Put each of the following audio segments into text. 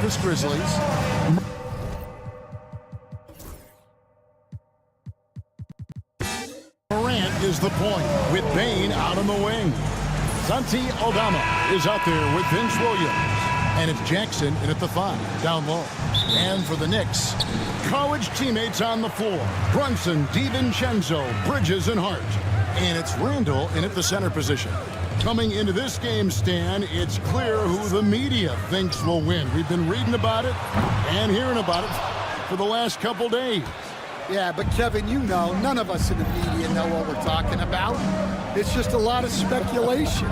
Memphis Grizzlies. Morant is the point with Bane out on the wing. Tonci is out there with Vince Williams. And it's Jackson in at the 5, down low. And for the Knicks, college teammates on the floor. Brunson, DiVincenzo, Bridges, and Hart. And it's Randall in at the center position. Coming into this game, Stan, it's clear who the media thinks will win. We've been reading about it and hearing about it for the last couple days. Yeah, but Kevin, you know, none of us in the media know what we're talking about. It's just a lot of speculation.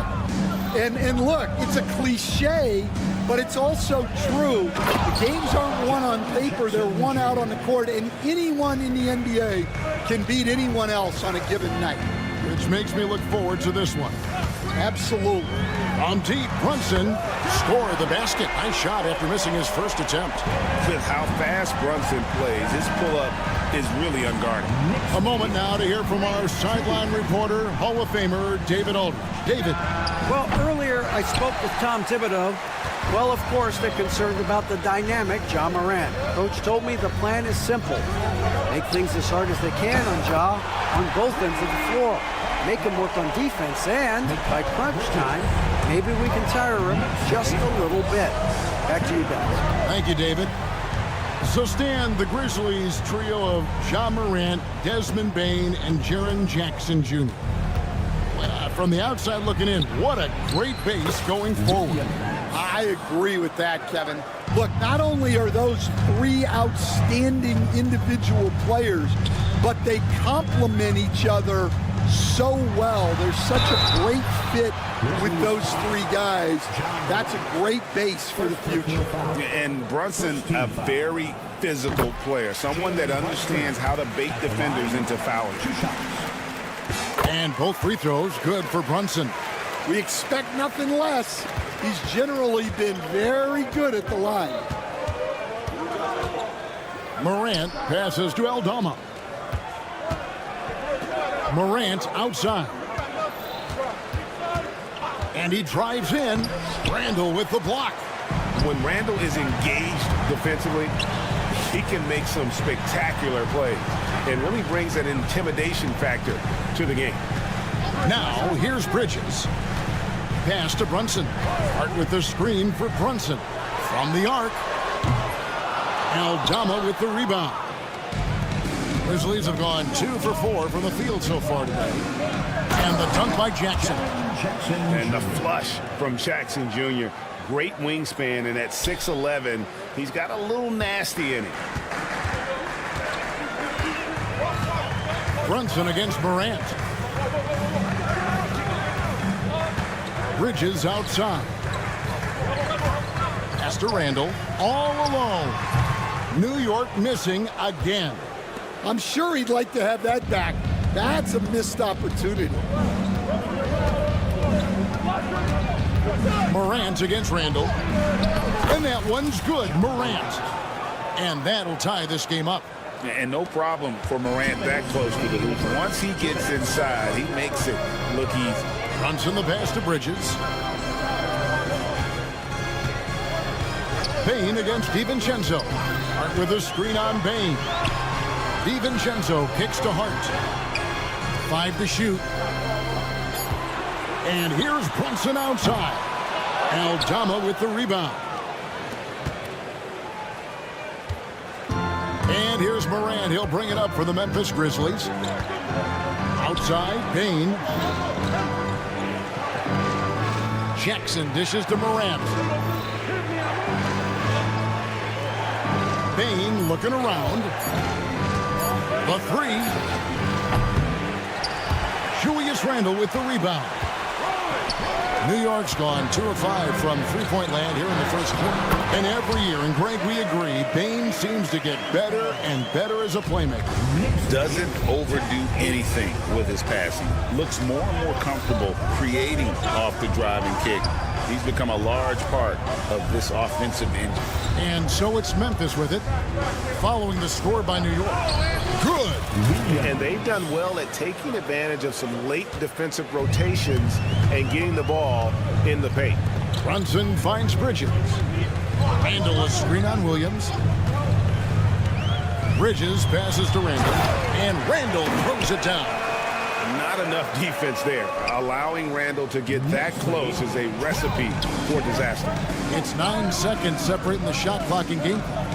And look, it's a cliche, but it's also true. The games aren't won on paper, they're won out on the court, and anyone in the NBA can beat anyone else on a given night. Which makes me look forward to this one. Absolutely. On deep, Brunson scored the basket. Nice shot after missing his first attempt. With how fast Brunson plays, his pull-up is really unguarded. A moment now to hear from our sideline reporter, Hall of Famer David Aldridge. David. Well, earlier I spoke with Tom Thibodeau. Well, of course, they're concerned about the dynamic Ja Morant. Coach told me the plan is simple. Make things as hard as they can on Ja on both ends of the floor. Make him work on defense, and by crunch time, maybe we can tire him just a little bit. Back to you guys. Thank you, David. So, Stan, the Grizzlies trio of Ja Morant, Desmond Bane, and Jaren Jackson Jr. Well, from the outside looking in, what a great base going forward. I agree with that, Kevin. Look, not only are those 3 outstanding individual players, but they complement each other so well. There's such a great fit with those 3 guys. That's a great base for the future. And Brunson, a very physical player, someone that understands how to bait defenders into fouling. And both free throws good for Brunson. We expect nothing less. He's generally been very good at the line. Morant passes to Aldama. Morant outside. And he drives in. Randall with the block. When Randall is engaged defensively, he can make some spectacular plays and really brings an intimidation factor to the game. Now, here's Bridges. Pass to Brunson. Hart with the screen for Brunson. From the arc. Aldama with the rebound. Grizzlies have gone 2 for 4 from the field so far today. And the dunk by Jackson. And the flush from Jackson Jr. Great wingspan, and at 6'11", he's got a little nasty in it. Brunson against Morant. Bridges outside. Pass to Randall. All alone. New York missing again. I'm sure he'd like to have that back. That's a missed opportunity. Morant against Randall. And that one's good. Morant. And that'll tie this game up. And no problem for Morant that close to the hoop. Once he gets inside, he makes it look easy. Brunson the pass to Bridges. Bane against DiVincenzo. Hart with a screen on Bane. DiVincenzo kicks to Hart. 5 to shoot. And here's Brunson outside. Aldama with the rebound. And here's Morant. He'll bring it up for the Memphis Grizzlies. Outside, Bane. Jackson dishes to Morant. Bane looking around. The 3. Julius Randle with the rebound. New York's gone 2 of 5 from three-point land here in the first quarter. And every year, and Greg, we agree, Bane seems to get better and better as a playmaker. Doesn't overdo anything with his passing. Looks more and more comfortable creating off the driving kick. He's become a large part of this offensive engine. And so it's Memphis with it, following the score by New York. Good. And they've done well at taking advantage of some late defensive rotations and getting the ball in the paint. Brunson finds Bridges. Randall a screen on Williams. Bridges passes to Randall, and Randall throws it down. Not enough defense there. Allowing Randall to get that close is a recipe for disaster. It's 9 seconds separating the shot clock and game clock.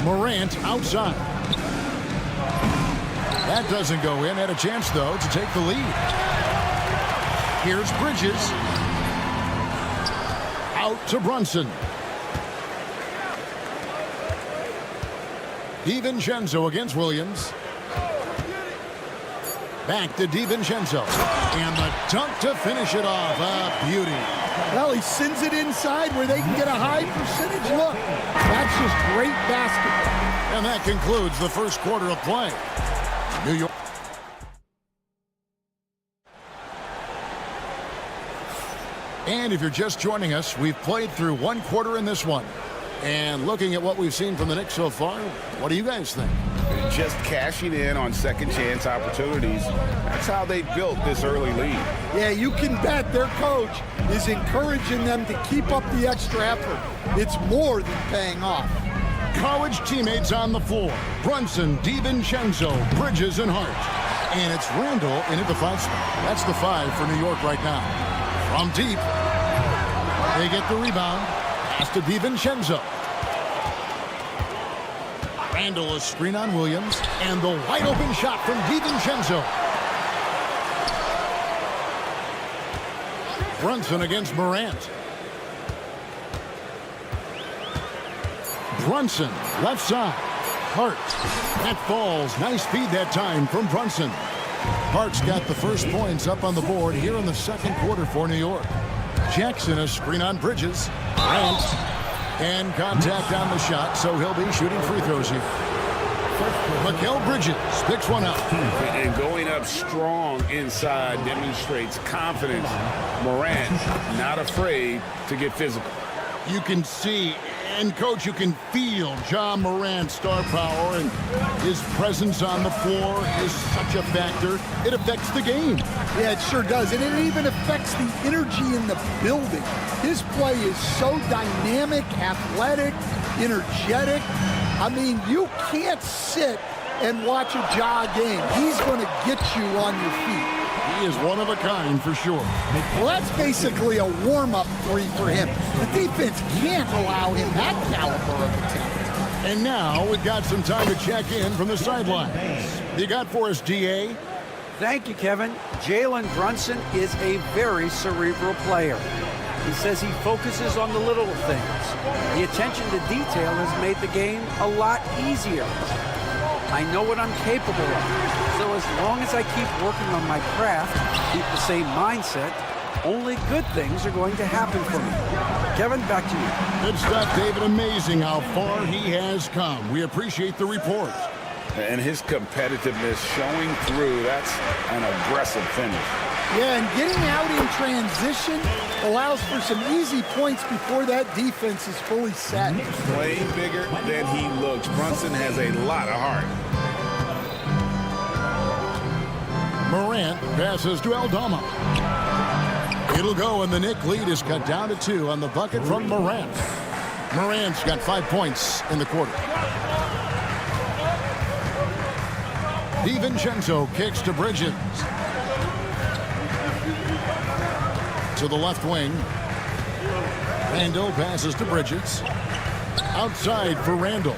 Morant outside. That doesn't go in. Had a chance, though, to take the lead. Here's Bridges. Out to Brunson. DiVincenzo against Williams. Back to DiVincenzo. And the dunk to finish it off. A beauty. Well, he sends it inside where they can get a high percentage look. That's just great basketball. And that concludes the first quarter of play. New York. And if you're just joining us, we've played through one quarter in this one. And looking at what we've seen from the Knicks so far, what do you guys think? Just cashing in on second chance opportunities. That's how they built this early lead. Yeah, you can bet their coach is encouraging them to keep up the extra effort. It's more than paying off. College teammates on the floor. Brunson, DiVincenzo, Bridges, and Hart. And it's Randall in at the 5 spot. That's the 5 for New York right now. From deep, they get the rebound. Pass to DiVincenzo. Randall a screen on Williams. And the wide open shot from DiVincenzo. Brunson against Morant. Brunson, left side. Hart. That falls. Nice feed that time from Brunson. Hart's got the first points up on the board here in the second quarter for New York. Jackson a screen on Bridges. Grant. And contact on the shot, so he'll be shooting free throws here. Mikal Bridges picks one up. And going up strong inside demonstrates confidence. Morant not afraid to get physical. You can see, and coach, you can feel Ja Morant's star power, and his presence on the floor is such a factor. It affects the game. Yeah, it sure does. And it even affects the energy in the building. His play is so dynamic, athletic, energetic. I mean, you can't sit and watch a Ja game. He's going to get you on your feet. He is one of a kind for sure. Well, that's basically a warm-up three for him. The defense can't allow him that caliber of attempt. And now we've got some time to check in from the sidelines. You got for us, DA? Thank you, Kevin. Jalen Brunson is a very cerebral player. He says he focuses on the little things. The attention to detail has made the game a lot easier. I know what I'm capable of. So as long as I keep working on my craft, keep the same mindset, only good things are going to happen for me. Kevin, back to you. Good stuff, David. Amazing how far he has come. We appreciate the report. And his competitiveness showing through. That's an aggressive finish. Yeah, and getting out in transition allows for some easy points before that defense is fully set. Playing bigger than he looks. Brunson has a lot of heart. Morant passes to Aldama. It'll go, and the Knicks lead is cut down to 2 on the bucket from Morant. Morant's got 5 points in the quarter. DiVincenzo kicks to Bridges. To the left wing. Randall passes to Bridges. Outside for Randall.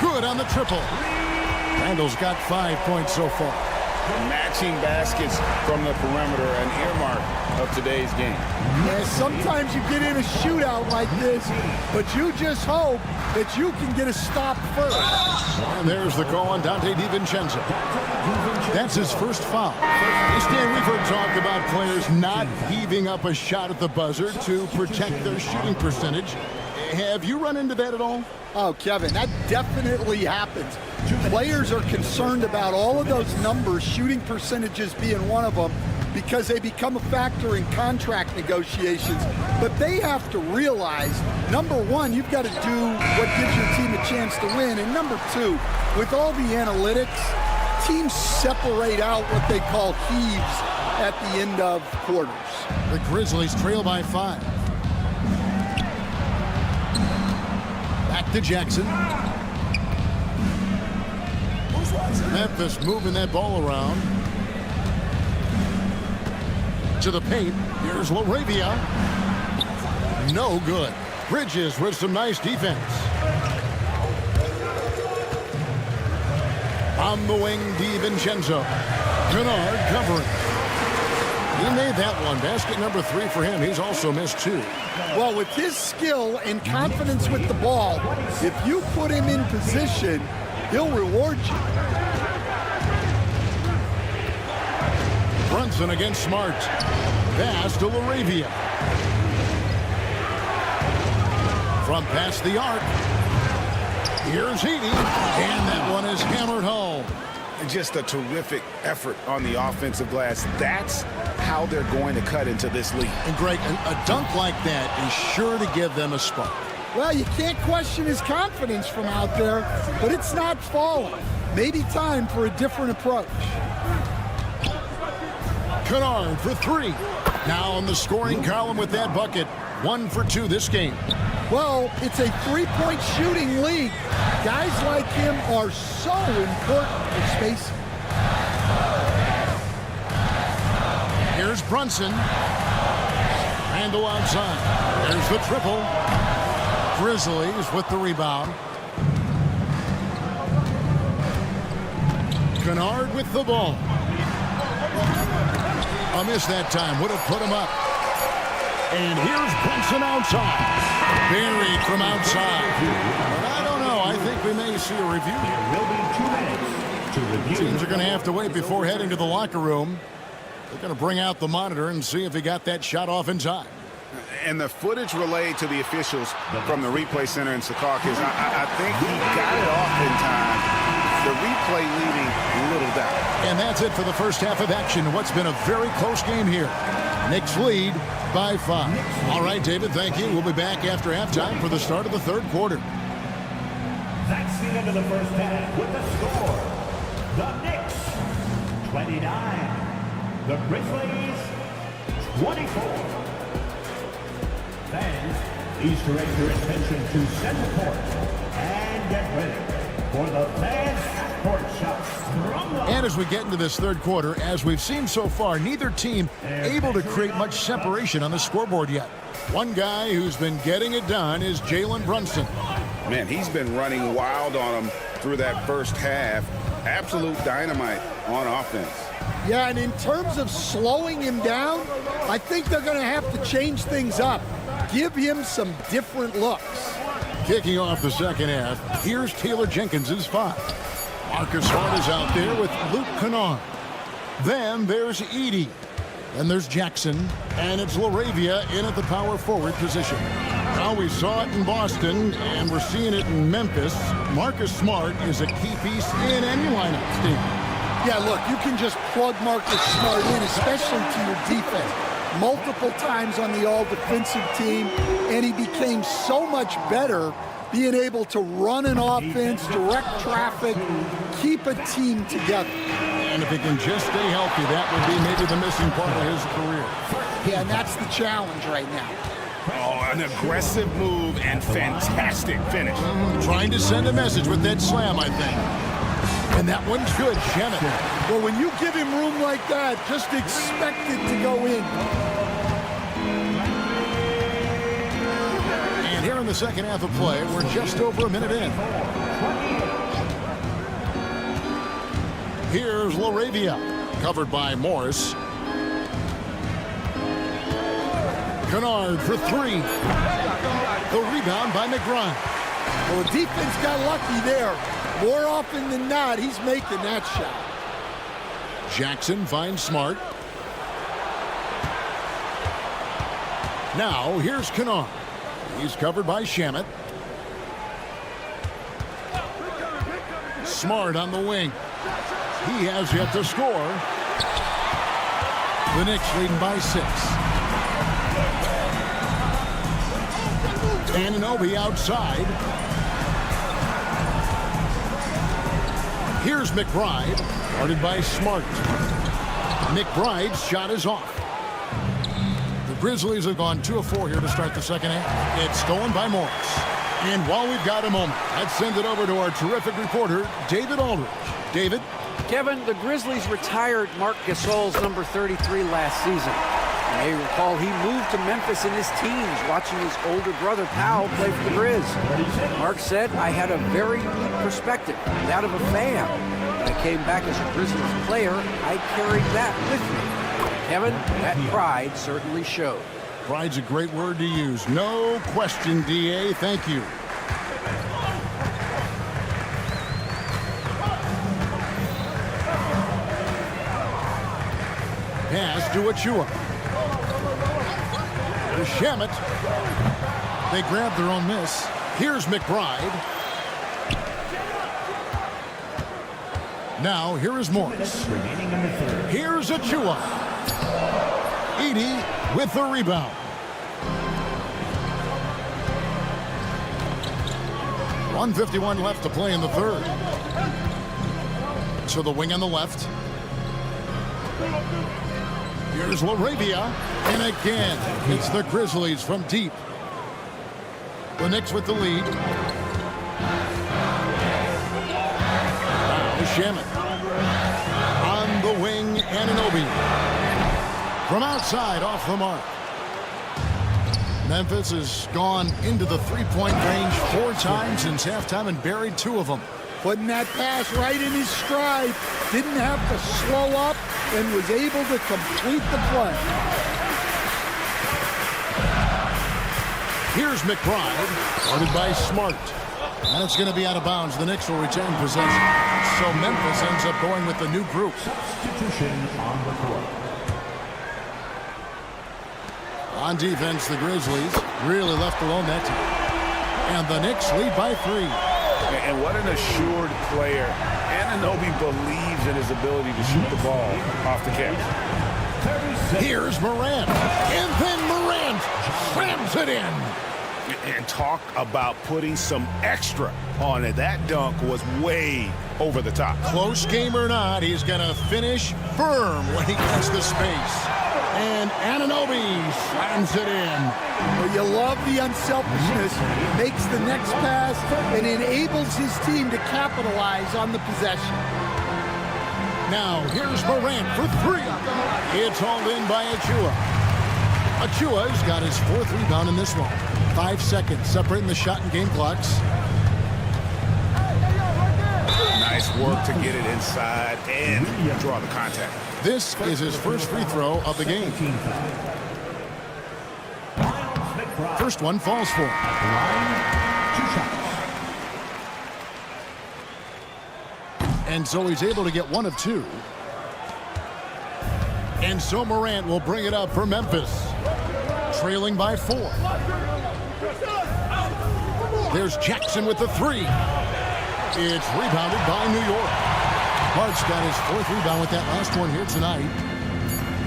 Good on the triple. Randall's got 5 points so far. Matching baskets from the perimeter, an earmark of today's game. Yeah, sometimes you get in a shootout like this, but you just hope that you can get a stop first. And there's the call on Dante DiVincenzo. That's his first foul. Stan, we've heard talk about players not heaving up a shot at the buzzer to protect their shooting percentage. Have you run into that at all? Oh, Kevin, that definitely happens. Players are concerned about all of those numbers, shooting percentages being one of them, because they become a factor in contract negotiations. But they have to realize, number one, you've got to do what gives your team a chance to win. And number two, with all the analytics, teams separate out what they call heaves at the end of quarters. The Grizzlies trail by 5. Back to Jackson. Memphis moving that ball around. To the paint. Here's LaRavia. No good. Bridges with some nice defense. On the wing, DiVincenzo. Kennard covering. He made that one. Basket number 3 for him. He's also missed 2. Well, with his skill and confidence with the ball, if you put him in position, he'll reward you. Brunson against Smart. Pass to LaRavia. From past the arc. Here's Heaney. And that one is hammered home. Just a terrific effort on the offensive glass. That's how they're going to cut into this league. And Greg, a dunk like that is sure to give them a spark. Well, you can't question his confidence from out there, but it's not falling. Maybe time for a different approach. Kennard for 3. Now on the scoring column with that bucket. 1 for 2 this game. Well, it's a three-point shooting league. Guys like him are so important for spacing. Here's Brunson. Handle outside. There's the triple. Grizzlies with the rebound. Kennard with the ball. A miss that time. Would have put him up. And here's Brunson outside. Buried from outside. But I don't know. I think we may see a review. There will be 2 minutes to review. Teams are going to have to wait before heading to the locker room. They're going to bring out the monitor and see if he got that shot off in time. And the footage relayed to the officials from the replay center in Secaucus, I think he got it off in time. The replay leaving little doubt. And that's it for the first half of action. What's been a very close game here. Knicks lead by 5. All right, David, thank you. We'll be back after halftime for the start of the third quarter. That's the end of the first half with the score. The Knicks 29. The Grizzlies 24. Fans, please direct your attention to center court and get ready for the fast court shots. And as we get into this third quarter, as we've seen so far, neither team able to create much separation on the scoreboard yet. One guy who's been getting it done is Jalen Brunson. Man, he's been running wild on him through that first half. Absolute dynamite on offense. Yeah, and in terms of slowing him down, I think they're going to have to change things up. Give him some different looks. Kicking off the second half, here's Taylor Jenkins' 5. Marcus Smart is out there with Luke Kennard. Then there's Edey. Then there's Jackson. And it's LaRavia in at the power forward position. Now we saw it in Boston, and we're seeing it in Memphis. Marcus Smart is a key piece in any lineup, Steve. Yeah, look, you can just plug Marcus Smart in, especially to your defense. Multiple times on the all-defensive team, and he became so much better being able to run an offense, direct traffic, keep a team together. And if he can just stay healthy, that would be maybe the missing part of his career. Yeah, and that's the challenge right now. Oh, an aggressive move and fantastic finish. Trying to send a message with that slam, I think. And that one's good, Shannon. Well, when you give him room like that, just expect it to go in. And here in the second half of play, we're just over a minute in. Here's LaRavia, covered by Morris. Kennard for 3. The rebound by McBride. Well, the defense got lucky there. More often than not, he's making that shot. Jackson finds Smart. Now, here's Kennard. He's covered by Shamet. Smart on the wing. He has yet to score. The Knicks leading by 6. Anunoby outside. Here's McBride. Guarded by Smart. McBride's shot is off. The Grizzlies have gone 2 of 4 here to start the second half. It's stolen by Morris. And while we've got a moment, let's send it over to our terrific reporter, David Aldridge. David? Kevin, the Grizzlies retired Marc Gasol's number 33 last season. You may recall he moved to Memphis in his teens, watching his older brother Powell play for the Grizz. Mark said, "I had a very unique perspective, that of a fan. When I came back as a Grizzlies player, I carried that with me." Kevin, that pride certainly showed. Pride's a great word to use. No question, DA. Thank you. Pass to Achua. To Shamet. They grab their own miss. Here's McBride. Now, here is Morris. Here's Achua. Edey with the rebound. 1:51 left to play in the third. So the wing on the left. Here's LaRavia. And again, it's the Grizzlies from deep. The Knicks with the lead. Shamet. On the wing, Anunoby. From outside, off the mark. Memphis has gone into the three-point range 4 times since halftime and buried 2 of them. Putting that pass right in his stride. Didn't have to slow up and was able to complete the play. Here's McBride, guarded by Smart. And it's going to be out of bounds. The Knicks will retain possession. So Memphis ends up going with the new group. Substitution on the court. On defense, the Grizzlies really left alone that time. And the Knicks lead by 3. And what an assured player. Anunoby believes in his ability to shoot the ball off the catch. Here's Morant. And then Morant slams it in. And talk about putting some extra on it. That dunk was way over the top. Close game or not, he's going to finish firm when he gets the space. And Anunoby slams it in. Well, you love the unselfishness. Makes the next pass and enables his team to capitalize on the possession. Now, here's Morant for 3. It's hauled in by Achua. Achua's got his 4th rebound in this one. 5 seconds separating the shot and game clocks. Nice work to get it inside and draw the contact. This is his first free throw of the game. First one falls for him. 2 shots. And so he's able to get 1 of 2. And so Morant will bring it up for Memphis. Trailing by 4. There's Jackson with the 3. It's rebounded by New York. Hart's got his 4th rebound with that last one here tonight.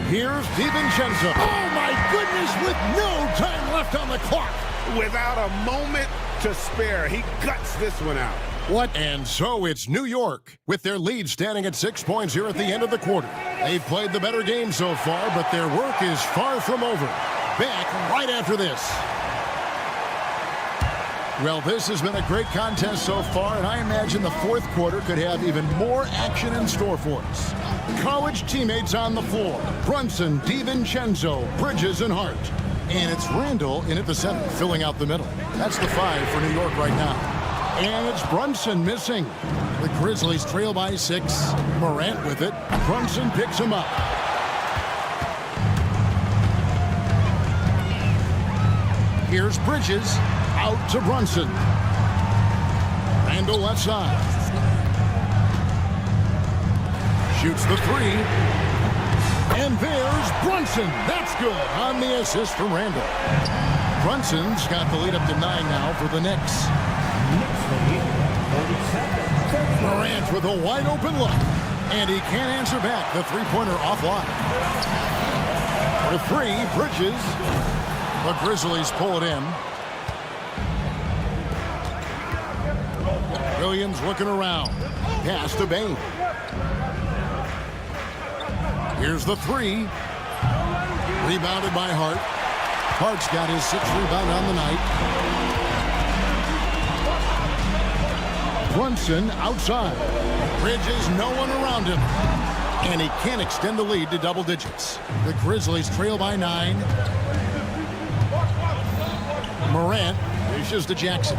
Here's DiVincenzo. Oh my goodness, with no time left on the clock. Without a moment to spare, he guts this one out. What? And so it's New York with their lead standing at 6 points here at the end of the quarter. They've played the better game so far, but their work is far from over. Back right after this. Well, this has been a great contest so far, and I imagine the 4th quarter could have even more action in store for us. College teammates on the floor. Brunson, DiVincenzo, Bridges, and Hart. And it's Randall in at the 7th, filling out the middle. That's the 5 for New York right now. And it's Brunson missing. The Grizzlies trail by 6. Morant with it. Brunson picks him up. Here's Bridges. Out to Brunson. Randall left side. Shoots the 3. And there's Brunson. That's good on the assist from Randall. Brunson's got the lead up to 9 now for the Knicks. Morant with a wide open look. And he can't answer back. The 3-pointer offline. For 3, Bridges. The Grizzlies pull it in. Williams looking around. Pass to Bain. Here's the three. Rebounded by Hart. Hart's got his 6th rebound on the night. Brunson outside. Bridges, no one around him. And he can't extend the lead to double digits. The Grizzlies trail by 9. Morant dishes to Jackson.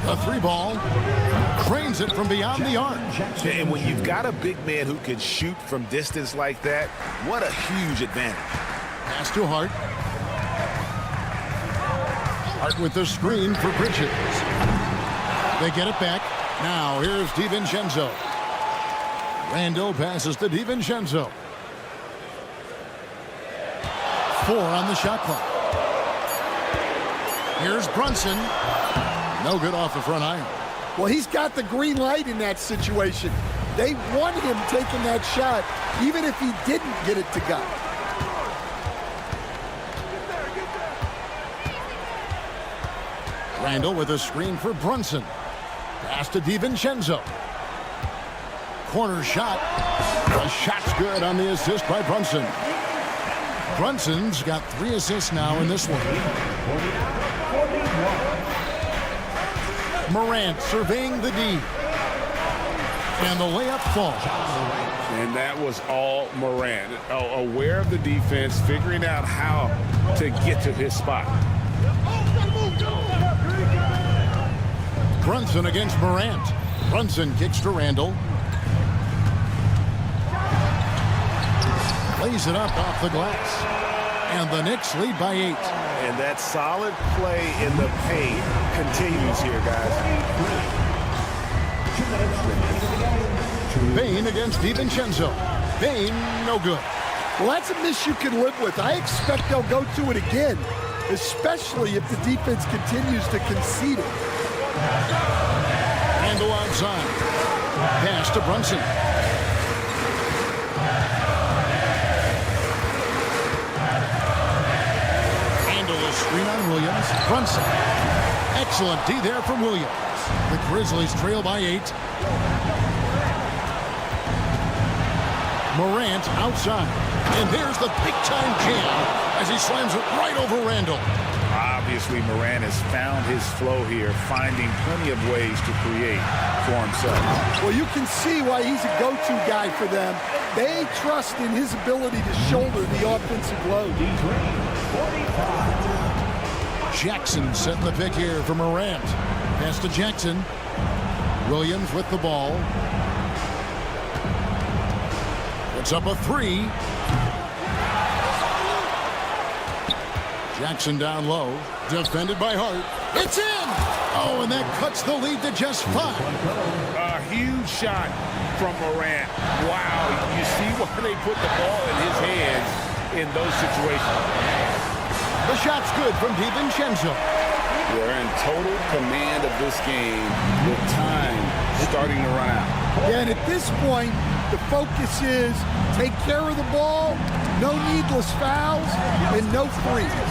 The 3-ball. Cranes it from beyond the arc. And when you've got a big man who can shoot from distance like that, what a huge advantage. Pass to Hart. Hart with the screen for Bridges. They get it back. Now here's DiVincenzo. Randall passes to DiVincenzo. 4 on the shot clock. Here's Brunson. No good off the front iron. Well, he's got the green light in that situation. They want him taking that shot, even if he didn't get it to go. Randall with a screen for Brunson. Pass to DiVincenzo. Corner shot. The shot's good on the assist by Brunson. Brunson's got 3 assists now in this one. Morant surveying the D. And the layup falls. And that was all Morant. Aware of the defense, figuring out how to get to his spot. Brunson against Morant. Brunson kicks to Randall. Lays it up off the glass. And the Knicks lead by 8. And that solid play in the paint continues here, guys. Bane against DiVincenzo. Bane, no good. Well, that's a miss you can live with. I expect they'll go to it again, especially if the defense continues to concede it. Randall outside. Pass to Brunson. Screen on Williams. Brunson. Excellent D there from Williams. The Grizzlies trail by 8. Morant outside. And there's the big-time jam as he slams it right over Randall. Obviously, Morant has found his flow here, finding plenty of ways to create for himself. Well, you can see why he's a go-to guy for them. They trust in his ability to shoulder the offensive load. Jackson setting the pick here for Morant. Pass to Jackson. Williams with the ball. Puts up a 3. Jackson down low. Defended by Hart. It's in! Oh, and that cuts the lead to just 5. A huge shot from Morant. Wow, you see why they put the ball in his hands in those situations. The shot's good from DiVincenzo. They're in total command of this game with time starting to run out. Yeah, and at this point, the focus is take care of the ball, no needless fouls, and no frees.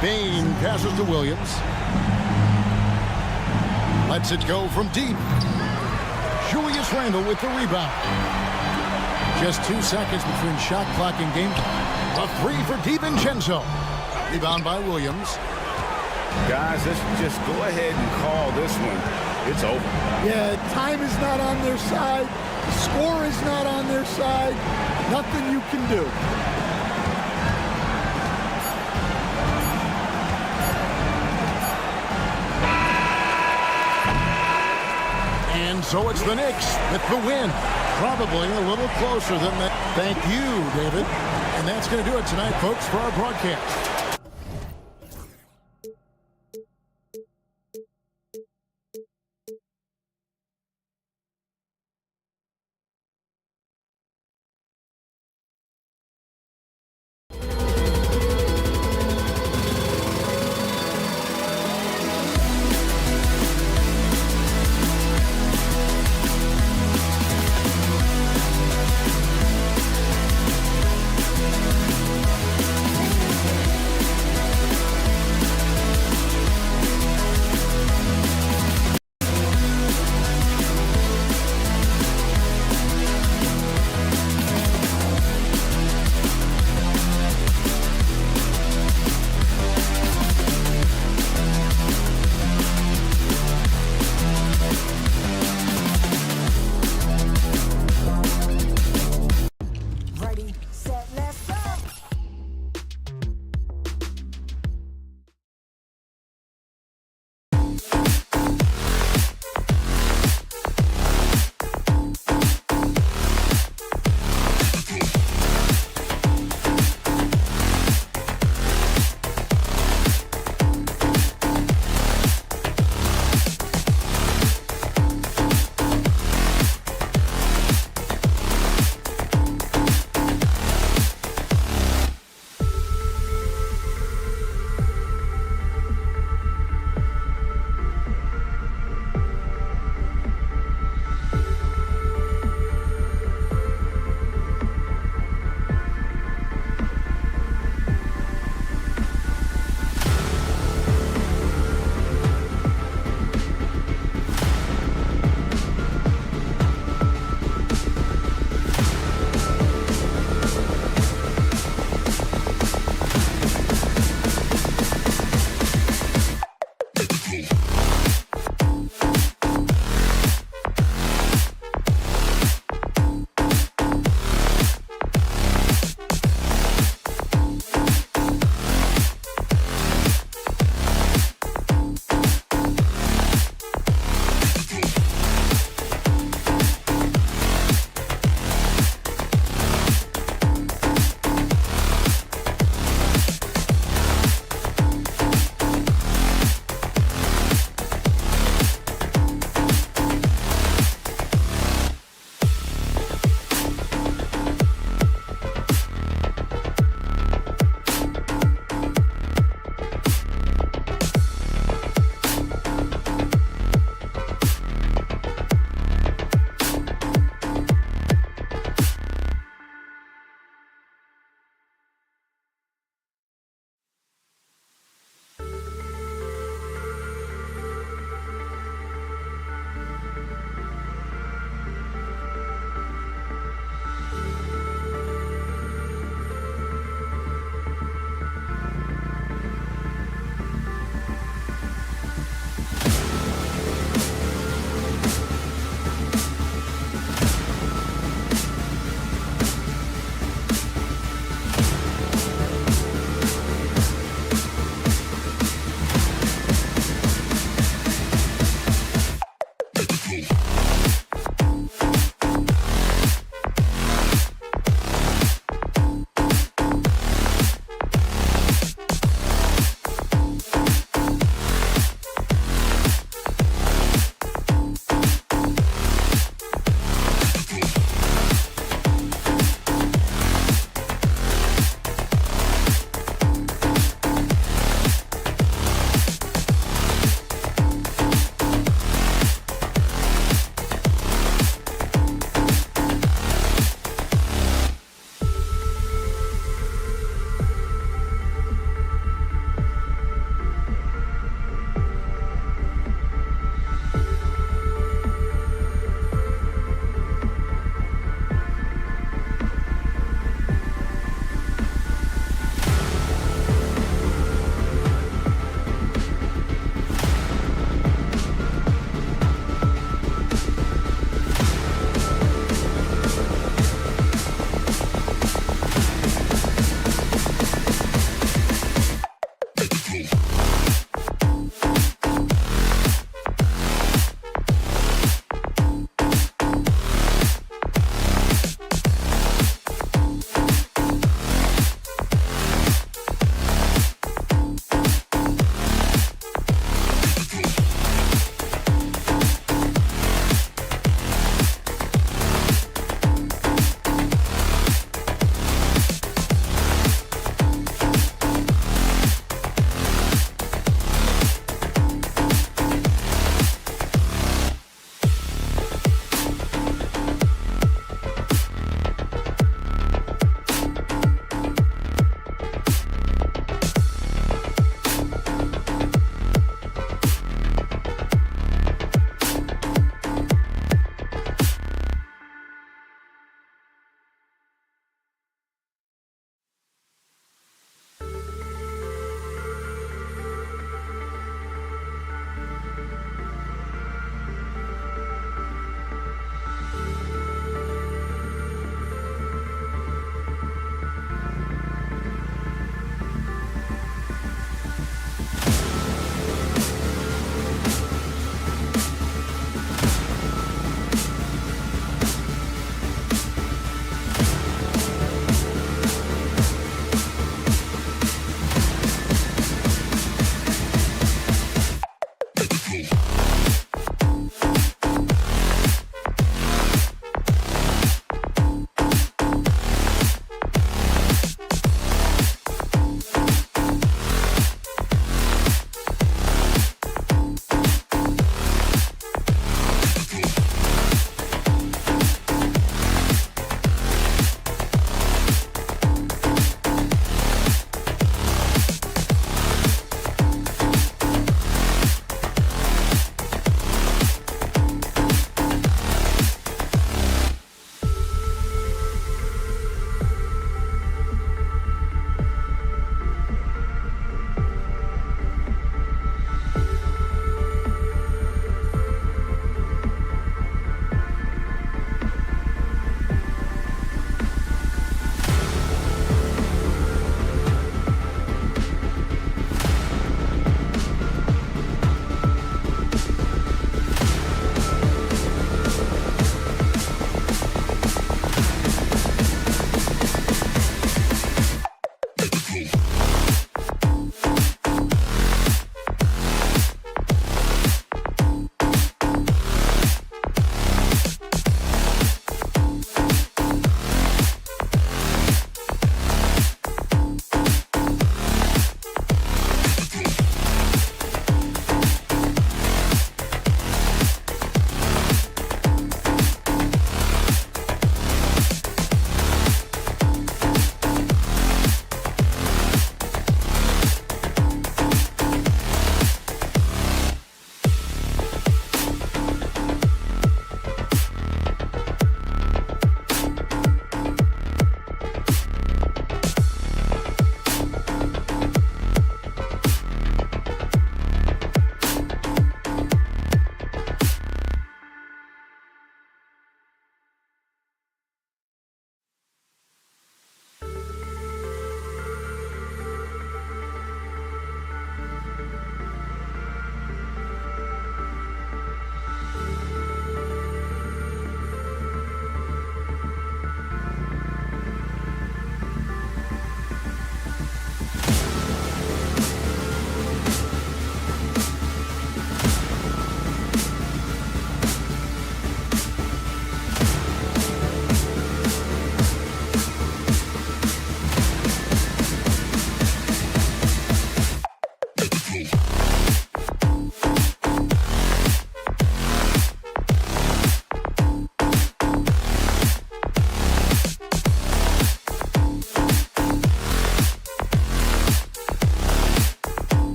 Bane passes to Williams. Lets it go from deep. Julius Randle with the rebound. Just 2 seconds between shot clock and game clock. A 3 for DiVincenzo. Rebound by Williams. Guys, let's just go ahead and call this one. It's over. Yeah, time is not on their side. The score is not on their side. Nothing you can do. And so it's the Knicks with the win. Probably a little closer than that. Thank you, David. And that's going to do it tonight, folks, for our broadcast.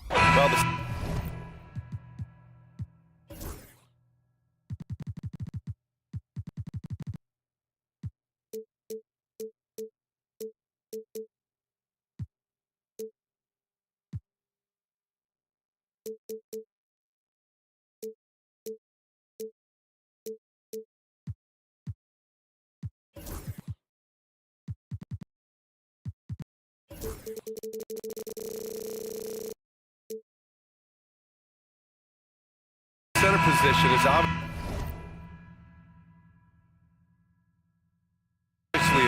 Well, the center position is obviously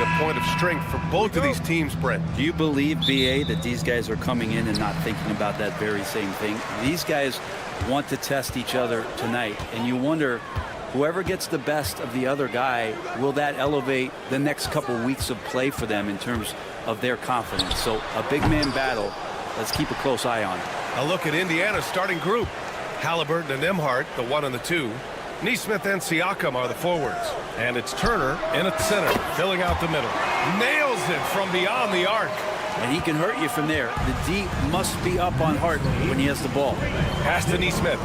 a point of strength for both of these teams, Brent. Do you believe, BA, that these guys are coming in and not thinking about that very same thing? These guys want to test each other tonight, and you wonder, whoever gets the best of the other guy, will that elevate the next couple weeks of play for them in terms of their confidence? So a big man battle, let's keep a close eye on it. A look at Indiana's starting group. Halliburton and Nembhard, the 1 and the 2. Neesmith and Siakam are the forwards. And it's Turner in at center, filling out the middle. Nails it from beyond the arc. And he can hurt you from there. The D must be up on Hart when he has the ball. Pass to Neesmith.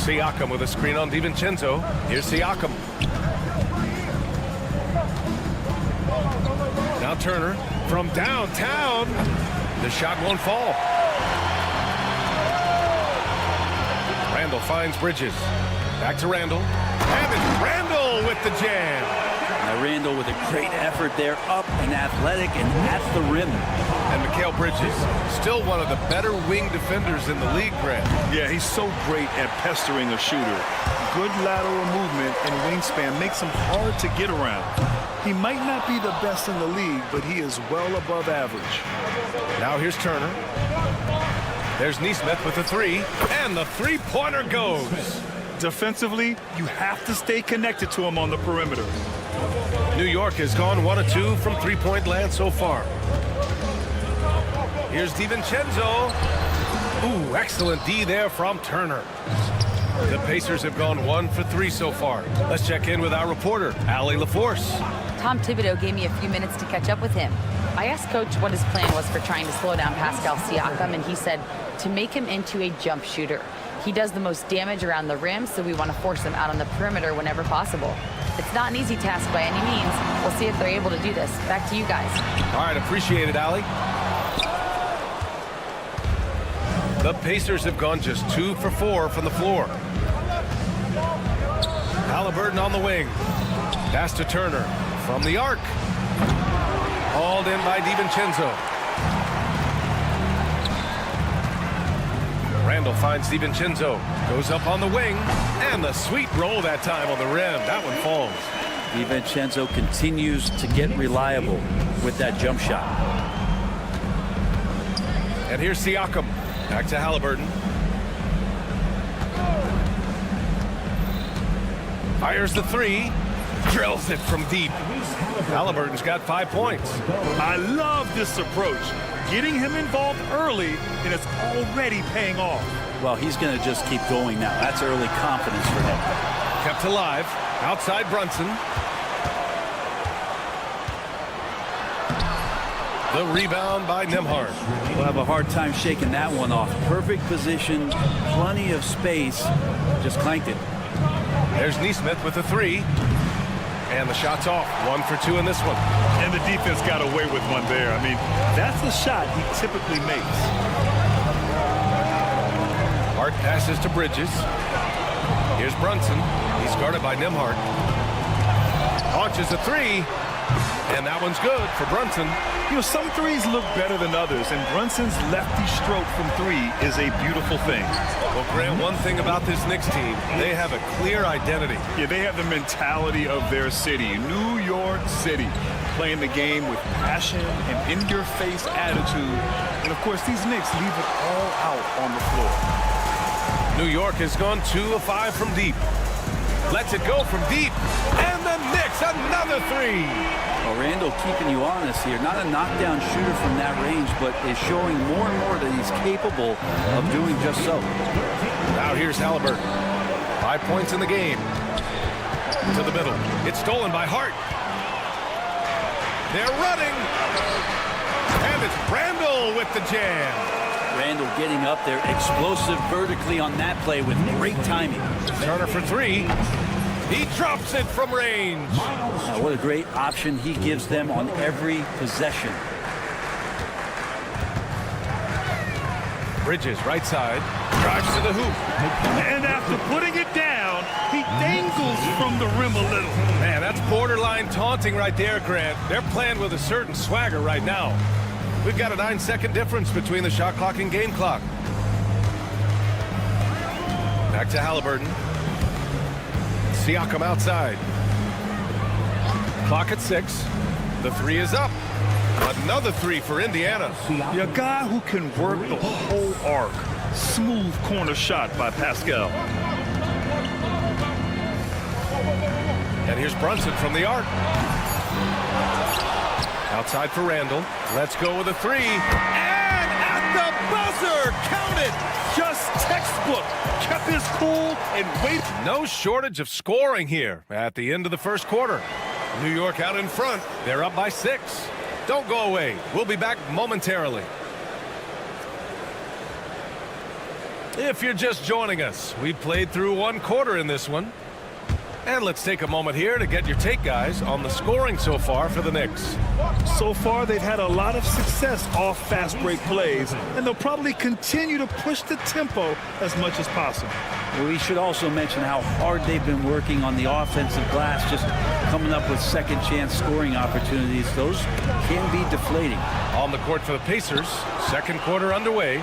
Siakam with a screen on DiVincenzo. Here's Siakam. Now Turner from downtown. The shot won't fall. Randall finds Bridges. Back to Randall. And it's Randall with the jam. Now Randall with a great effort there, up and athletic and at the rim. And Mikal Bridges, still one of the better wing defenders in the league, Grant. Yeah, he's so great at pestering a shooter. Good lateral movement and wingspan makes him hard to get around. He might not be the best in the league, but he is well above average. Now here's Turner. There's Neesmith with the 3, and the three-pointer goes. Defensively, you have to stay connected to him on the perimeter. New York has gone 1 of 2 from three-point land so far. Here's DiVincenzo. Ooh, excellent D there from Turner. The Pacers have gone 1 for 3 so far. Let's check in with our reporter, Allie LaForce. Tom Thibodeau gave me a few minutes to catch up with him. I asked Coach what his plan was for trying to slow down Pascal Siakam, and he said to make him into a jump shooter. He does the most damage around the rim, so we want to force him out on the perimeter whenever possible. It's not an easy task by any means. We'll see if they're able to do this. Back to you guys. All right, appreciate it, Allie. The Pacers have gone just 2 for 4 from the floor. Halliburton on the wing. Pass to Turner from the arc. Hauled in by DiVincenzo. Randall finds DiVincenzo. Goes up on the wing. And the sweet roll that time on the rim. That one falls. DiVincenzo continues to get reliable with that jump shot. And here's Siakam. Back to Halliburton. Fires the 3. Drills it from deep. Halliburton's got 5 points. I love this approach. Getting him involved early, and it's already paying off. Well, he's going to just keep going now. That's early confidence for him. Kept alive. Outside Brunson. The rebound by Nembhard. We'll have a hard time shaking that one off. Perfect position, plenty of space. Just clanked it. There's Neesmith with the 3. And the shot's off. 1 for 2 in this one. And the defense got away with one there. I mean, that's the shot he typically makes. Hart passes to Bridges. Here's Brunson. He's guarded by Nembhard. Launches a three, and that one's good for Brunson. You know, some threes look better than others, and Brunson's lefty stroke from three is a beautiful thing. Well, Grant, one thing about this Knicks team, they have a clear identity. Yeah, they have the mentality of their city, New York City, playing the game with passion and in-your-face attitude. And, of course, these Knicks leave it all out on the floor. New York has gone 2 of 5 from deep. Lets it go from deep, and the Knicks another three. Well, Randall keeping you honest here. Not a knockdown shooter from that range, but is showing more and more that he's capable of doing just so. Now here's Halliburton. 5 points in the game. To the middle. It's stolen by Hart. They're running. And it's Randall with the jam. Randall getting up there, explosive vertically on that play with great timing. Turner for three. He drops it from range. Now, what a great option he gives them on every possession. Bridges, right side, drives to the hoop. And after putting it down, he dangles from the rim a little. Man, that's borderline taunting right there, Grant. They're playing with a certain swagger right now. We've got a 9-second difference between the shot clock and game clock. Back to Halliburton. Siakam outside. Clock at 6. The three is up. Another three for Indiana. A guy who can work the whole arc. Smooth corner shot by Pascal. And here's Brunson from the arc. Outside for Randall. Let's go with a three. And at the buzzer, count it. Just textbook. Kept his cool and waited. No shortage of scoring here at the end of the first quarter. New York out in front. They're up by 6. Don't go away. We'll be back momentarily. If you're just joining us, we played through 1 quarter in this one. And let's take a moment here to get your take, guys, on the scoring so far for the Knicks. So far, they've had a lot of success off fast break plays, and they'll probably continue to push the tempo as much as possible. Well, we should also mention how hard they've been working on the offensive glass, just coming up with second chance scoring opportunities. Those can be deflating. On the court for the Pacers, second quarter underway.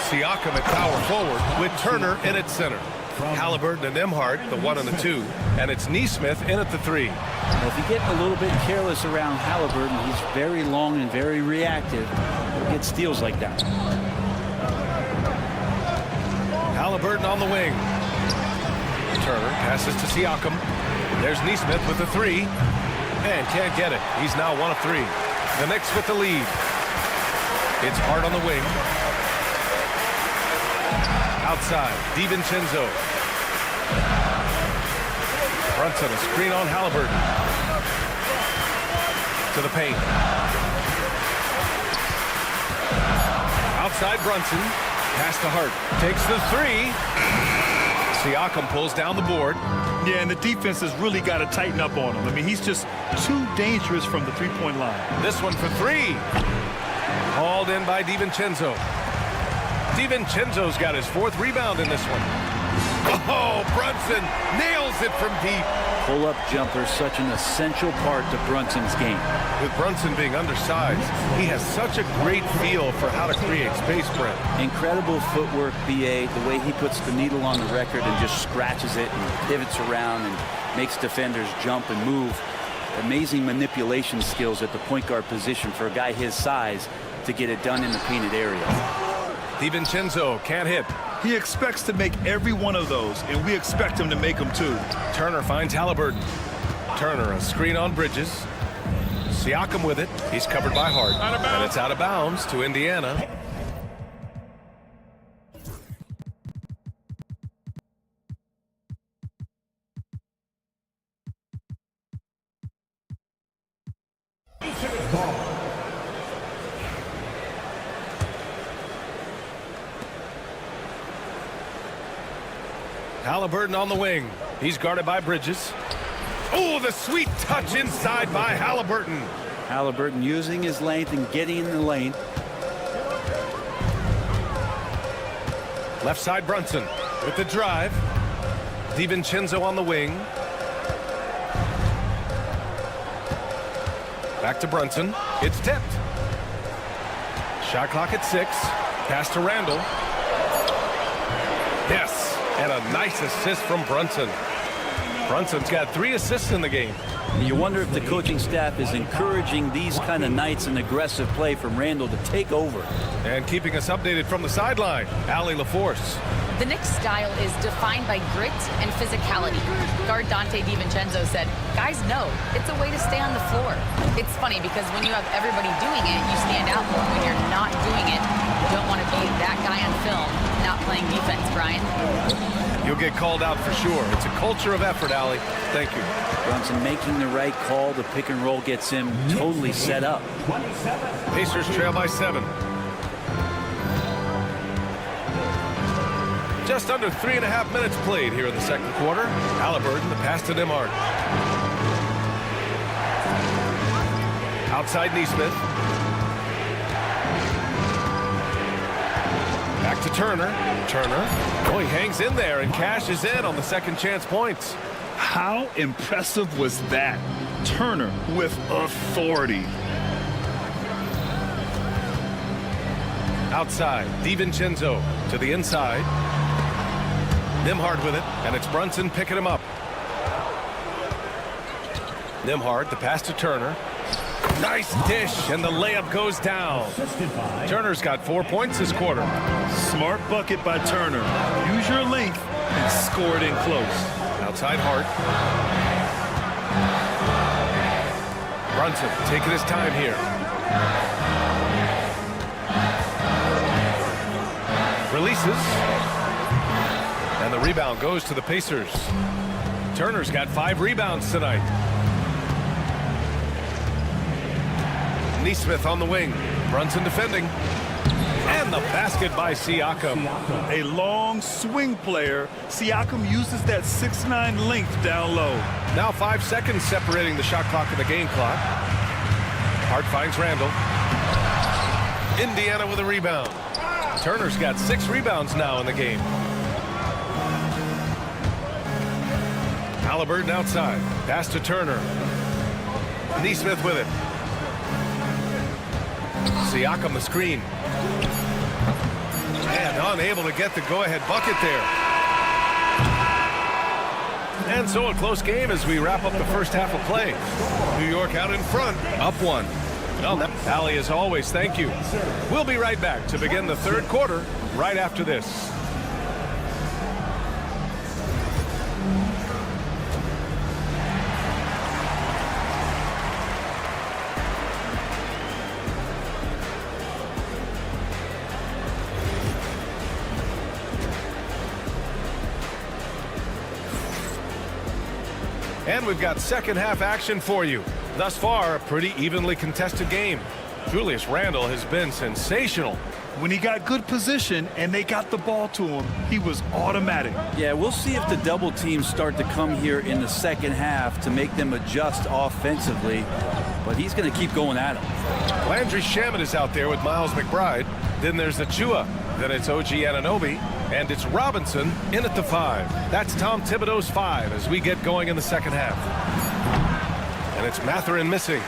Siakam at power forward with Turner in at center. Halliburton and Nembhard, the 1 and the 2, and it's Nesmith in at the 3. Well, if you get a little bit careless around Halliburton, he's very long and very reactive. He'll get steals like that. Halliburton on the wing. Turner passes to Siakam. There's Nesmith with the 3, and can't get it. He's now 1 of 3. The Knicks with the lead. It's Hart on the wing. Outside, DiVincenzo. Brunson, a screen on Halliburton. To the paint. Outside Brunson. Pass to Hart. Takes the 3. Siakam pulls down the board. Yeah, and the defense has really got to tighten up on him. I mean, he's just too dangerous from the three-point line. This one for 3. Hauled in by DiVincenzo. DiVincenzo's got his 4th rebound in this one. Oh, Brunson nails it from deep. Pull-up jumper, such an essential part to Brunson's game. With Brunson being undersized, he has such a great feel for how to create space, Brent. Incredible footwork, BA, the way he puts the needle on the record and just scratches it and pivots around and makes defenders jump and move. Amazing manipulation skills at the point guard position for a guy his size to get it done in the painted area. DiVincenzo can't hit. He expects to make every one of those, and we expect him to make them too. Turner finds Halliburton. Turner, a screen on Bridges. Siakam with it. He's covered by Hart. And it's out of bounds to Indiana. Halliburton on the wing. He's guarded by Bridges. Oh, the sweet touch inside by Halliburton. Halliburton using his length and getting in the lane. Left side Brunson with the drive. DiVincenzo on the wing. Back to Brunson. It's tipped. Shot clock at 6. Pass to Randall. Yes, and a nice assist from Brunson. Brunson's got 3 assists in the game. You wonder if the coaching staff is encouraging these kind of nights and aggressive play from Randall to take over. And keeping us updated from the sideline, Allie LaForce. The Knicks' style is defined by grit and physicality. Guard Dante DiVincenzo said, guys know it's a way to stay on the floor. It's funny because when you have everybody doing it, you stand out more. When you're not doing it, you don't want to be that guy on film not playing defense, Brian. You'll get called out for sure. It's a culture of effort, Allie. Thank you. Brunson making the right call. The pick and roll gets him totally set up. Pacers trail by 7. Just under 3.5 minutes played here in the second quarter. Halliburton, the pass to Nembhard. Outside Neesmith. Back to Turner. Turner. Oh, he hangs in there and cashes in on the second chance points. How impressive was that? Turner with authority. Outside, DiVincenzo to the inside. Nembhard with it, and it's Brunson picking him up. Nembhard, the pass to Turner. Nice dish, and the layup goes down. Turner's got 4 points this quarter. Smart bucket by Turner. Use your length and score it in close. Outside Hart. Brunson taking his time here. Releases. And the rebound goes to the Pacers. Turner's got 5 rebounds tonight. Neesmith on the wing. Brunson defending. And the basket by Siakam. A long swing player. Siakam uses that 6'9" length down low. Now 5 seconds separating the shot clock and the game clock. Hart finds Randall. Indiana with a rebound. Turner's got 6 rebounds now in the game. Halliburton outside. Pass to Turner. Neesmith with it. Siakam the screen. And unable to get the go-ahead bucket there. And so a close game as we wrap up the first half of play. New York out in front, up 1. Well, Allie, as always, thank you. We'll be right back to begin the third quarter right after this. And we've got second half action for you. Thus far, a pretty evenly contested game. Julius Randle has been sensational. When he got good position and they got the ball to him, he was automatic. Yeah, we'll see if the double teams start to come here in the second half to make them adjust offensively. But he's going to keep going at him. Landry Shamet is out there with Miles McBride. Then there's Achua. Then it's OG Anunoby. And it's Robinson in at the 5. That's Tom Thibodeau's 5 as we get going in the second half. And it's Mathurin missing.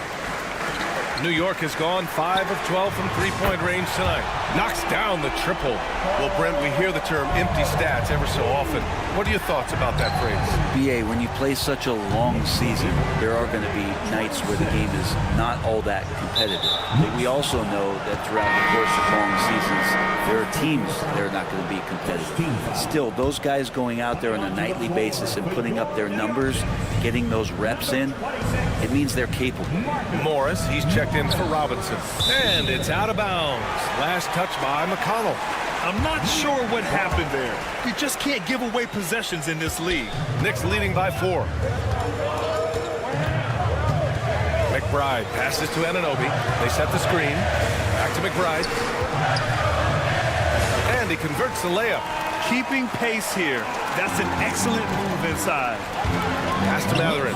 New York has gone 5 of 12 from three-point range tonight. Knocks down the triple. Well, Brent, we hear the term empty stats ever so often. What are your thoughts about that phrase? BA, when you play such a long season, there are going to be nights where the game is not all that competitive. But we also know that throughout the course of long seasons, there are teams that are not going to be competitive. Still, those guys going out there on a nightly basis and putting up their numbers, getting those reps in, it means they're capable. Morris, he's checked in for Robinson. And it's out of bounds. Last touch by McConnell. I'm not sure what happened there. You just can't give away possessions in this league. Knicks leading by 4. McBride passes to Anunoby. They set the screen. Back to McBride. And he converts the layup. Keeping pace here. That's an excellent move inside. Pass to Mathurin.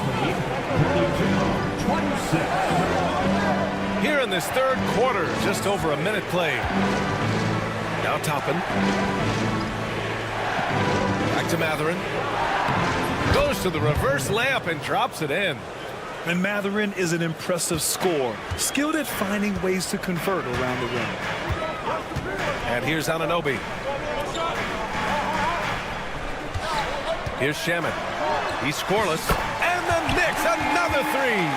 Here in this third quarter, just over a minute played. Now Toppin. Back to Mathurin. Goes to the reverse layup and drops it in. And Mathurin is an impressive scorer, skilled at finding ways to convert around the rim. And here's Anunoby. Here's Shaman. He's scoreless. And the Knicks, another three.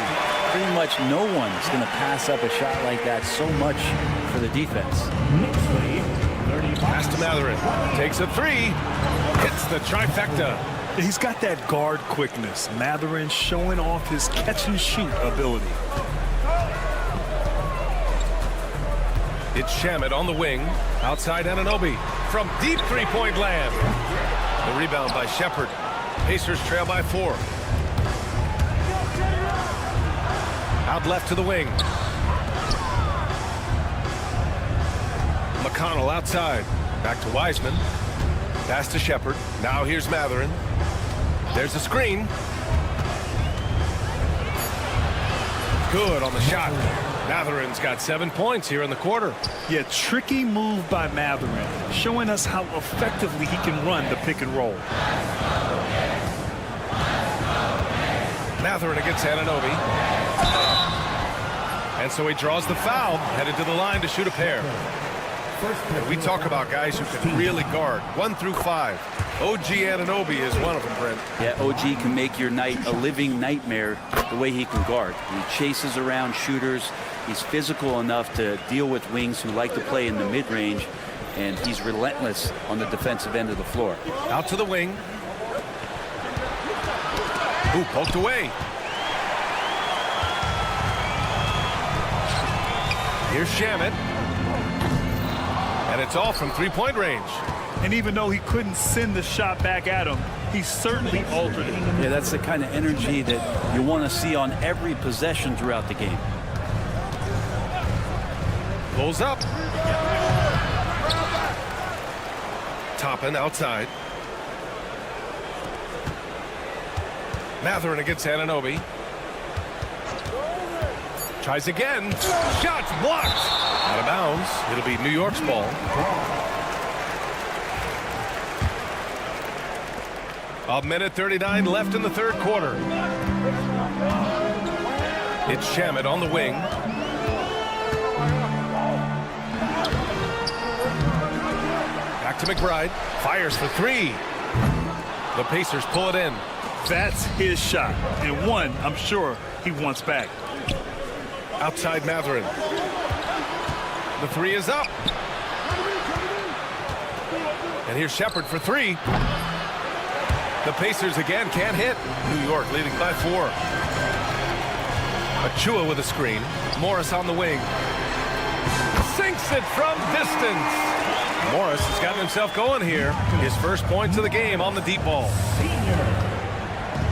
Pretty much no one's going to pass up a shot like that so much for the defense. Pass to Mathurin. Takes a three. Hits the trifecta. He's got that guard quickness. Mathurin showing off his catch-and-shoot ability. It's Shamet on the wing. Outside Anunoby. From deep three-point land. The rebound by Shepard. Pacers trail by 4. Out left to the wing. McConnell outside. Back to Wiseman. Pass to Shepard. Now here's Mathurin. There's a screen. Good on the shot. Mathurin's got 7 points here in the quarter. Yeah, tricky move by Mathurin, showing us how effectively he can run the pick and roll. Mathurin against Anunoby. And so he draws the foul, headed to the line to shoot a pair. And we talk about guys who can really guard 1 through 5. OG Anunoby is one of them, Brent. Yeah, OG can make your night a living nightmare the way he can guard. He chases around shooters. He's physical enough to deal with wings who like to play in the mid-range, and he's relentless on the defensive end of the floor. Out to the wing. Ooh, poked away. Here's Shamet. And it's all from three-point range. And even though he couldn't send the shot back at him, he certainly altered it. Yeah, that's the kind of energy that you want to see on every possession throughout the game. Pulls up. Toppin outside. Mathurin against Anunoby. Tries again. Shots blocked. Out of bounds. It'll be New York's ball. A minute 39 left in the third quarter. It's Shamet on the wing. Back to McBride. Fires for 3. The Pacers pull it in. That's his shot, and one I'm sure he wants back. Outside Mathurin. The 3 is up. And here's Shepard for 3. The Pacers again can't hit. New York leading by 4. Achua with a screen. Morris on the wing. Sinks it from distance. Morris has gotten himself going here. His first points of the game on the deep ball.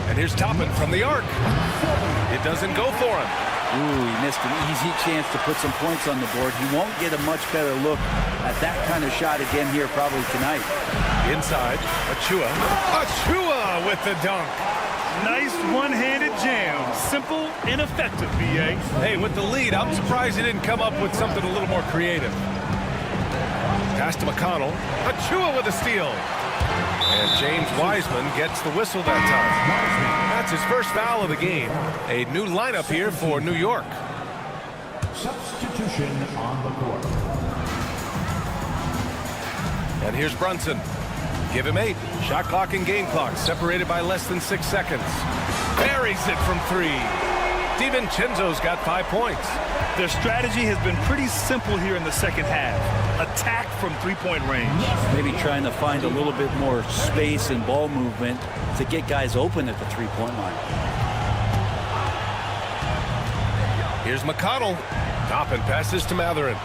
And here's Toppin from the arc. It doesn't go for him. Ooh, he missed an easy chance to put some points on the board. He won't get a much better look at that kind of shot again here probably tonight. Inside, Achua. Achua with the dunk. Nice one-handed jam. Simple and effective, B.A. Hey, with the lead, I'm surprised he didn't come up with something a little more creative. Pass to McConnell. Achua with a steal. And James Wiseman gets the whistle that time. That's his first foul of the game. A new lineup here for New York. Substitution on the court. And here's Brunson. Give him 8. Shot clock and game clock separated by less than 6 seconds. Buries it from 3. DiVincenzo's got 5 points. Their strategy has been pretty simple here in the second half. Attack from three-point range. Maybe trying to find a little bit more space and ball movement to get guys open at the three-point line. Here's McConnell. Toppin passes to Mathurin.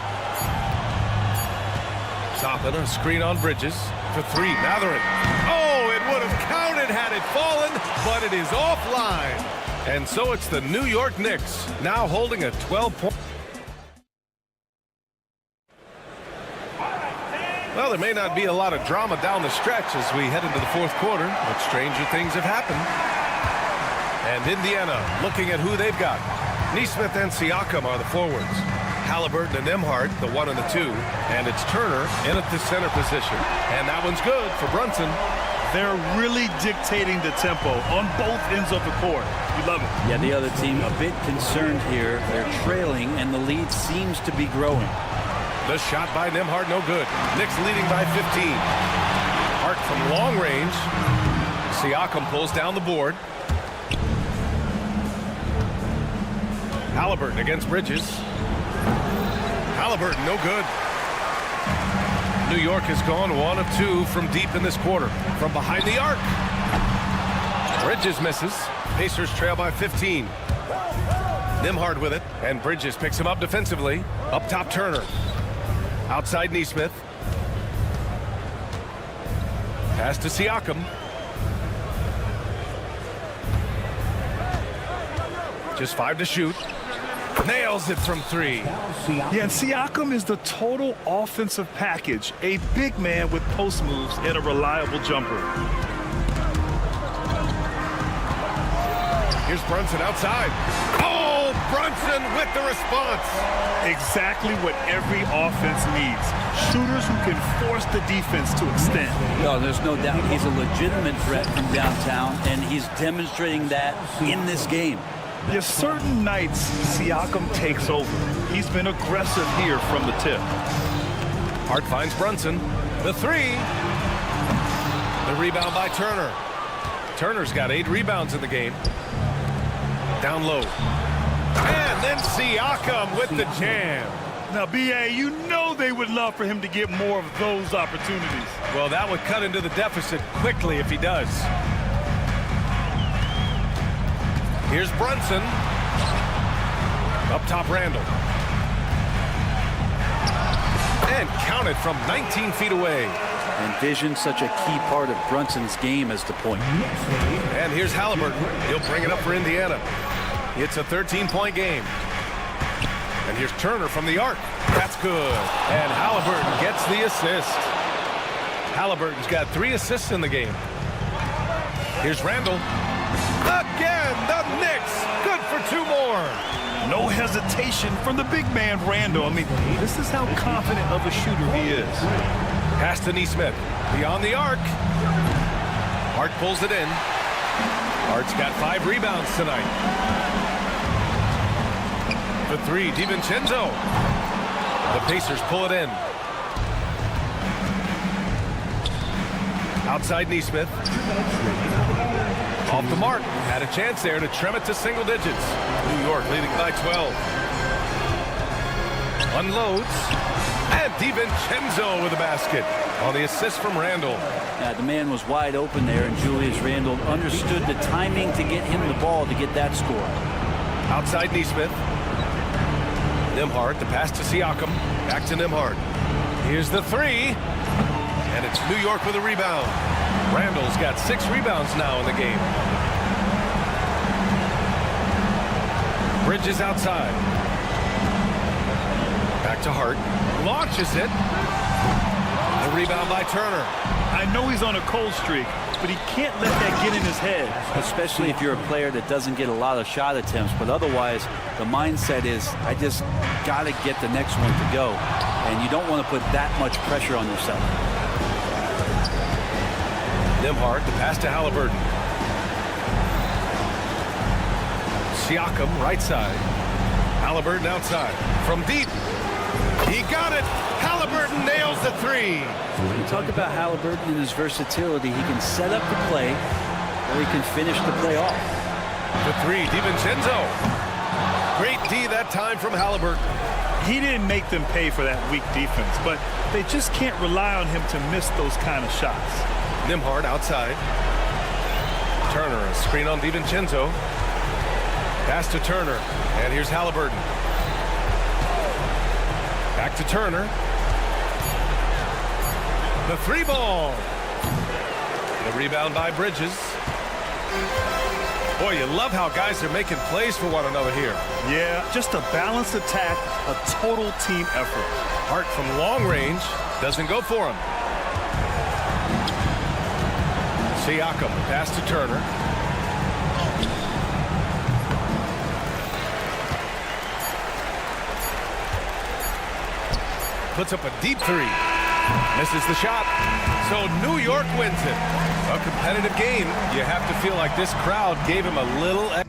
Toppin a screen on Bridges for 3. Mathurin. Oh, it would have counted had it fallen, but it is offline. And so it's the New York Knicks now holding a 12-point. Well, there may not be a lot of drama down the stretch as we head into the fourth quarter, but stranger things have happened. And Indiana looking at who they've got. Nesmith and Siakam are the forwards. Halliburton and Nembhard, the 1 and the 2. And it's Turner in at the center position. And that one's good for Brunson. They're really dictating the tempo on both ends of the court. You love it. Yeah, the other team a bit concerned here. They're trailing, and the lead seems to be growing. The shot by Nembhard, no good. Knicks leading by 15. Hart from long range. Siakam pulls down the board. Halliburton against Bridges. Halliburton, no good. New York has gone 1 of 2 from deep in this quarter. From behind the arc. Bridges misses. Pacers trail by 15. Nembhard with it, and Bridges picks him up defensively. Up top, Turner. Outside, Neesmith. Pass to Siakam. Just 5 to shoot. Nails it from 3. Yeah, and Siakam is the total offensive package. A big man with post moves and a reliable jumper. Here's Brunson outside. Oh, Brunson with the response. Exactly what every offense needs. Shooters who can force the defense to extend. No, there's no doubt he's a legitimate threat from downtown, and he's demonstrating that in this game. There's certain nights Siakam takes over. He's been aggressive here from the tip. Hart finds Brunson. The 3. The rebound by Turner. Turner's got 8 rebounds in the game. Down low. And then Siakam with the jam. Now, B.A., you know they would love for him to get more of those opportunities. Well, that would cut into the deficit quickly if he does. Here's Brunson. Up top, Randall. And counted from 19 feet away. And vision, such a key part of Brunson's game as the point. And here's Halliburton. He'll bring it up for Indiana. It's a 13-point game. And here's Turner from the arc. That's good. And Halliburton gets the assist. Halliburton's got 3 assists in the game. Here's Randall. Again, the Knicks. Good for 2 more. No hesitation from the big man, Randall. I mean, this is how confident of a shooter he is. Pass to Neesmith. Beyond the arc. Hart pulls it in. Hart's got 5 rebounds tonight. The 3, DiVincenzo. The Pacers pull it in. Outside Neesmith. Off the mark. Had a chance there to trim it to single digits. New York leading by 12. Unloads. And DiVincenzo with a basket on the assist from Randall. The man was wide open there, and Julius Randle understood the timing to get him the ball to get that score. Outside Neesmith. Nembhard, the pass to Siakam. Back to Nembhard. Here's the 3. And it's New York with a rebound. Randall's got 6 rebounds now in the game. Bridges outside. Back to Hart. Launches it. The rebound by Turner. I know he's on a cold streak, but he can't let that get in his head. Especially if you're a player that doesn't get a lot of shot attempts, but otherwise the mindset is, I just got to get the next one to go. And you don't want to put that much pressure on yourself. Nembhard, the pass to Halliburton. Siakam, right side. Halliburton outside. From deep. He got it. Halliburton nails the 3. When you talk about Halliburton and his versatility, he can set up the play, or he can finish the play off. The 3, DiVincenzo. Great D that time from Halliburton. He didn't make them pay for that weak defense, but they just can't rely on him to miss those kind of shots. Nembhard outside. Turner, a screen on DiVincenzo. Pass to Turner. And here's Halliburton. Back to Turner. The 3 ball. The rebound by Bridges. Boy, you love how guys are making plays for one another here. Yeah, just a balanced attack, a total team effort. Hart from long range doesn't go for him. Siakam, pass to Turner. Puts up a deep 3. Misses the shot. So New York wins it. A competitive game. You have to feel like this crowd gave him a little extra.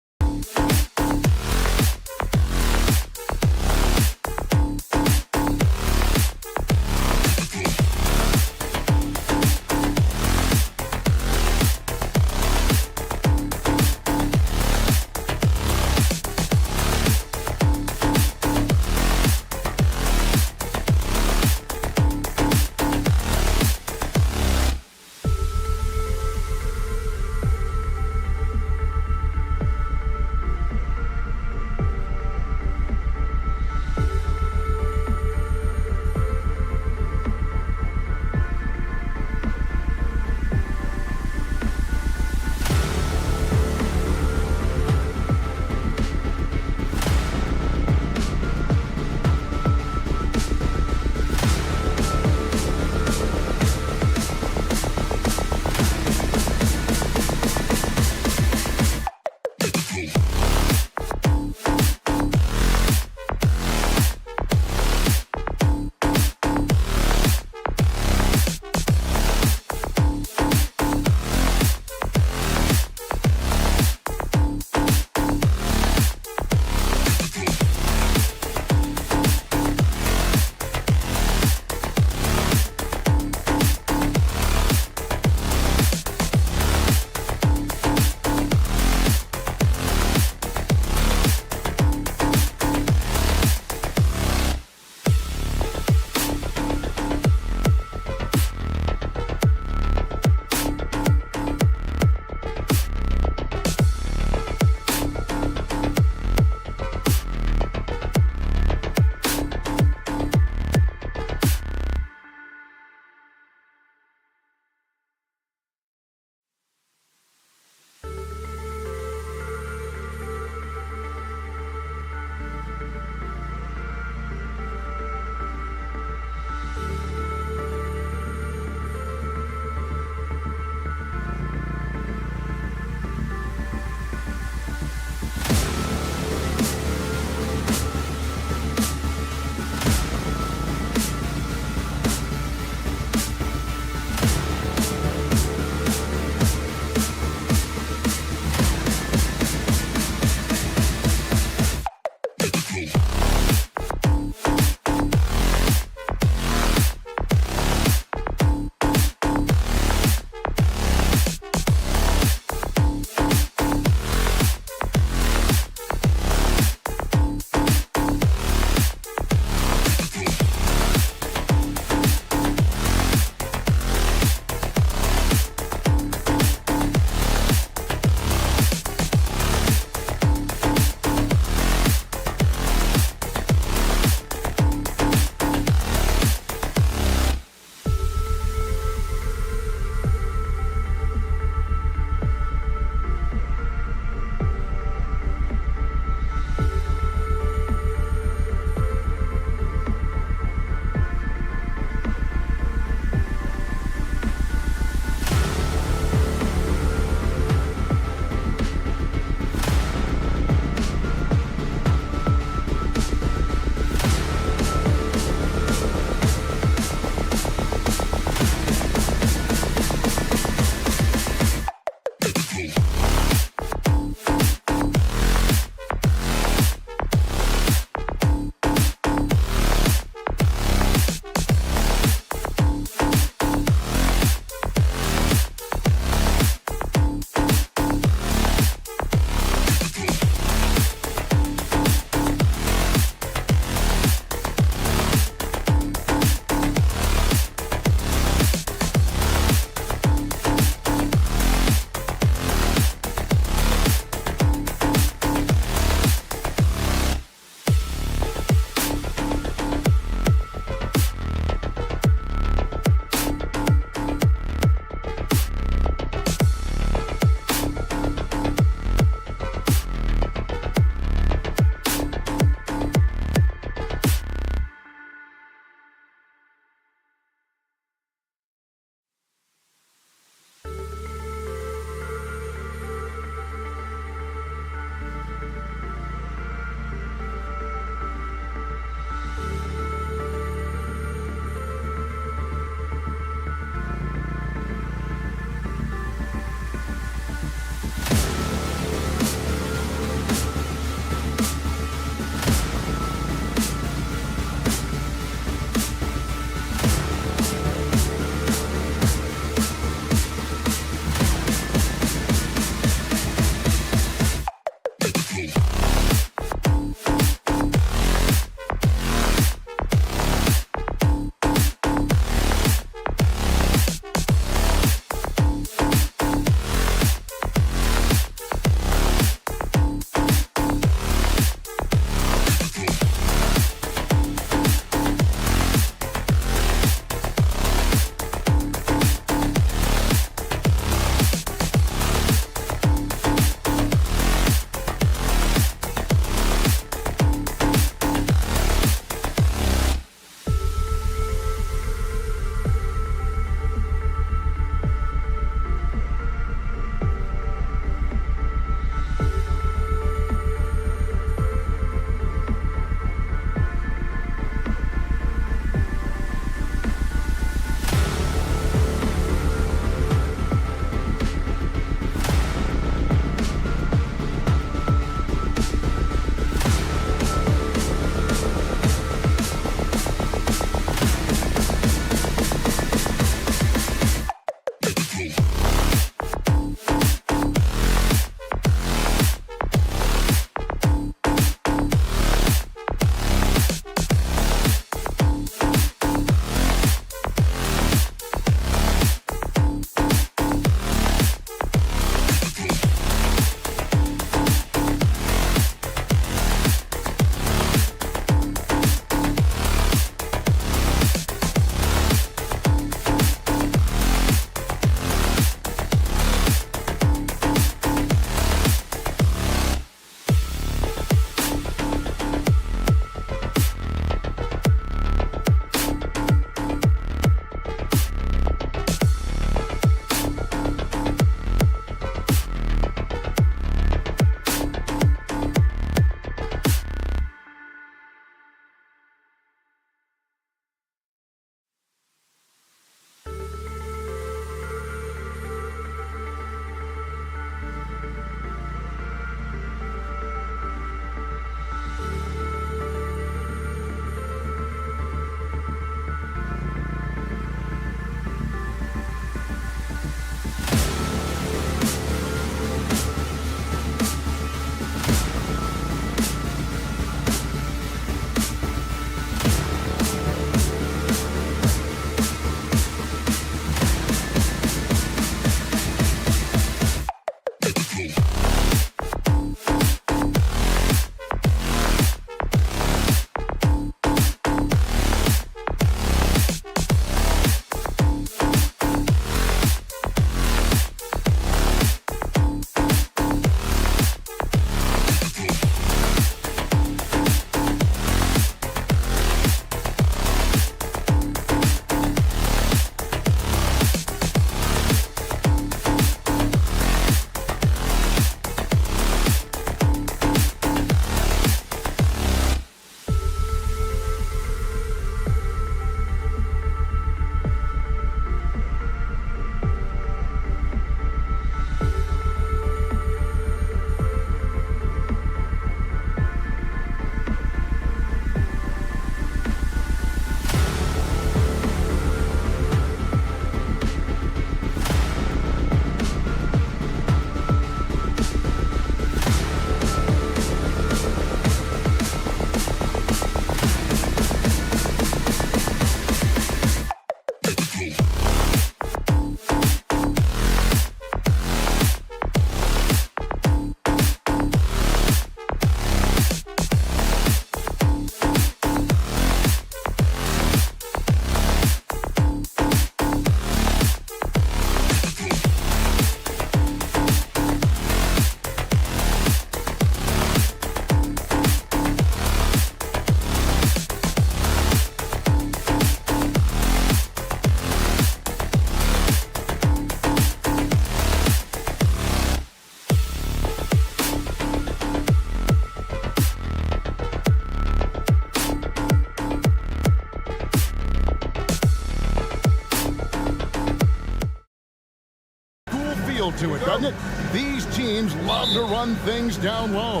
feel to it, doesn't it? These teams love to run things down low.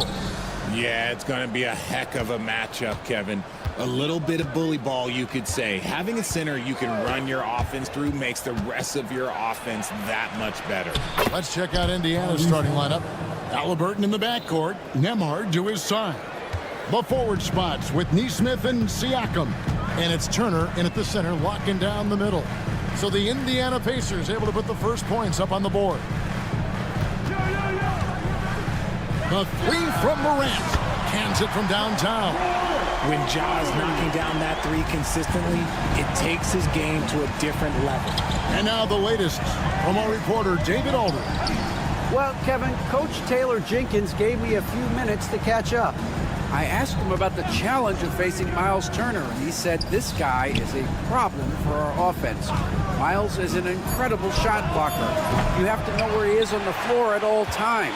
Yeah, it's going to be a heck of a matchup, Kevin. A little bit of bully ball, you could say. Having a center you can run your offense through makes the rest of your offense that much better. Let's check out Indiana's starting lineup. Halliburton in the backcourt, Nembhard to his side. The forward spots with Nesmith and Siakam. And it's Turner in at the center, locking down the middle. So the Indiana Pacers able to put the first points up on the board. The three from Morant. Cans it from downtown. When Ja's knocking down that three consistently, it takes his game to a different level. And now the latest from our reporter, David Alder. Well, Kevin, Coach Taylor Jenkins gave me a few minutes to catch up. I asked him about the challenge of facing Miles Turner, and he said this guy is a problem for our offense. Miles is an incredible shot blocker. You have to know where he is on the floor at all times.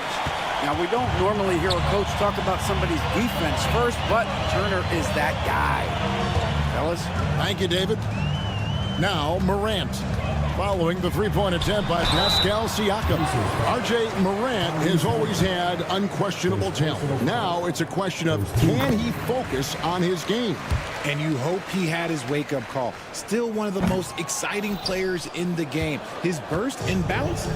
Now, we don't normally hear a coach talk about somebody's defense first, but Turner is that guy. Fellas? Thank you, David. Now, Morant. Following the three-point attempt by Pascal Siakam. R.J. Morant has always had unquestionable talent. Now it's a question of can he focus on his game? And you hope he had his wake-up call. Still one of the most exciting players in the game. His burst and bounce,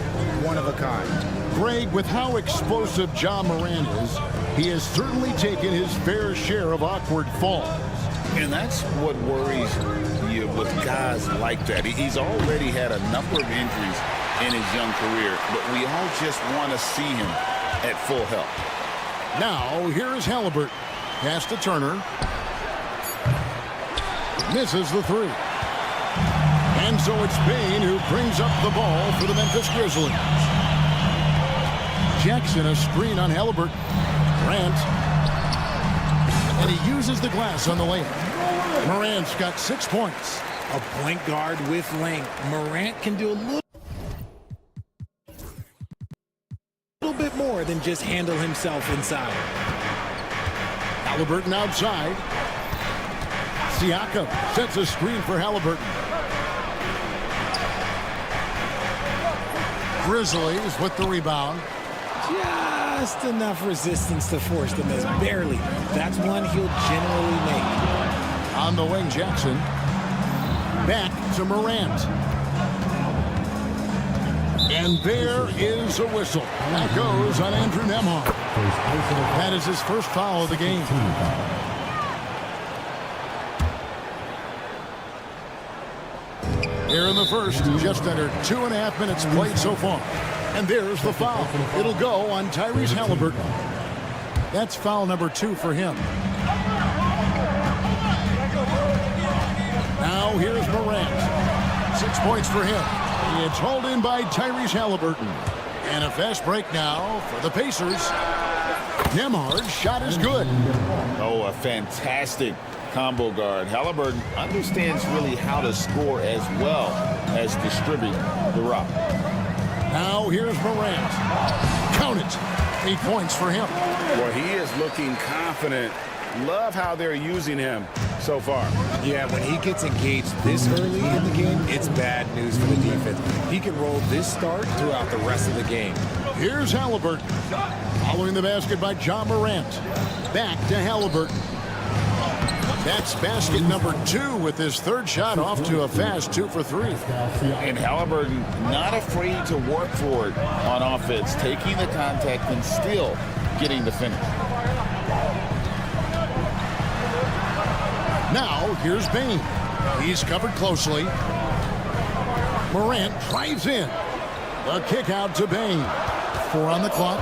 one of a kind. Greg, with how explosive Ja Morant is, he has certainly taken his fair share of awkward falls. And that's what worries you with guys like that. He's already had a number of injuries in his young career, but we all just want to see him at full health. Now, here is Halliburton. Pass to Turner. Misses the three. And so it's Bane who brings up the ball for the Memphis Grizzlies. Jackson, a screen on Halliburton. Morant. And he uses the glass on the layup. Morant's got 6 points. A point guard with length. Morant can do a little bit more than just handle himself inside. Halliburton outside. Siakam sets a screen for Halliburton. Grizzlies with the rebound. Just enough resistance to force the miss. Barely. That's one he'll generally make. On the wing, Jackson. Back to Morant. And there is a whistle. That goes on Andrew Nembhard. That is his first foul of the game. Here in the first, just under 2.5 minutes played so far. And there's the foul. It'll go on Tyrese Halliburton. That's foul number 2 for him. Now here's Morant. 6 points for him. It's hauled in by Tyrese Halliburton. And a fast break now for the Pacers. Nembhard's shot is good. Oh, a fantastic combo guard. Halliburton understands really how to score as well as distribute the rock. Now here's Morant. Count it. 8 points for him. Well, he is looking confident. Love how they're using him so far. Yeah, when he gets engaged this early in the game, it's bad news for the defense. He can roll this start throughout the rest of the game. Here's Halliburton. Following the basket by Ja Morant. Back to Halliburton. That's basket number 2 with his third shot off to a fast 2 for 3. And Halliburton not afraid to work for it on offense, taking the contact and still getting the finish. Now, here's Bane. He's covered closely. Morant drives in. The kick out to Bane. 4 on the clock.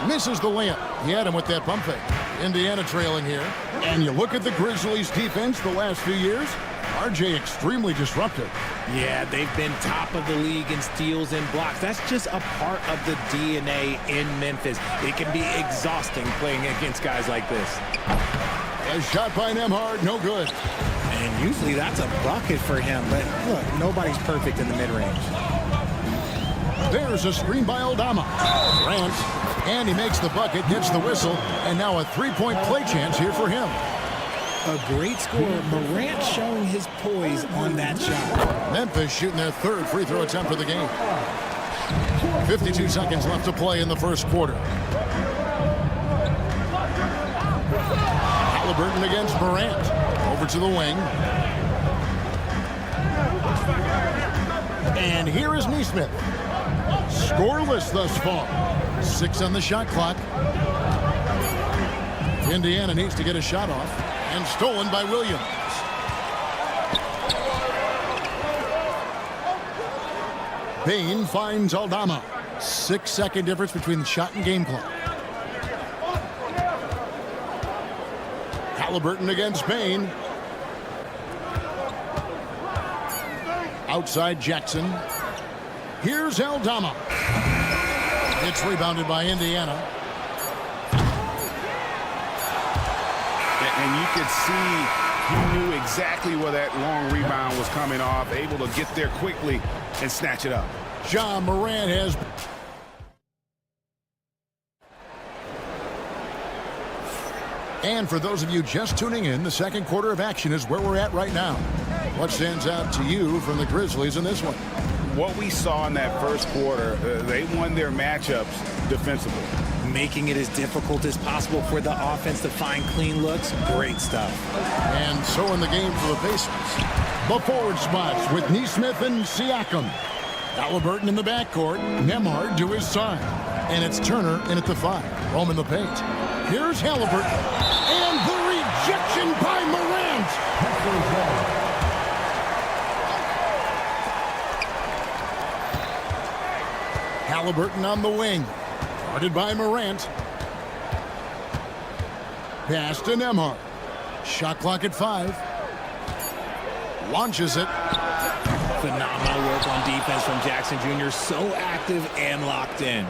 Misses the layup. He had him with that pump fake. Indiana trailing here. And you look at the Grizzlies' defense the last few years. RJ extremely disruptive. Yeah, they've been top of the league in steals and blocks. That's just a part of the DNA in Memphis. It can be exhausting playing against guys like this. A shot by Nembhard, no good. And usually that's a bucket for him, but look, nobody's perfect in the mid-range. There's a screen by Aldama. Grant, and he makes the bucket, gets the whistle, and now a 3-point play chance here for him. A great score. Morant showing his poise on that shot. Memphis shooting their third free throw attempt for the game. 52 seconds left to play in the first quarter. Halliburton against Morant. Over to the wing. And here is Neesmith. Scoreless thus far. 6 on the shot clock. Indiana needs to get a shot off. And stolen by Williams. Payne finds Aldama. 6-second difference between the shot and game clock. Halliburton against Payne. Outside Jackson. Here's Aldama. It's rebounded by Indiana. And you could see he knew exactly where that long rebound was coming off, able to get there quickly and snatch it up. Ja Morant has... And for those of you just tuning in, the second quarter of action is where we're at right now. What stands out to you from the Grizzlies in this one? What we saw in that first quarter, they won their matchups defensively. Making it as difficult as possible for the offense to find clean looks. Great stuff. And so in the game for the Pacers. The forward spots with Neesmith and Siakam. Halliburton in the backcourt. Nembhard to his side. And it's Turner in at the 5. Home in the paint. Here's Halliburton. And the rejection by Morant. Halliburton on the wing. Guarded by Morant. Pass to Nembhard. Shot clock at 5. Launches it. Phenomenal work on defense from Jackson Jr. So active and locked in.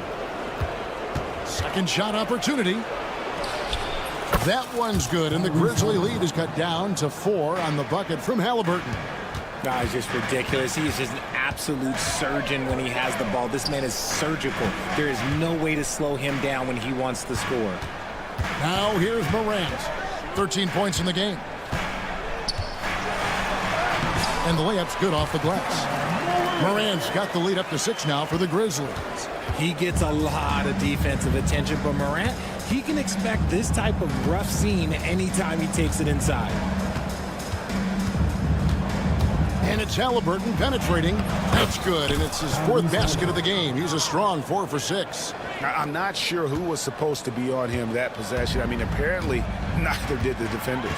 Second shot opportunity. That one's good, and the Grizzly lead is cut down to 4 on the bucket from Halliburton. That is just ridiculous. He is just an absolute surgeon when he has the ball. This man is surgical. There is no way to slow him down when he wants to score. Now here's Morant. 13 points in the game. And the layup's good off the glass. Morant's got the lead up to 6 now for the Grizzlies. He gets a lot of defensive attention, but Morant, he can expect this type of rough scene anytime he takes it inside. And it's Halliburton penetrating. That's good, and it's his 4th basket of the game. He's a strong 4 for 6. I'm not sure who was supposed to be on him that possession. I mean, apparently neither did the defenders.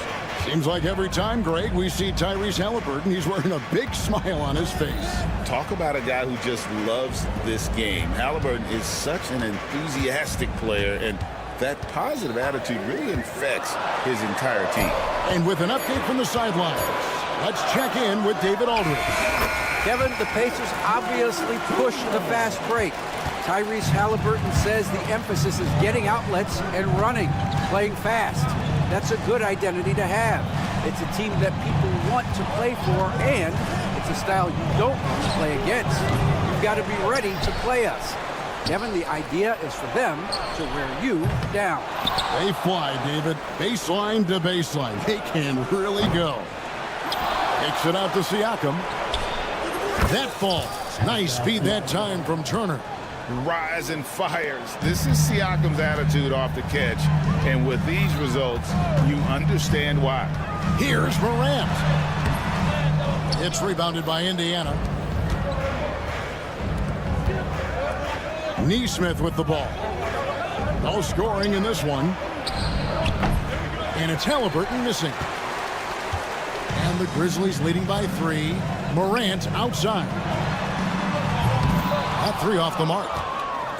Seems like every time, Greg, we see Tyrese Halliburton, he's wearing a big smile on his face. Talk about a guy who just loves this game. Halliburton is such an enthusiastic player, and that positive attitude really infects his entire team. And with an update from the sidelines, let's check in with David Aldridge. Kevin, the Pacers obviously pushed the fast break. Tyrese Halliburton says the emphasis is getting outlets and running, playing fast. That's a good identity to have. It's a team that people want to play for, and it's a style you don't want to play against. You've got to be ready to play us. Kevin, the idea is for them to wear you down. They fly, David. Baseline to baseline. They can really go. Takes it out to Siakam. That falls. Nice feed that time from Turner. Rise and fires. This is Siakam's attitude off the catch. And with these results, you understand why. Here's Morant. It's rebounded by Indiana. Neesmith with the ball. No scoring in this one. And it's Halliburton missing. And the Grizzlies leading by 3. Morant outside. That 3 off the mark.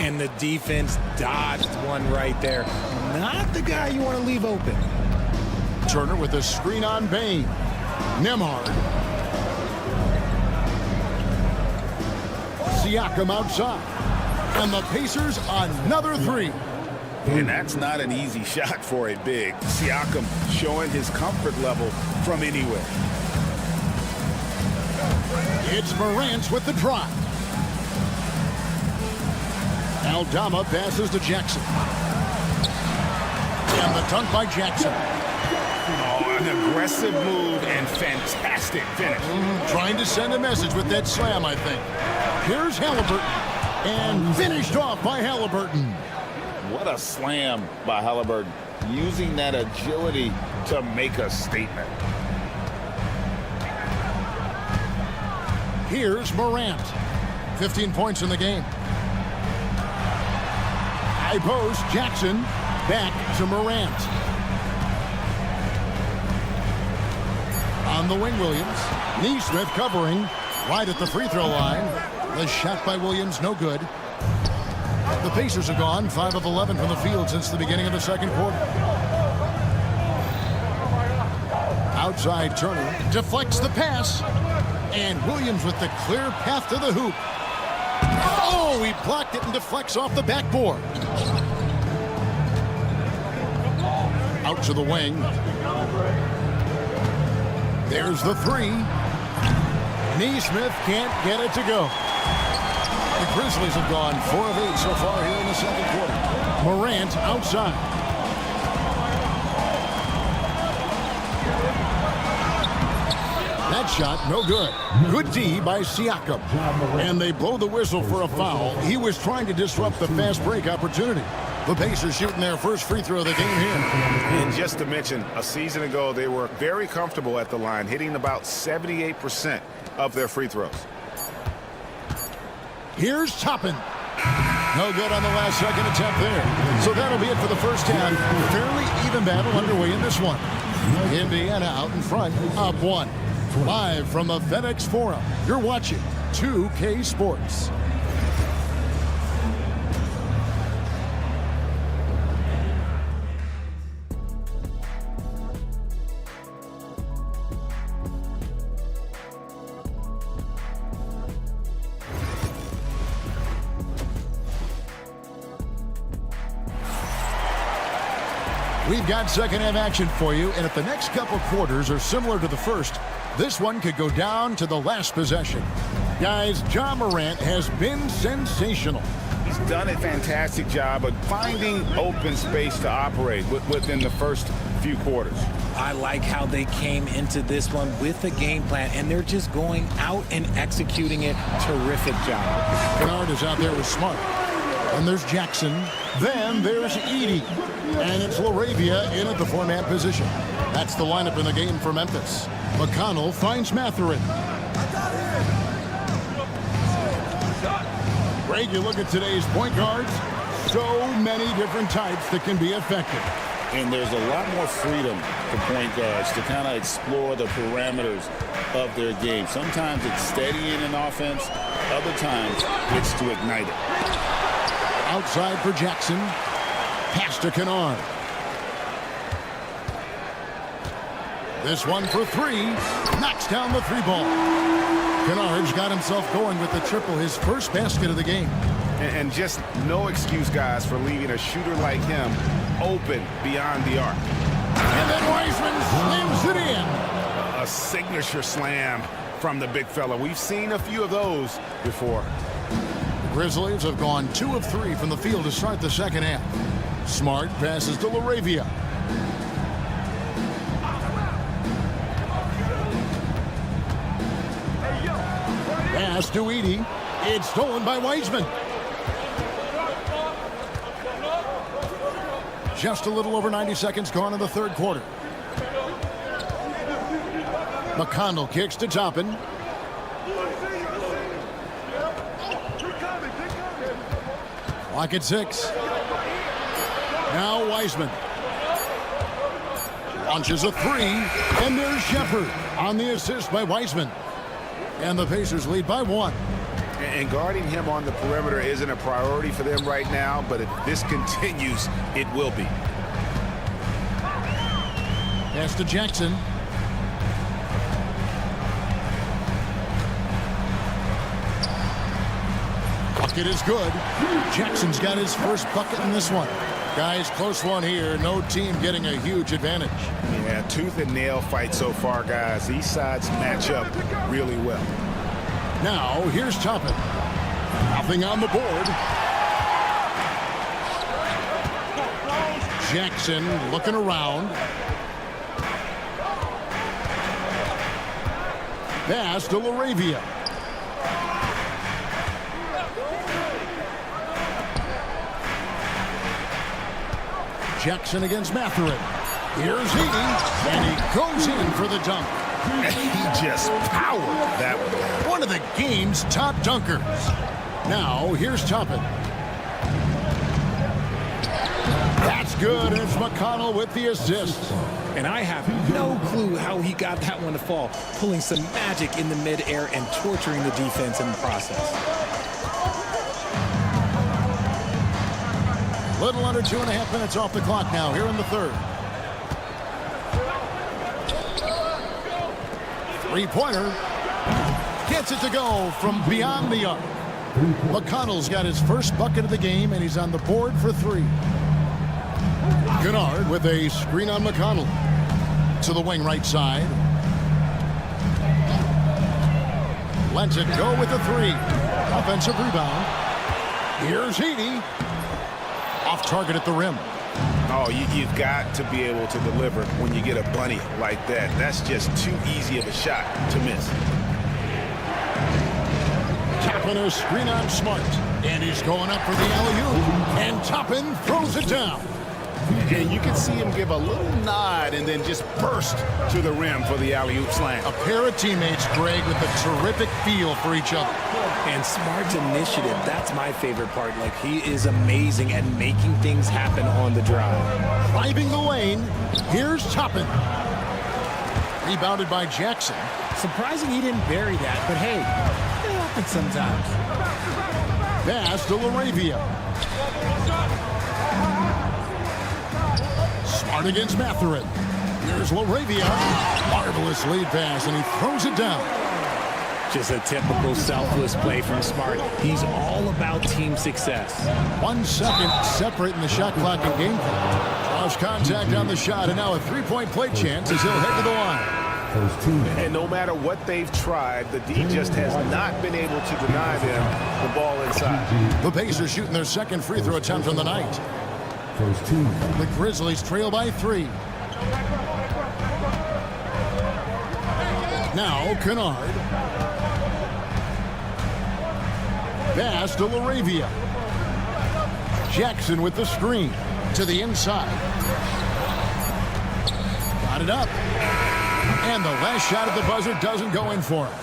And the defense dodged one right there. Not the guy you want to leave open. Turner with a screen on Payne. Nembhard. Siakam outside. And the Pacers another 3. And that's not an easy shot for a big. Siakam showing his comfort level from anywhere. It's Morant with the drive. Aldama passes to Jackson. And the dunk by Jackson. Oh, an aggressive move and fantastic finish. Trying to send a message with that slam, I think. Here's Halliburton. And finished off by Halliburton. What a slam by Halliburton. Using that agility to make a statement. Here's Morant. 15 points in the game. High post, Jackson. Back to Morant. On the wing, Williams. Neesmith covering right at the free throw line. The shot by Williams, no good. The Pacers are gone 5 of 11 from the field since the beginning of the second quarter. Outside Turner deflects the pass. And Williams with the clear path to the hoop. Oh, he blocked it and deflects off the backboard. Out to the wing. There's the three. Neesmith can't get it to go. The Grizzlies have gone 4 of 8 so far here in the second quarter. Morant outside. That shot, no good. Good D by Siakam. And they blow the whistle for a foul. He was trying to disrupt the fast break opportunity. The Pacers shooting their first free throw of the game here. And just to mention, a season ago, they were very comfortable at the line, hitting about 78% of their free throws. Here's Toppin. No good on the last second attempt there. So that'll be it for the first half. Fairly even battle underway in this one. Indiana out in front, up 1. Live from the FedEx Forum, you're watching 2K Sports. We've got second half action for you, and if the next couple quarters are similar to the first, this one could go down to the last possession. Guys, Ja Morant has been sensational. He's done a fantastic job of finding open space to operate within the first few quarters. I like how they came into this one with a game plan, and they're just going out and executing it. Terrific job. Kennard is out there with Smart. And there's Jackson. Then there's Edey. And it's LaRavia in at the four-man position. That's the lineup in the game for Memphis. McConnell finds Mathurin. Greg, you look at today's point guards. So many different types that can be effective. And there's a lot more freedom for point guards to kind of explore the parameters of their game. Sometimes it's steadying an offense. Other times it's to ignite it. Outside for Jackson. Pass to Kennard. This one for three. Knocks down the three ball. Kennard's got himself going with the triple, his first basket of the game. And just no excuse, guys, for leaving a shooter like him open beyond the arc. And then Wiseman slams it in. A signature slam from the big fella. We've seen a few of those before. The Grizzlies have gone 2 of 3 from the field to start the second half. Smart passes to LaRavia. Pass to Edey. It's stolen by Wiseman. Just a little over 90 seconds gone in the third quarter. McConnell kicks to Toppin. Clock at 6. Now Wiseman. Launches a three. And there's Shepherd on the assist by Wiseman. And the Pacers lead by 1. And guarding him on the perimeter isn't a priority for them right now, but if this continues, it will be. Pass to Jackson. Bucket is good. Jackson's got his first bucket in this one. Guys, close one here. No team getting a huge advantage. Yeah, tooth and nail fight so far, guys. These sides match up really well. Now, here's Toppin. Nothing on the board. Jackson looking around. Pass to LaRavia. Jackson against Mathurin. Here's Edey, and he goes in for the dunk. And he just powered that one. One of the game's top dunkers. Now, here's Toppin. That's good. It's McConnell with the assist. And I have no clue how he got that one to fall, pulling some magic in the midair and torturing the defense in the process. Little under 2.5 minutes off the clock now here in the third. Three-pointer. Gets it to go from beyond the arc. McConnell's got his first bucket of the game, and he's on the board for three. Kennard with a screen on McConnell. To the wing right side. Lets it go with the three. Offensive rebound. Here's Edey. Off target at the rim. Oh, you've got to be able to deliver when you get a bunny like that. That's just too easy of a shot to miss. Toppin a screen on Smart. And he's going up for the alley-oop. And Toppin throws it down. And you can see him give a little nod and then just burst to the rim for the alley-oop slam. A pair of teammates, Greg, with a terrific feel for each other. And Smart's initiative, that's my favorite part. Like, he is amazing at making things happen on the drive. Driving the lane, here's Toppin. Rebounded by Jackson. Surprising he didn't bury that, but hey, it happens sometimes. Pass to LaRavia. Smart against Mathurin. Here's LaRavia. Marvelous lead pass, and he throws it down. Just a typical selfless play from Smart. He's all about team success. 1 second separating the shot clock and game clock. Draws contact on the shot, and now a three-point play chance as he'll head to the line. And no matter what they've tried, the D just has not been able to deny them the ball inside. The Pacers shooting their second free throw attempt on the night. The Grizzlies trail by 3. Now Kennard. Pass to LaRavia. Jackson with the screen to the inside. Got it up. And the last shot at the buzzer doesn't go in for him.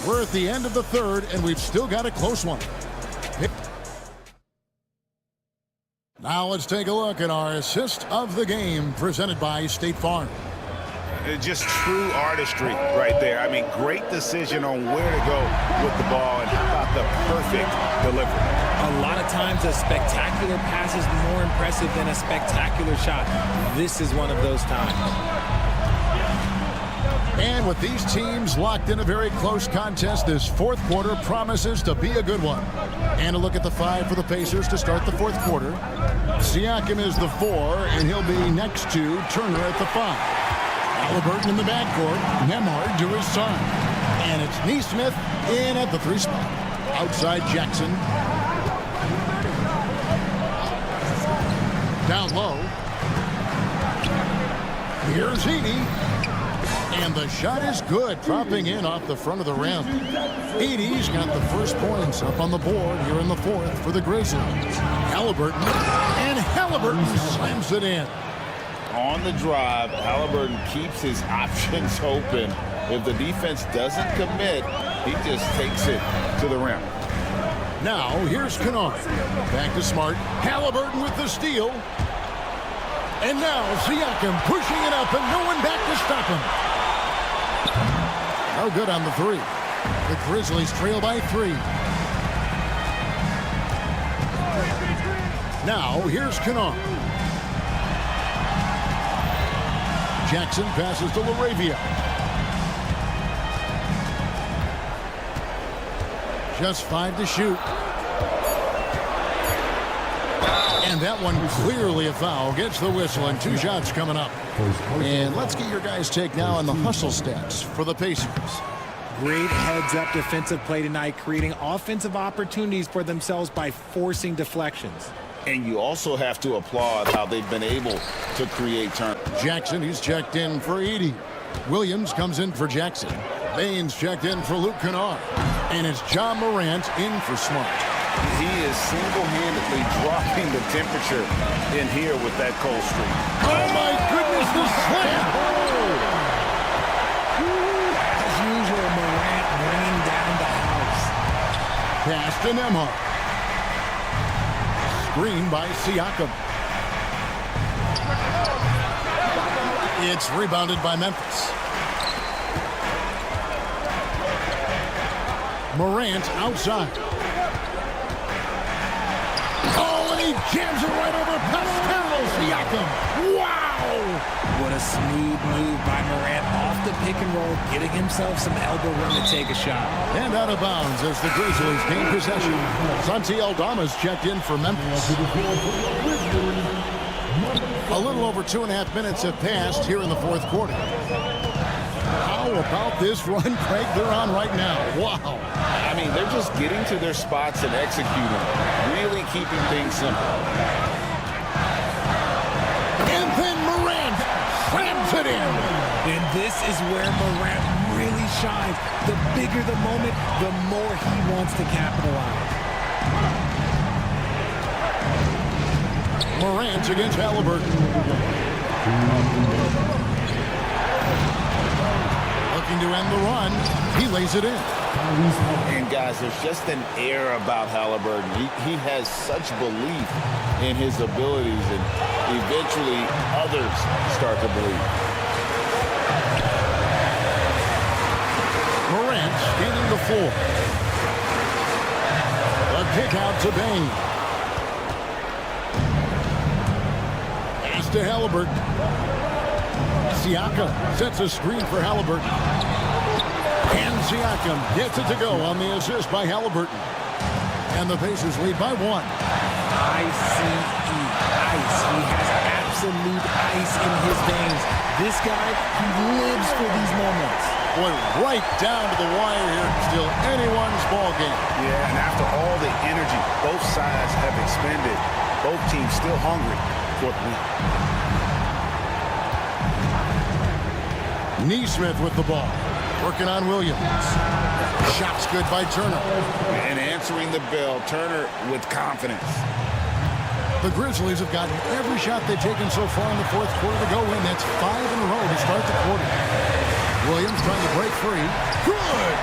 We're at the end of the third, and we've still got a close one. Now let's take a look at our assist of the game presented by State Farm. Just true artistry right there. I mean, great decision on where to go with the ball, and how about the perfect delivery. A lot of times a spectacular pass is more impressive than a spectacular shot. This is one of those times. And with these teams locked in a very close contest, this fourth quarter promises to be a good one. And a look at the 5 for the Pacers to start the fourth quarter. Siakam is the 4, and he'll be next to Turner at the 5. Halliburton in the backcourt, Nembhard to his side. And it's Nesmith in at the 3 spot. Outside Jackson. Down low. Here's Edey. And the shot is good, dropping in off the front of the rim. Edey's got the first points up on the board here in the fourth for the Grizzlies. Halliburton, and Halliburton slams it in. On the drive, Halliburton keeps his options open. If the defense doesn't commit, he just takes it to the rim. Now, here's Kennard. Back to Smart. Halliburton with the steal. And now Siakam pushing it up, and no one back to stop him. No good on the 3. The Grizzlies trail by 3. Now, here's Kennard. Jackson passes to LaRavia. Just 5 to shoot. And that one clearly a foul. Gets the whistle, and 2 shots coming up. And let's get your guys' take now on the hustle stats for the Pacers. Great heads-up defensive play tonight, creating offensive opportunities for themselves by forcing deflections. And you also have to applaud how they've been able to create turnovers. Jackson, he's checked in for Edey. Williams comes in for Jackson. Baines checked in for Luke Kennard. And it's John Morant in for Smart. He is single-handedly dropping the temperature in here with that cold streak. Oh, my goodness, the slam! As usual, Morant bringing down the house. Pass to Nembhard. Screen by Siakam. It's rebounded by Memphis. Morant outside. Oh, and he jams it right over Pascal Siakam. Wow! What a smooth move by Morant off the pick and roll, getting himself some elbow room to take a shot. And out of bounds as the Grizzlies gain possession. Tonci Aldama's checked in for Memphis. A little over 2.5 minutes have passed here in the fourth quarter. How about this run, Craig, they're on right now? Wow. I mean, they're just getting to their spots and executing, really keeping things simple. And then Morant slams it in. And this is where Morant really shines. The bigger the moment, the more he wants to capitalize. Morant against Halliburton. Looking to end the run. He lays it in. And guys, there's just an air about Halliburton. He has such belief in his abilities, and eventually others start to believe. Morant scanning the floor. A kick out to Bain. Pass to Halliburton. Siakam sets a screen for Halliburton. And Siakam gets it to go on the assist by Halliburton. And the Pacers lead by 1. ICE. Ice. He has absolute ice in his veins. This guy, he lives for these moments. Boy, right down to the wire here. Still anyone's ball game. Yeah, and after all the energy both sides have expended, both teams still hungry for the win. Neesmith with the ball. Working on Williams. Shot's good by Turner. And answering the bell, Turner with confidence. The Grizzlies have gotten every shot they've taken so far in the fourth quarter to go in. That's 5 in a row to start the quarter. Williams trying to break free. Good!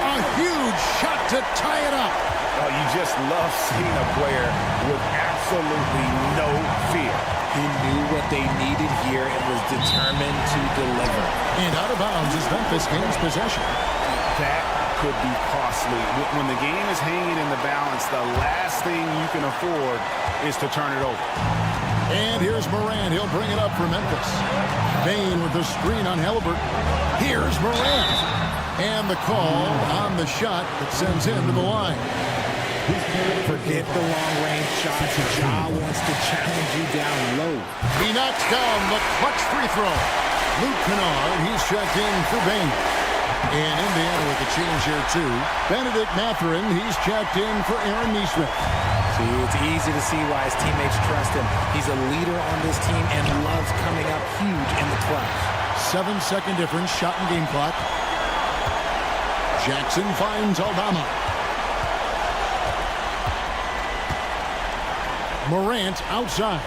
A huge shot to tie it up. Oh, you just love seeing a player with absolutely no fear. He knew what they needed here and was determined to deliver. And out of bounds as Memphis gains possession. That could be costly. When the game is hanging in the balance, the last thing you can afford is to turn it over. And here's Morant. He'll bring it up for Memphis. Bain with the screen on Halliburton. Here's Morant. And the call on the shot that sends him to the line. Forget the long-range shots. Ja wants to challenge you down low. He knocks down the clutch free throw. Luke Kennard, he's checked in for Bain. And Indiana with the change here, too. Benedict Mathurin, he's checked in for Aaron Neesmith. See, it's easy to see why his teammates trust him. He's a leader on this team and loves coming up huge in the clutch. 7-second difference, shot and game clock. Jackson finds Aldama. Morant outside.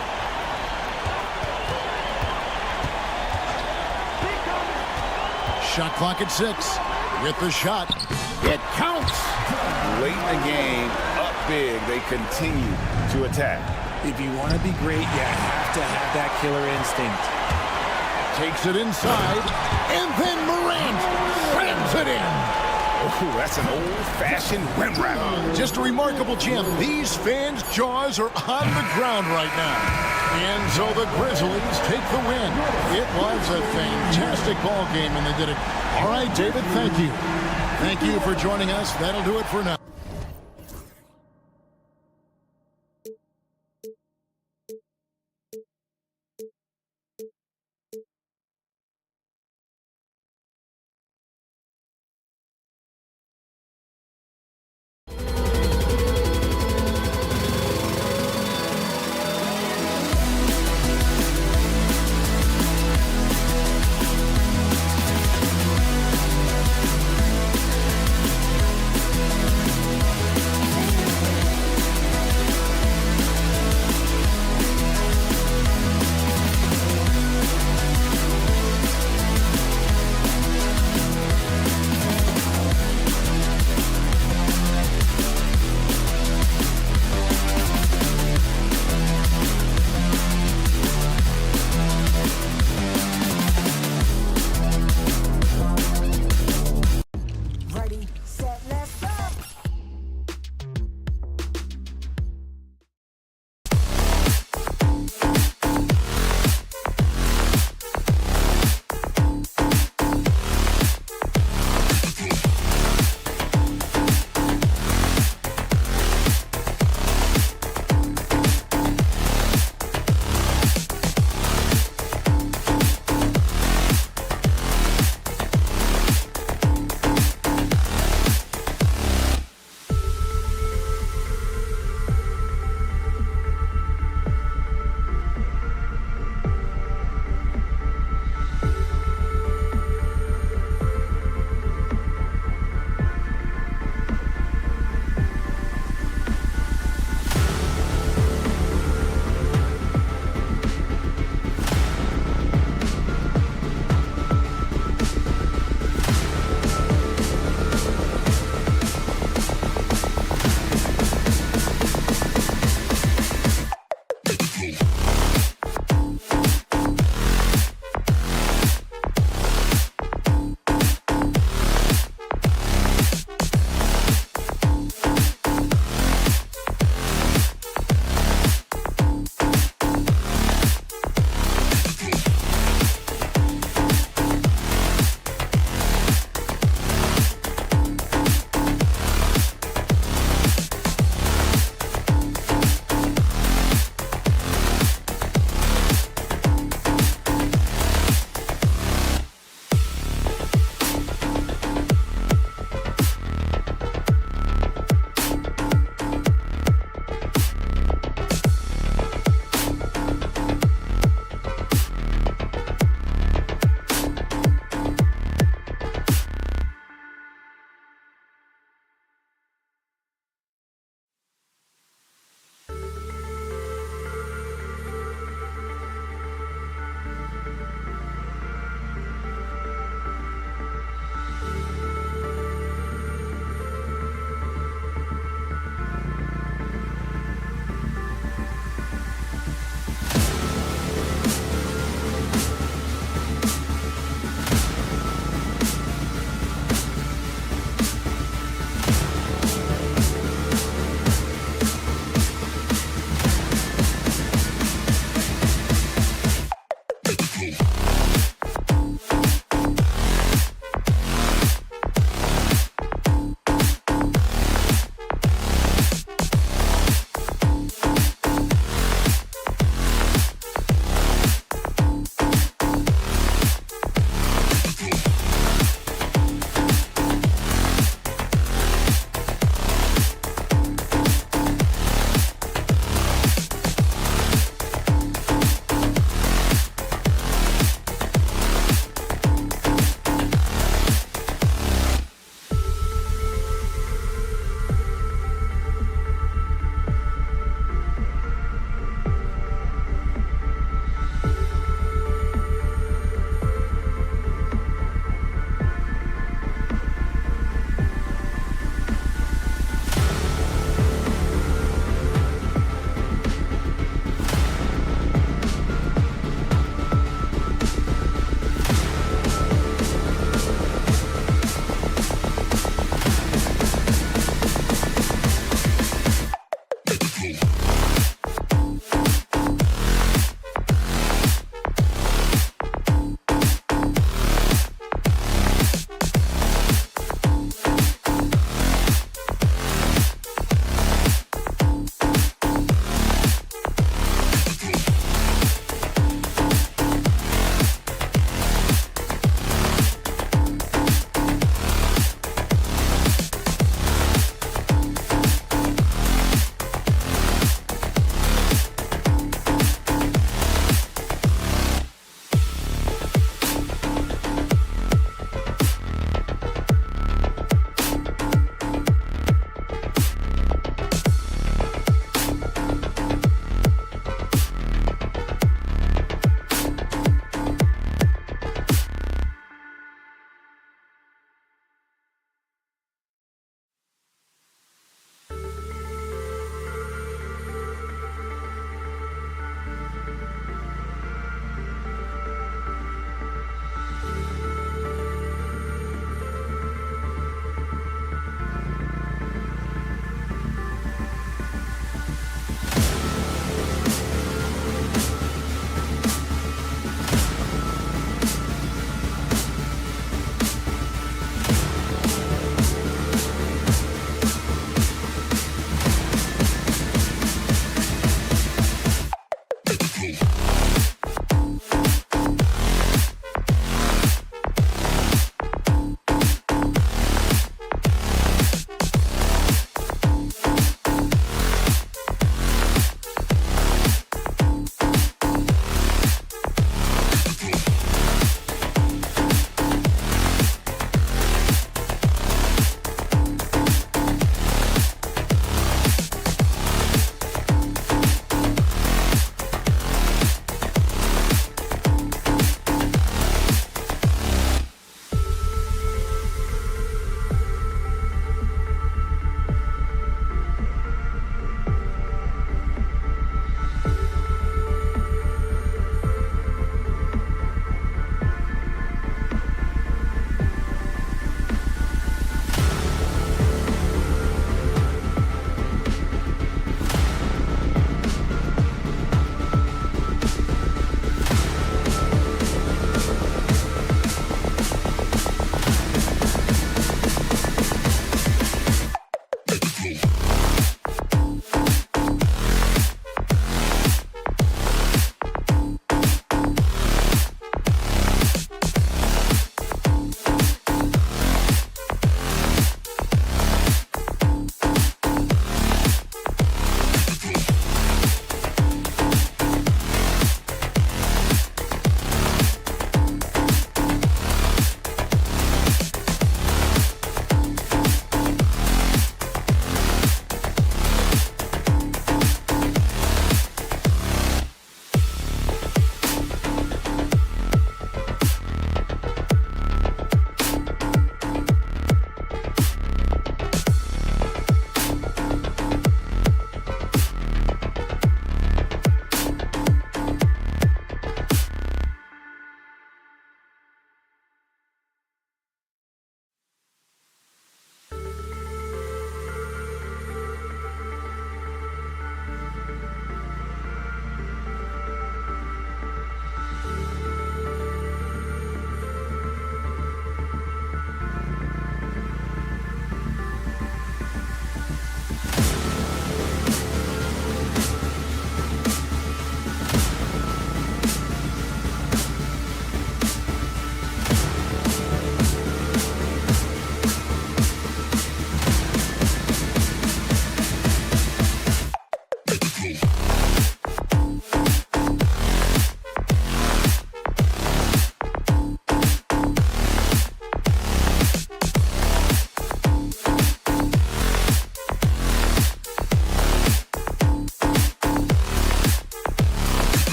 Shot clock at 6. With the shot, it counts. Late in the game, up big, they continue to attack. If you want to be great, you have to have that killer instinct. Takes it inside, and then Morant slams it in. Oh, that's an old-fashioned rim wrap. Just a remarkable jam. These fans' jaws are on the ground right now. And so the Grizzlies take the win. It was a fantastic ball game, and they did it. All right, David, thank you. Thank you for joining us. That'll do it for now.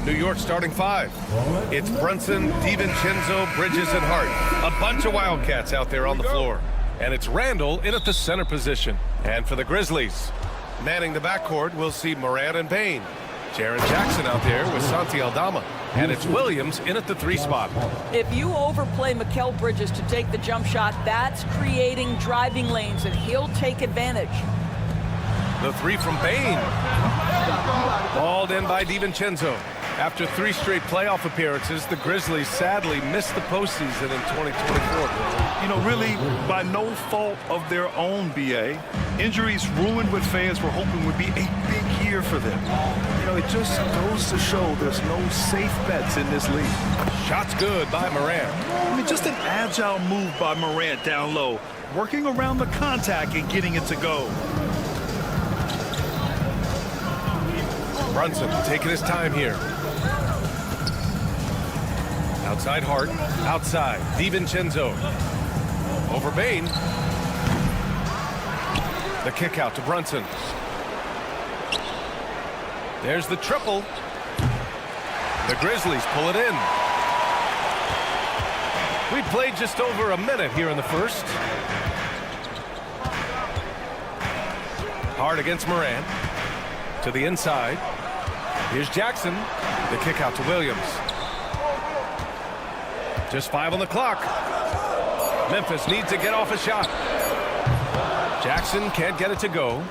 New York starting five. It's Brunson, DiVincenzo, Bridges, and Hart. A bunch of Wildcats out there on the floor. And it's Randall in at the center position. And for the Grizzlies, manning the backcourt, we'll see Morant and Bane. Jaren Jackson out there with Santi Aldama. And it's Williams in at the 3 spot. If you overplay Mikal Bridges to take the jump shot, that's creating driving lanes, and he'll take advantage. The 3 from Bane. Balled in by DiVincenzo. After 3 straight playoff appearances, the Grizzlies sadly missed the postseason in 2024. You know, really, by no fault of their own, BA. Injuries ruined what fans were hoping would be a big year for them. You know, it just goes to show there's no safe bets in this league. Shots good by Morant. I mean, just an agile move by Morant down low, working around the contact and getting it to go. Brunson taking his time here. Outside Hart, outside DiVincenzo. Over Bane. The kick out to Brunson. There's the triple. The Grizzlies pull it in. We played just over a minute here in the first. Hart against Morant. To the inside. Here's Jackson. The kick out to Williams. Just 5 on the clock. Memphis needs to get off a shot. Jackson can't get it to go.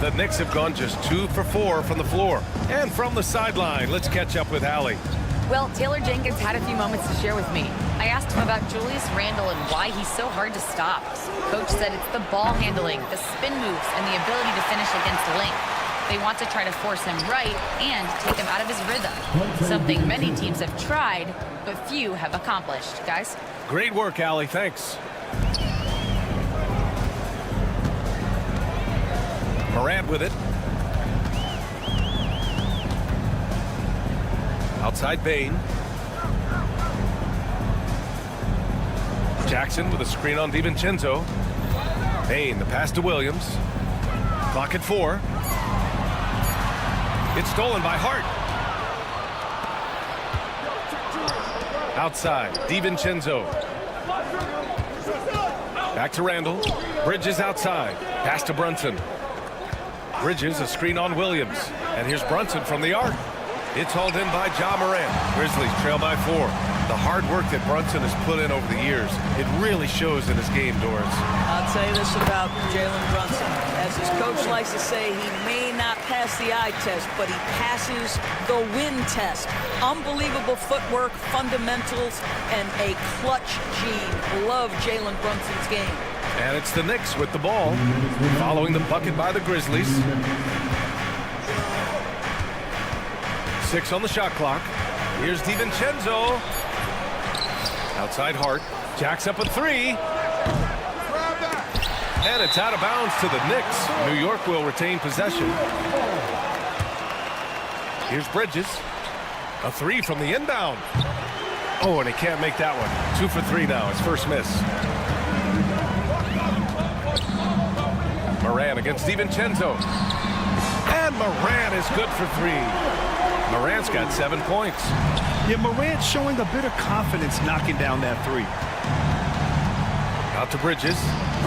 The Knicks have gone just 2 for 4 from the floor. And from the sideline, let's catch up with Allie. Well, Taylor Jenkins had a few moments to share with me. I asked him about Julius Randle and why he's so hard to stop. Coach said it's the ball handling, the spin moves, and the ability to finish against length. They want to try to force him right and take him out of his rhythm. Something many teams have tried, but few have accomplished. Guys? Great work, Allie. Thanks. Morant with it. Outside Bane. Jackson with a screen on DiVincenzo. Bane, the pass to Williams. Clock at 4. It's stolen by Hart. Outside, DiVincenzo. Back to Randall. Bridges outside. Pass to Brunson. Bridges, a screen on Williams. And here's Brunson from the arc. It's hauled in by Ja Morant. Grizzlies trail by 4. The hard work that Brunson has put in over the years, it really shows in his game, Doris. I'll tell you this about Jalen Brunson. As his coach likes to say, he may not pass the eye test, but he passes the win test. Unbelievable footwork, fundamentals, and a clutch gene. Love Jalen Brunson's game. And it's the Knicks with the ball, following the bucket by the Grizzlies. 6 on the shot clock. Here's DiVincenzo. Outside Hart. Jacks up a 3. And it's out of bounds to the Knicks. New York will retain possession. Here's Bridges. A 3 from the inbound. Oh, and he can't make that one. 2 for 3 now. His first miss. Morant against DiVincenzo. And Morant is good for 3. Morant's got 7 points. Yeah, Morant showing a bit of confidence knocking down that 3. Out to Bridges.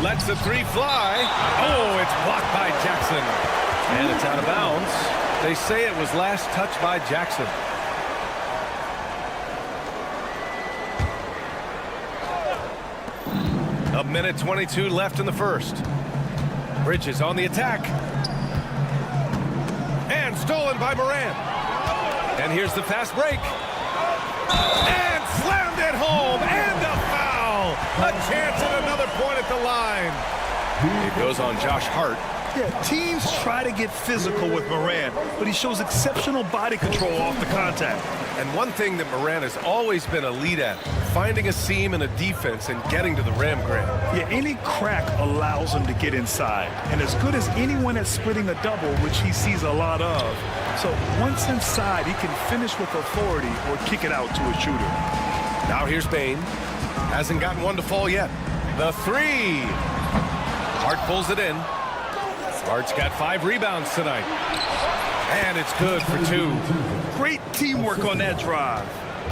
Lets the 3 fly. Oh, it's blocked by Jackson. And it's out of bounds. They say it was last touched by Jackson. A minute 22 left in the first. Bridges on the attack. And stolen by Morant. And here's the fast break. And slammed it home. And a foul. A chance at another point at the line. It goes on Josh Hart. Yeah, teams try to get physical with Morant, but he shows exceptional body control off the contact. And one thing that Morant has always been elite at, finding a seam in a defense and getting to the rim, Grant. Yeah, any crack allows him to get inside. And as good as anyone at splitting a double, which he sees a lot of. So once inside, he can finish with authority or kick it out to a shooter. Now here's Bane. Hasn't gotten one to fall yet. The 3. Hart pulls it in. Hart's got 5 rebounds tonight. And it's good for 2. Great teamwork on that drive,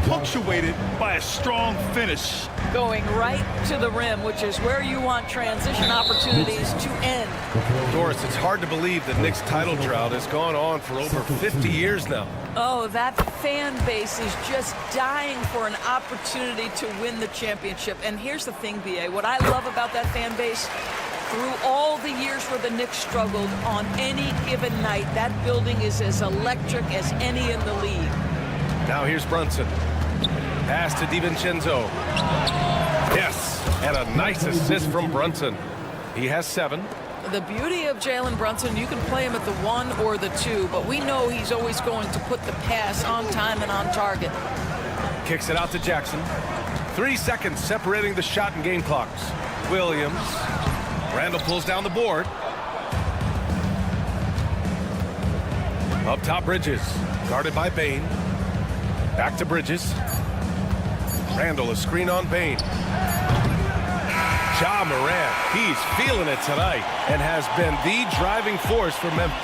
punctuated by a strong finish. Going right to the rim, which is where you want transition opportunities to end. Doris, it's hard to believe the Knicks title drought has gone on for over 50 years now. Oh, that fan base is just dying for an opportunity to win the championship. And here's the thing, B.A., what I love about that fan base, through all the years where the Knicks struggled, on any given night, that building is as electric as any in the league. Now here's Brunson. Pass to DiVincenzo. Yes, and a nice assist from Brunson. He has 7. The beauty of Jalen Brunson, you can play him at the 1 or the 2, but we know he's always going to put the pass on time and on target. Kicks it out to Jackson. 3 seconds separating the shot and game clocks. Williams. Randall pulls down the board. Up top, Bridges. Guarded by Bane. Back to Bridges. Randall, a screen on Bane. Ja Morant, he's feeling it tonight and has been the driving force for Memphis.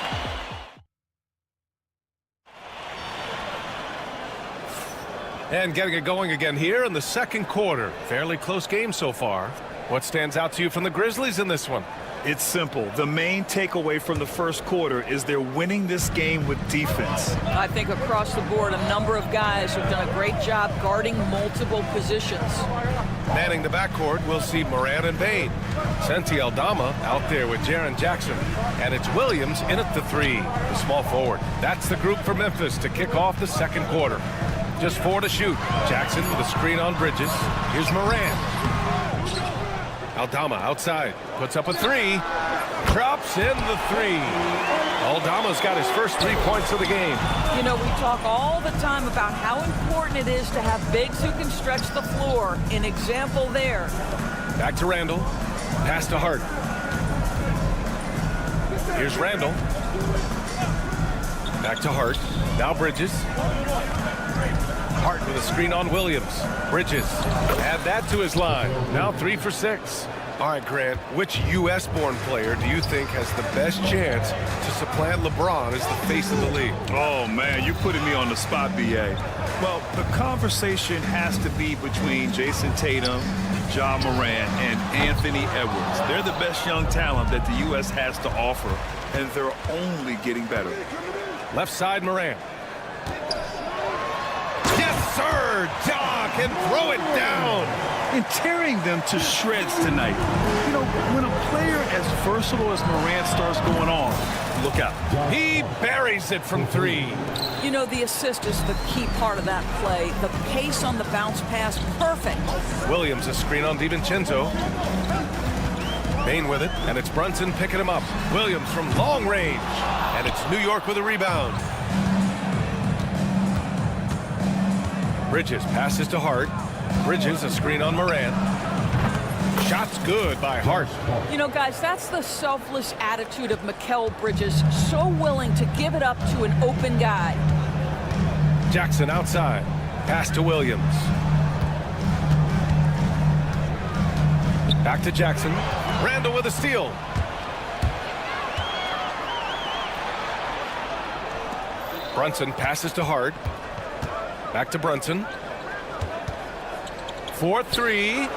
And getting it going again here in the second quarter. Fairly close game so far. What stands out to you from the Grizzlies in this one? It's simple. The main takeaway from the first quarter is they're winning this game with defense. I think across the board, a number of guys have done a great job guarding multiple positions. Manning the backcourt, we'll see Morant and Bane. Santi Aldama out there with Jaren Jackson. And it's Williams in at the 3, the small forward. That's the group for Memphis to kick off the second quarter. Just 4 to shoot. Jackson with a screen on Bridges. Here's Morant. Aldama outside, puts up a 3, drops in the 3. Aldama's got his first 3 points of the game. You know, we talk all the time about how important it is to have bigs who can stretch the floor. An example there. Back to Randall, pass to Hart. Here's Randall. Back to Hart, now Bridges. Hart with a screen on Williams. Bridges, add that to his line. Now 3 for 6. All right, Grant, which U.S.-born player do you think has the best chance to supplant LeBron as the face of the league? Oh, man, you're putting me on the spot, B.A. Well, the conversation has to be between Jason Tatum, Ja Morant, and Anthony Edwards. They're the best young talent that the U.S. has to offer, and they're only getting better. Left side, Morant. Yes, sir! Ja can throw it down. And tearing them to shreds tonight. You know, when a player as versatile as Morant starts going on, look out. He buries it from 3. You know, the assist is the key part of that play. The pace on the bounce pass, perfect. Williams, a screen on DiVincenzo. Bane with it, and it's Brunson picking him up. Williams from long range, and it's New York with a rebound. Bridges passes to Hart. Bridges, a screen on Morant. Shot's good by Hart. You know, guys, that's the selfless attitude of Mikal Bridges. So willing to give it up to an open guy. Jackson outside. Pass to Williams. Back to Jackson. Randall with a steal. Brunson passes to Hart. Back to Brunson. 4-3.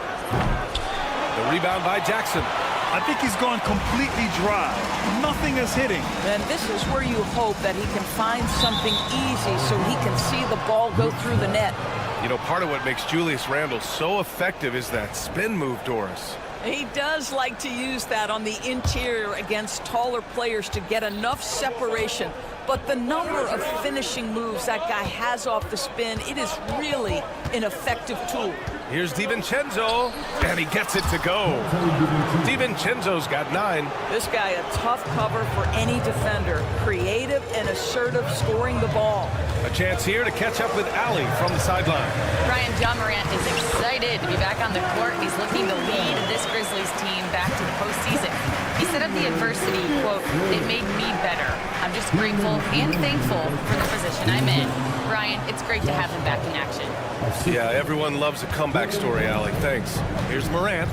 The rebound by Jackson. I think he's gone completely dry. Nothing is hitting. And this is where you hope that he can find something easy so he can see the ball go through the net. You know, part of what makes Julius Randle so effective is that spin move, Doris. He does like to use that on the interior against taller players to get enough separation. But the number of finishing moves that guy has off the spin, it is really an effective tool. Here's DiVincenzo, and he gets it to go. DiVincenzo's got 9. This guy a tough cover for any defender. Creative and assertive scoring the ball. A chance here to catch up with Allie from the sideline. Brian, Ja Morant is excited to be back on the court. He's looking to lead this Grizzlies team back to the postseason. He said of the adversity, quote, "It made me better. I'm just grateful and thankful for the position I'm in." Brian, it's great to have him back in action. Yeah, everyone loves a comeback story, Allie. Thanks. Here's Morant,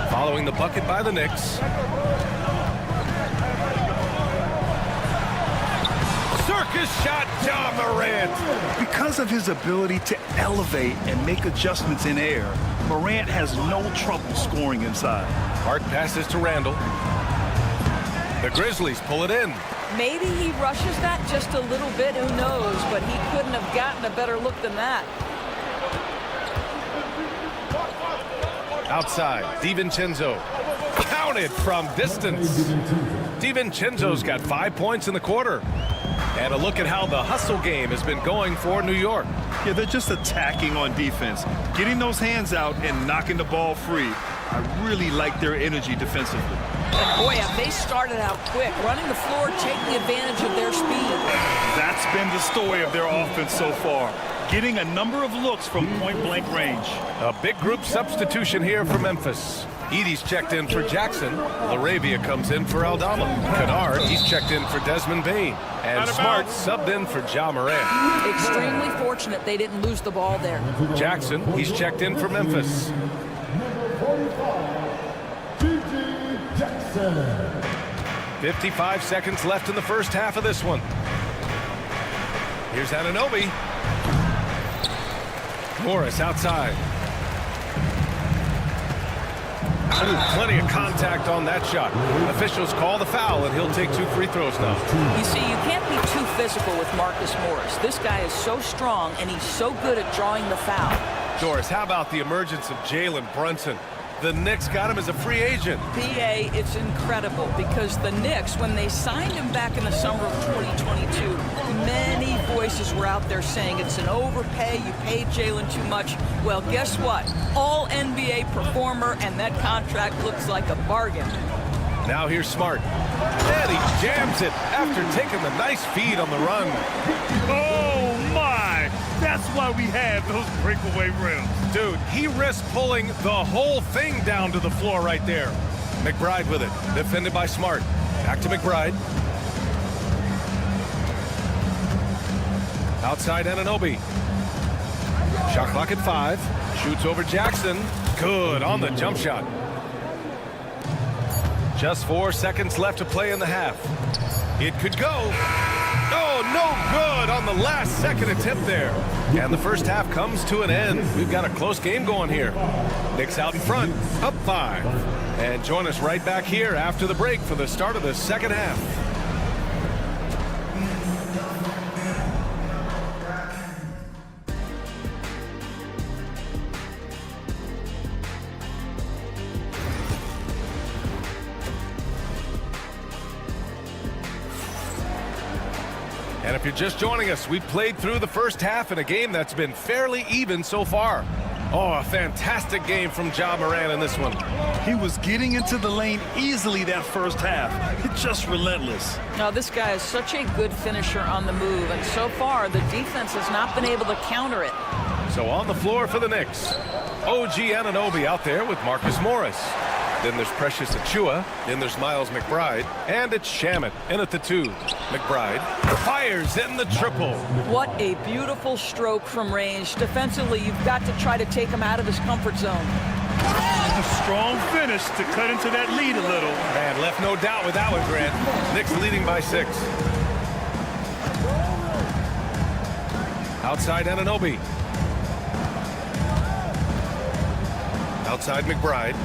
following the bucket by the Knicks. Circus His shot, Ja Morant. Because of his ability to elevate and make adjustments in air, Morant has no trouble scoring inside. Hart passes to Randall. The Grizzlies pull it in. Maybe he rushes that just a little bit, who knows, but he couldn't have gotten a better look than that. Outside, DiVincenzo. Counted from distance. DiVincenzo's got 5 points in the quarter. And a look at how the hustle game has been going for New York. Yeah, they're just attacking on defense, getting those hands out and knocking the ball free. I really like their energy defensively. And boy, have they started out quick, running the floor, taking advantage of their speed. That's been the story of their offense so far, getting a number of looks from point-blank range. A big group substitution here for Memphis. Edie's checked in for Jackson. LaRavia comes in for Aldama. Kennard, he's checked in for Desmond Bane. And Smart subbed in for Ja Morant. Extremely fortunate they didn't lose the ball there. Jackson, he's checked in for Memphis. 55 seconds left in the first half of this one. Here's Anunoby. Morris outside. Ooh, plenty of contact on that shot. Officials call the foul, and he'll take 2 free throws now. You see, you can't be too physical with Marcus Morris. This guy is so strong, and he's so good at drawing the foul. Doris, how about the emergence of Jalen Brunson? The Knicks got him as a free agent. PA, it's incredible because the Knicks, when they signed him back in the summer of 2022, many voices were out there saying it's an overpay, you paid Jalen too much. Well, guess what? All NBA performer, and that contract looks like a bargain. Now here's Smart. And he jams it after taking the nice feed on the run. Oh, my! That's why we have those breakaway rims. Dude, he risked pulling the whole thing down to the floor right there. McBride with it. Defended by Smart. Back to McBride. Outside Anunoby. Shot clock at 5. Shoots over Jackson. Good on the jump shot. Just 4 seconds left to play in the half. It could go. Oh, no good on the last second attempt there. And the first half comes to an end. We've got a close game going here. Knicks out in front, up 5. And join us right back here after the break for the start of the second half. And if you're just joining us, we've played through the first half in a game that's been fairly even so far. Oh, a fantastic game from Ja Morant in this one. He was getting into the lane easily that first half. It's just relentless. Now, this guy is such a good finisher on the move, and so far, the defense has not been able to counter it. So on the floor for the Knicks, OG Anunoby out there with Marcus Morris. Then there's Precious Achiuwa. Then there's Miles McBride. And it's Shamet in at the 2. McBride fires in the triple. What a beautiful stroke from range. Defensively, you've got to try to take him out of his comfort zone. A strong finish to cut into that lead a little. Man, left no doubt with that one, Grant. Knicks leading by 6. Outside Anunoby. Outside McBride.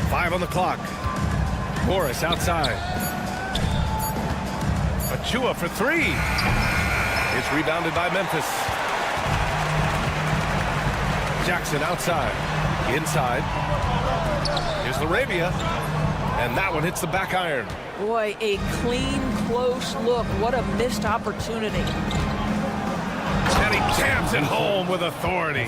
Five on the clock. Morris outside. Achiuwa for 3. It's rebounded by Memphis. Jackson outside. Inside. Here's LaRavia. And that one hits the back iron. Boy, a clean, close look. What a missed opportunity. And he jams it home with authority.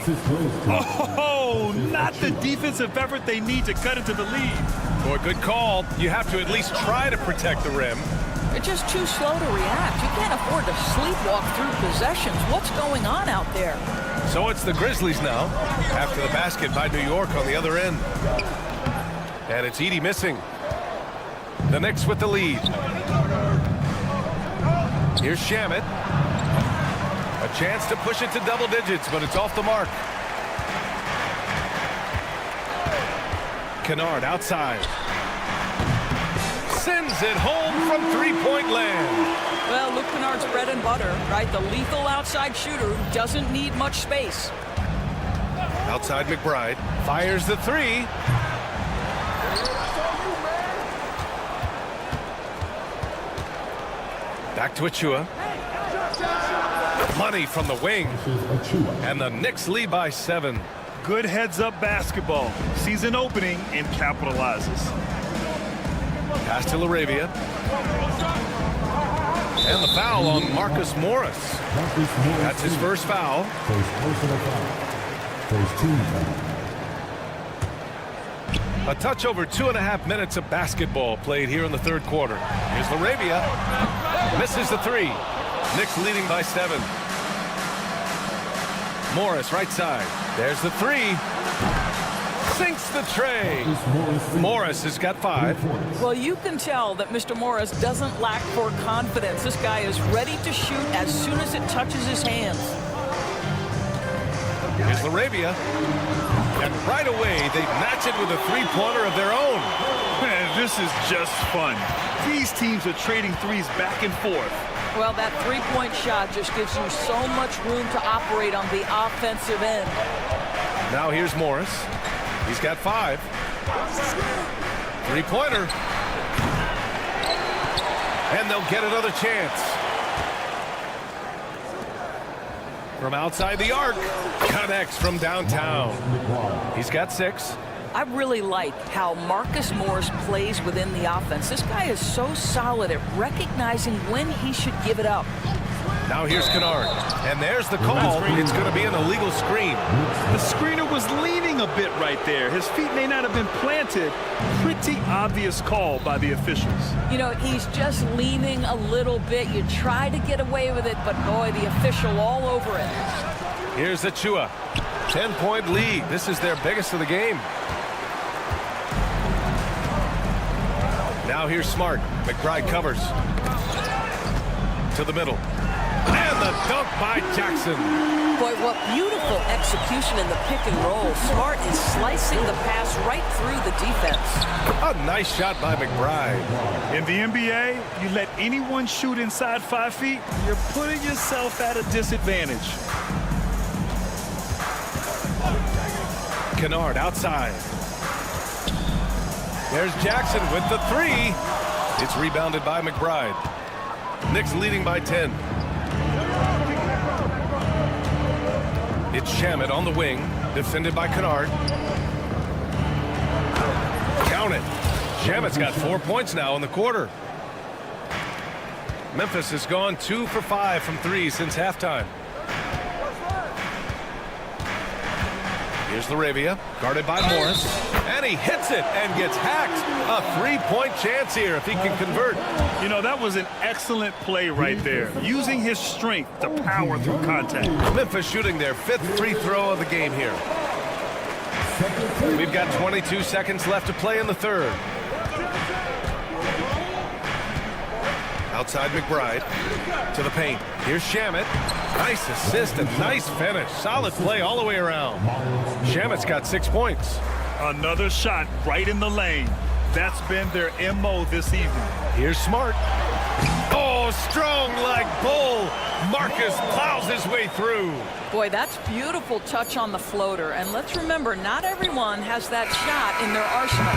Oh, not the defensive effort they need to cut into the lead. Boy, good call. You have to at least try to protect the rim. They're just too slow to react. You can't afford to sleepwalk through possessions. What's going on out there? So it's the Grizzlies now, after the basket by New York on the other end. And it's Edie missing. The Knicks with the lead. Here's Shamet. A chance to push it to double digits, but it's off the mark. Kennard outside. sends it home from three-point land. Well, Luke Kennard's bread and butter, right? The lethal outside shooter who doesn't need much space. Outside McBride fires the three. Back to Achua. Money from the wing. And the Knicks lead by 7. Good heads-up basketball. Sees an opening and capitalizes. Pass to LaRavia. And the foul on Marcus Morris. That's his first foul. A touch over 2.5 minutes of basketball played here in the third quarter. Here's LaRavia. Misses the three. Knicks leading by 7. Morris right side. There's the three. Sinks the tray. Morris has got 5. Well, you can tell that Mr. Morris doesn't lack for confidence. This guy is ready to shoot as soon as it touches his hands. Here's LaRavia. And right away, they match it with a three-pointer of their own. Man, this is just fun. These teams are trading threes back and forth. Well, that three-point shot just gives you so much room to operate on the offensive end. Now here's Morris. He's got 5. Three-pointer. And they'll get another chance. From outside the arc. Connects from downtown. He's got 6. I really like how Marcus Morris plays within the offense. This guy is so solid at recognizing when he should give it up. Now here's Kennard. And there's the call. It's going to be an illegal screen. The screener was leaning a bit right there. His feet may not have been planted. Pretty obvious call by the officials. You know, he's just leaning a little bit. You try to get away with it, but boy, the official all over it. Here's Achua. 10-point lead. This is their biggest of the game. Now here's Smart. McBride covers. To the middle. And the dunk by Jackson. Boy, what beautiful execution in the pick and roll. Smart is slicing the pass right through the defense. A nice shot by McBride. In the NBA, you let anyone shoot inside 5 feet, you're putting yourself at a disadvantage. Kennard outside. There's Jackson with the three. It's rebounded by McBride. Knicks leading by 10. It's Shamet on the wing, defended by Kennard. Count it. Shamet's got 4 points now in the quarter. Memphis has gone 2 for 5 from 3 since halftime. Here's LaRavia, guarded by Morris, and he hits it and gets hacked. A 3-point chance here if he can convert. You know, that was an excellent play right there, using his strength to power through contact. Memphis shooting their 5th free throw of the game here. We've got 22 seconds left to play in the third. Outside McBride to the paint. Here's Shamet. Nice assist and nice finish. Solid play all the way around. Shamet's got 6 points. Another shot right in the lane. That's been their MO this evening. Here's Smart. Oh, strong like bull. Marcus plows his way through. Boy, that's beautiful touch on the floater. And let's remember, not everyone has that shot in their arsenal.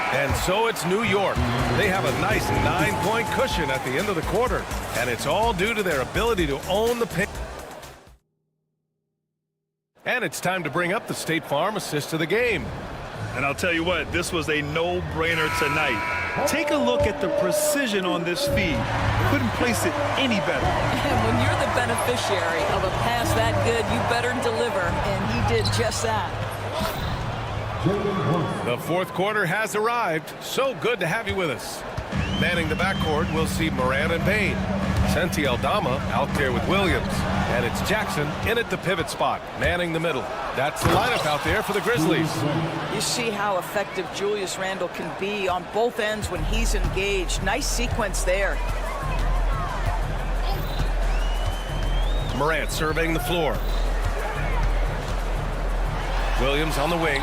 And so it's New York. They have a nice 9-point cushion at the end of the quarter. And it's all due to their ability to own the paint. And it's time to bring up the State Farm assist of the game. And I'll tell you what, this was a no-brainer tonight. Take a look at the precision on this feed. Couldn't place it any better. And when you're the beneficiary of a pass that good, you better deliver. And he did just that. The fourth quarter has arrived. So good to have you with us. Manning the backcourt, we'll see Moran and Bain. Santi Aldama out there with Williams. And it's Jackson in at the pivot spot, manning the middle. That's the lineup out there for the Grizzlies. You see how effective Julius Randle can be on both ends when he's engaged. Nice sequence there. Morant surveying the floor. Williams on the wing.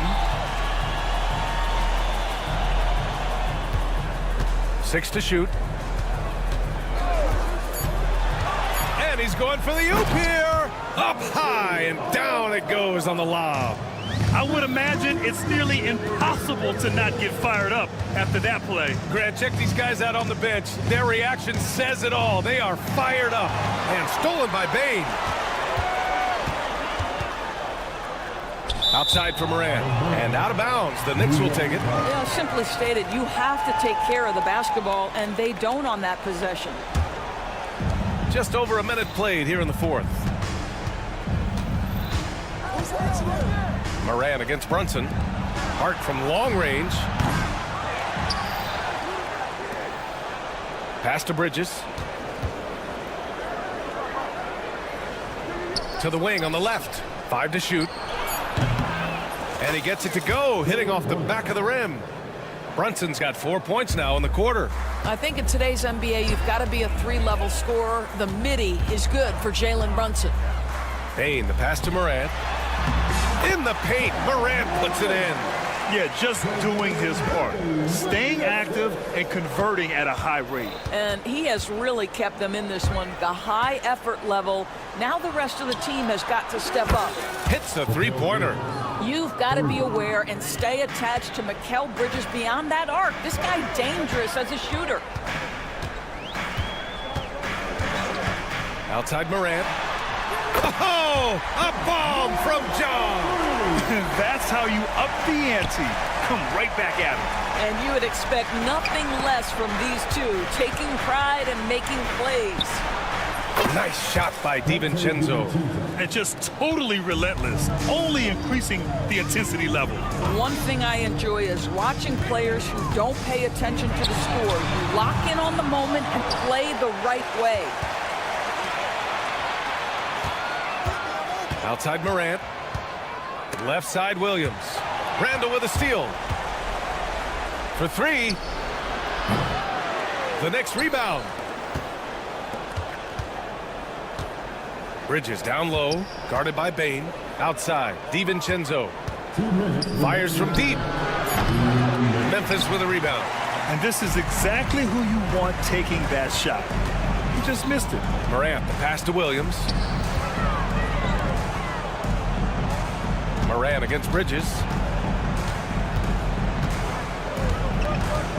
6 to shoot. And he's going for the oop here. Up high and down it goes on the lob. I would imagine it's nearly impossible to not get fired up after that play. Grant, check these guys out on the bench. Their reaction says it all. They are fired up. And stolen by Bain. Outside for Moran. And out of bounds. The Knicks will take it. Yeah, simply stated, you have to take care of the basketball, and they don't on that possession. Just over a minute played here in the fourth. Moran against Brunson. Hart from long range. Pass to Bridges. To the wing on the left. 5 to shoot. And he gets it to go, hitting off the back of the rim. Brunson's got 4 points now in the quarter. I think in today's NBA, you've got to be a 3-level scorer. The midi is good for Jalen Brunson. Bain, the pass to Moran. In the paint, Moran puts it in. Yeah, just doing his part. Staying active and converting at a high rate. And he has really kept them in this one. The high effort level. Now the rest of the team has got to step up. Hits the three-pointer. You've got to be aware and stay attached to Mikal Bridges beyond that arc. This guy dangerous as a shooter. Outside Moran. Oh, a bomb from John. That's how you up the ante. Come right back at him. And you would expect nothing less from these two, taking pride and making plays. Nice shot by DiVincenzo. And just totally relentless, only increasing the intensity level. One thing I enjoy is watching players who don't pay attention to the score. You lock in on the moment and play the right way. Outside Morant. Left side Williams. Randall with a steal. For 3. The Knicks rebound. Bridges down low, guarded by Bain. Outside, DiVincenzo. Fires from deep. Memphis with a rebound. And this is exactly who you want taking that shot. You just missed it. Morant, the pass to Williams. Moran against Bridges.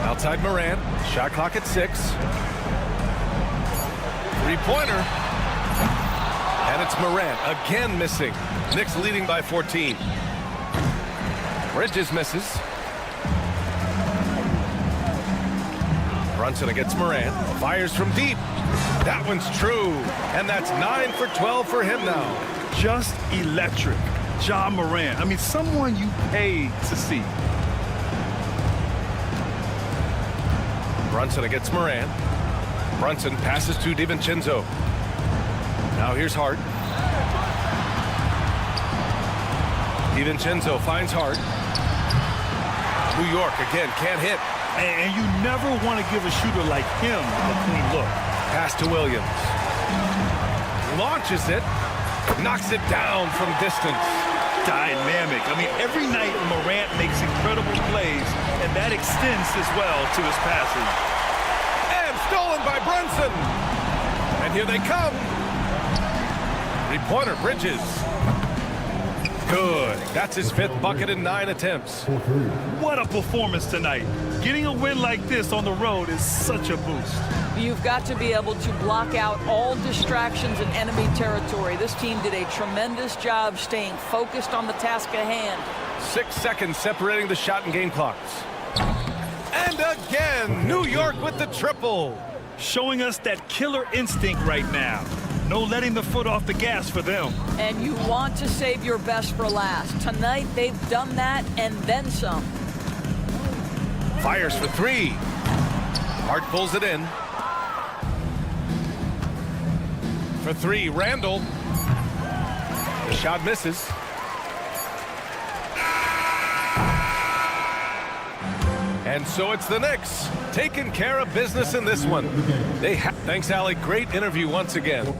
Outside Moran. Shot clock at 6. Three-pointer. And it's Moran again missing. Knicks leading by 14. Bridges misses. Brunson against Moran. Fires from deep. That one's true. And that's 9 for 12 for him now. Just electric. Ja Morant. I mean, someone you paid to see. Brunson against Moran. Brunson passes to DiVincenzo. Now here's Hart. DiVincenzo finds Hart. New York again can't hit. And you never want to give a shooter like him a clean look. Pass to Williams. Launches it. Knocks it down from distance. Dynamic. I mean, every night Morant makes incredible plays, and that extends as well to his passing. And stolen by Brunson. And here they come. Three-pointer, Bridges. Good. That's his 5th bucket in 9 attempts. What a performance tonight. Getting a win like this on the road is such a boost. You've got to be able to block out all distractions in enemy territory. This team did a tremendous job staying focused on the task at hand. 6 seconds separating the shot and game clocks. And again, New York with the triple. Showing us that killer instinct right now. No letting the foot off the gas for them. And you want to save your best for last. Tonight, they've done that and then some. Fires for 3. Hart pulls it in. For 3, Randall. The shot misses. And so it's the Knicks taking care of business in this one. Thanks, Allie. Great interview once again.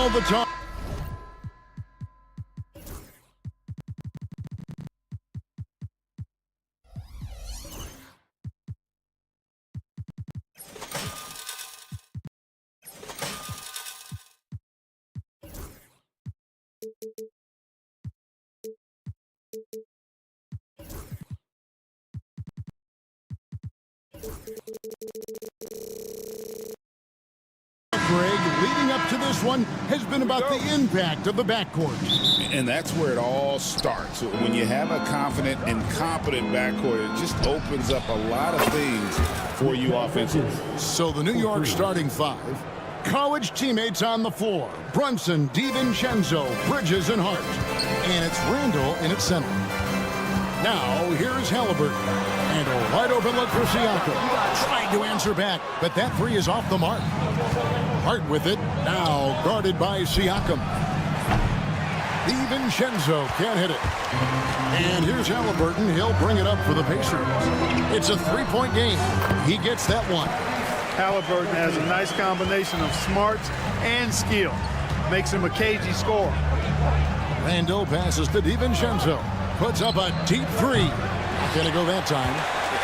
Now the time. Greg, leading up to this one has been about the impact of the backcourt. And that's where it all starts. When you have a confident and competent backcourt, it just opens up a lot of things for you offensively. So the New York starting five, college teammates on the floor, Brunson, DiVincenzo, Bridges, and Hart. And it's Randall in its center. Now, here's Halliburton. And a wide open look for Siakam. Trying to answer back, but that three is off the mark. Hart with it, now guarded by Siakam. DiVincenzo can't hit it. And here's Halliburton. He'll bring it up for the Pacers. It's a three-point game. He gets that one. Halliburton has a nice combination of smarts and skill. Makes him a cagey scorer. Randall passes to DiVincenzo. Puts up a deep three. Not gonna go that time.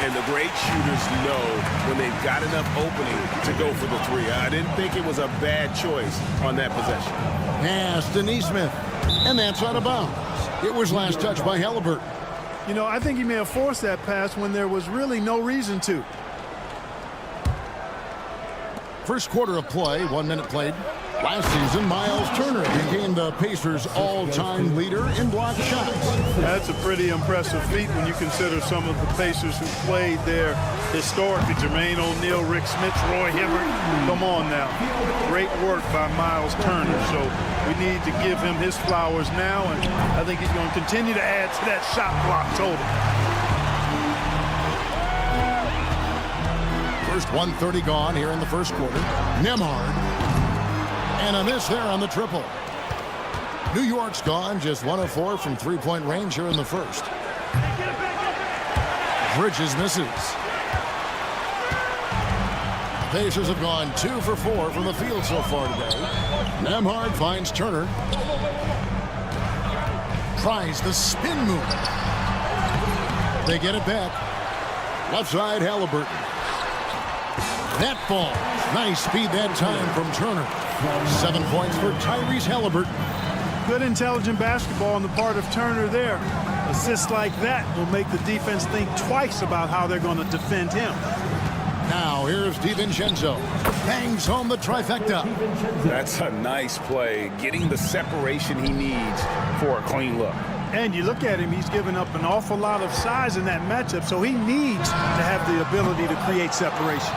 And the great shooters know when they've got enough opening to go for the three. I didn't think it was a bad choice on that possession. Pass to Neesmith. And that's out of bounds. It was last touched by Halliburton. You know, I think he may have forced that pass when there was really no reason to. First quarter of play, 1 minute played. Last season, Miles Turner became the Pacers' all-time leader in block shots. That's a pretty impressive feat when you consider some of the Pacers who played there historically. Jermaine O'Neal, Rick Smith, Roy Hibbert. Come on now. Great work by Miles Turner. So we need to give him his flowers now, and I think he's going to continue to add to that shot block total. First 1:30 gone here in the first quarter. Nembhard. And a miss there on the triple. New York's gone just 1 of 4 from three-point range here in the first. Bridges misses. The Pacers have gone 2 for 4 from the field so far today. Nembhard finds Turner. Tries the spin move. They get it back. Left side, Halliburton. That falls. Nice speed that time from Turner. 7 points for Tyrese Halliburton. Good intelligent basketball on the part of Turner there. Assists like that will make the defense think twice about how they're going to defend him. Now here's DiVincenzo. Bangs home the trifecta. That's a nice play. Getting the separation he needs for a clean look. And you look at him, he's given up an awful lot of size in that matchup, so he needs to have the ability to create separation.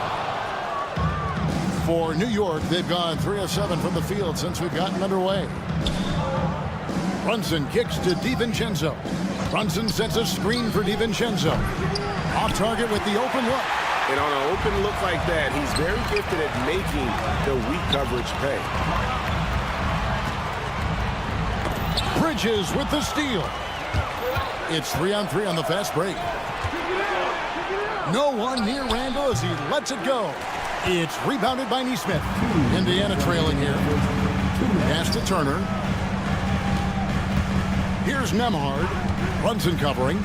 For New York, they've gone 3 of 7 from the field since we've gotten underway. Brunson kicks to DiVincenzo. Brunson sets a screen for DiVincenzo. Off target with the open look. And on an open look like that, he's very gifted at making the weak coverage pay. Bridges with the steal. It's 3-on-3 on the fast break. No one near Randall as he lets it go. It's rebounded by Neesmith. Indiana trailing here. Pass to Turner. Here's Nembhard. Brunson covering.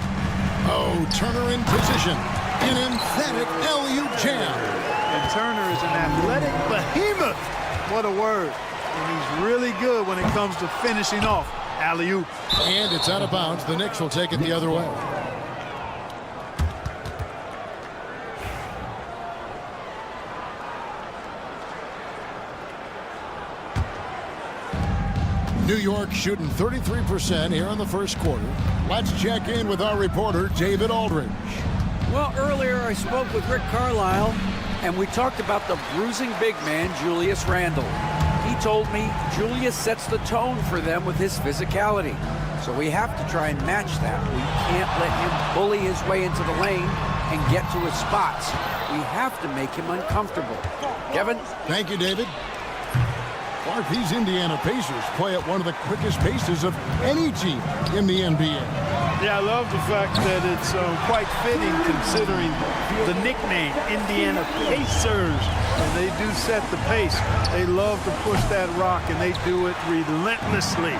Oh, Turner in position. An emphatic alley-oop jam. And Turner is an athletic behemoth. What a word. And he's really good when it comes to finishing off alley-oop. And it's out of bounds. The Knicks will take it the other way. New York shooting 33% here in the first quarter. Let's check in with our reporter, David Aldridge. Well, earlier I spoke with Rick Carlisle, and we talked about the bruising big man, Julius Randle. He told me Julius sets the tone for them with his physicality. So we have to try and match that. We can't let him bully his way into the lane and get to his spots. We have to make him uncomfortable. Kevin? Thank you, David. Clark, these Indiana Pacers play at one of the quickest paces of any team in the NBA. Yeah, I love the fact that it's quite fitting considering the nickname, Indiana Pacers. And they do set the pace. They love to push that rock, and they do it relentlessly.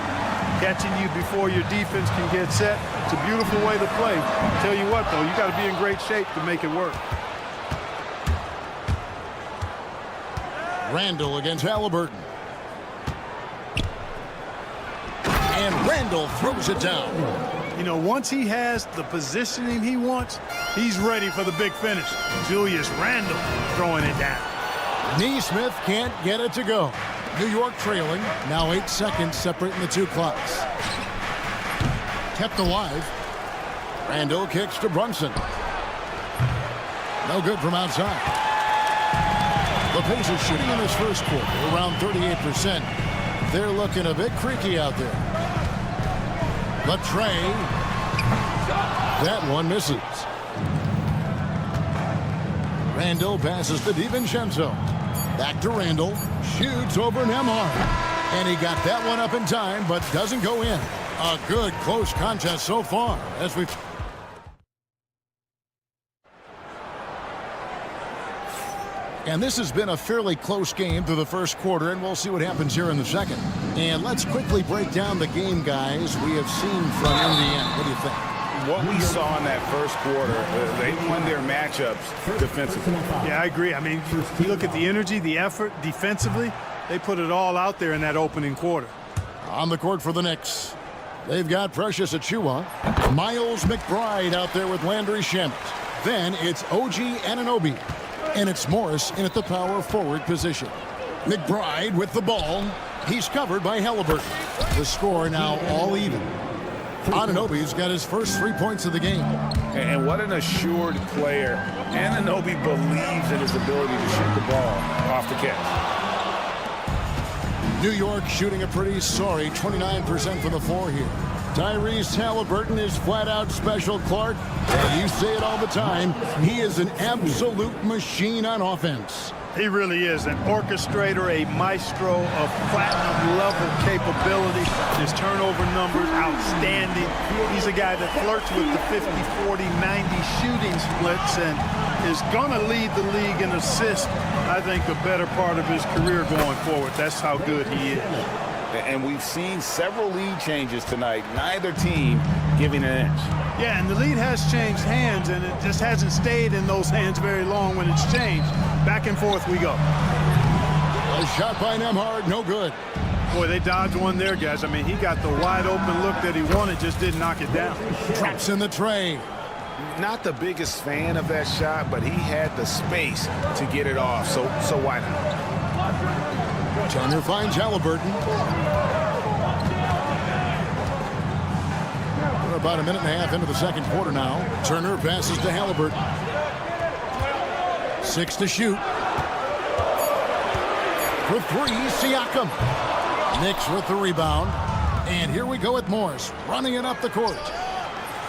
Catching you before your defense can get set. It's a beautiful way to play. Tell you what, though, you got to be in great shape to make it work. Randall against Halliburton. And Randall throws it down. You know, once he has the positioning he wants, he's ready for the big finish. Julius Randle throwing it down. Neesmith can't get it to go. New York trailing, now 8 seconds separating the two clocks. Kept alive. Randall kicks to Brunson. No good from outside. The Pacers shooting in this first quarter around 38%. They're looking a bit creaky out there. But Trey, that one misses. Randall passes to DiVincenzo. Back to Randall. Shoots over Nembhard. And he got that one up in time, but doesn't go in. A good close contest so far as we've... And this has been a fairly close game through the first quarter, and we'll see what happens here in the second. And let's quickly break down the game, guys, we have seen from Indiana. What do you think? What we saw in that first quarter, they won their matchups defensively. Yeah, I agree. I mean, you look at the energy, the effort defensively, they put it all out there in that opening quarter. On the court for the Knicks, they've got Precious Achiuwa, Miles McBride out there with Landry Shamet. Then it's OG Anunoby. And it's Morris in at the power forward position. McBride with the ball. He's covered by Halliburton. The score now all even. Anunoby's got his first 3 points of the game. And what an assured player. Anunoby believes in his ability to shoot the ball off the catch. New York shooting a pretty sorry 29% from the floor here. Tyrese Halliburton is flat-out special, Clark. And you say it all the time. He is an absolute machine on offense. He really is an orchestrator, a maestro of platinum-level capability. His turnover numbers, outstanding. He's a guy that flirts with the 50, 40, 90 shooting splits and is going to lead the league in assists, I think, the better part of his career going forward. That's how good he is. And we've seen several lead changes tonight, neither team giving an inch. Yeah, and the lead has changed hands, and it just hasn't stayed in those hands very long when it's changed. Back and forth we go. A shot by Nembhard, no good. Boy, they dodged one there, guys. I mean, he got the wide open look that he wanted, just didn't knock it down. Traps in the tray. Not the biggest fan of that shot, but he had the space to get it off, so why not? Turner finds Halliburton. We're about a minute and a half into the second quarter now. Turner passes to Halliburton. 6 to shoot. For 3, Siakam. Knicks with the rebound. And here we go with Morris running it up the court.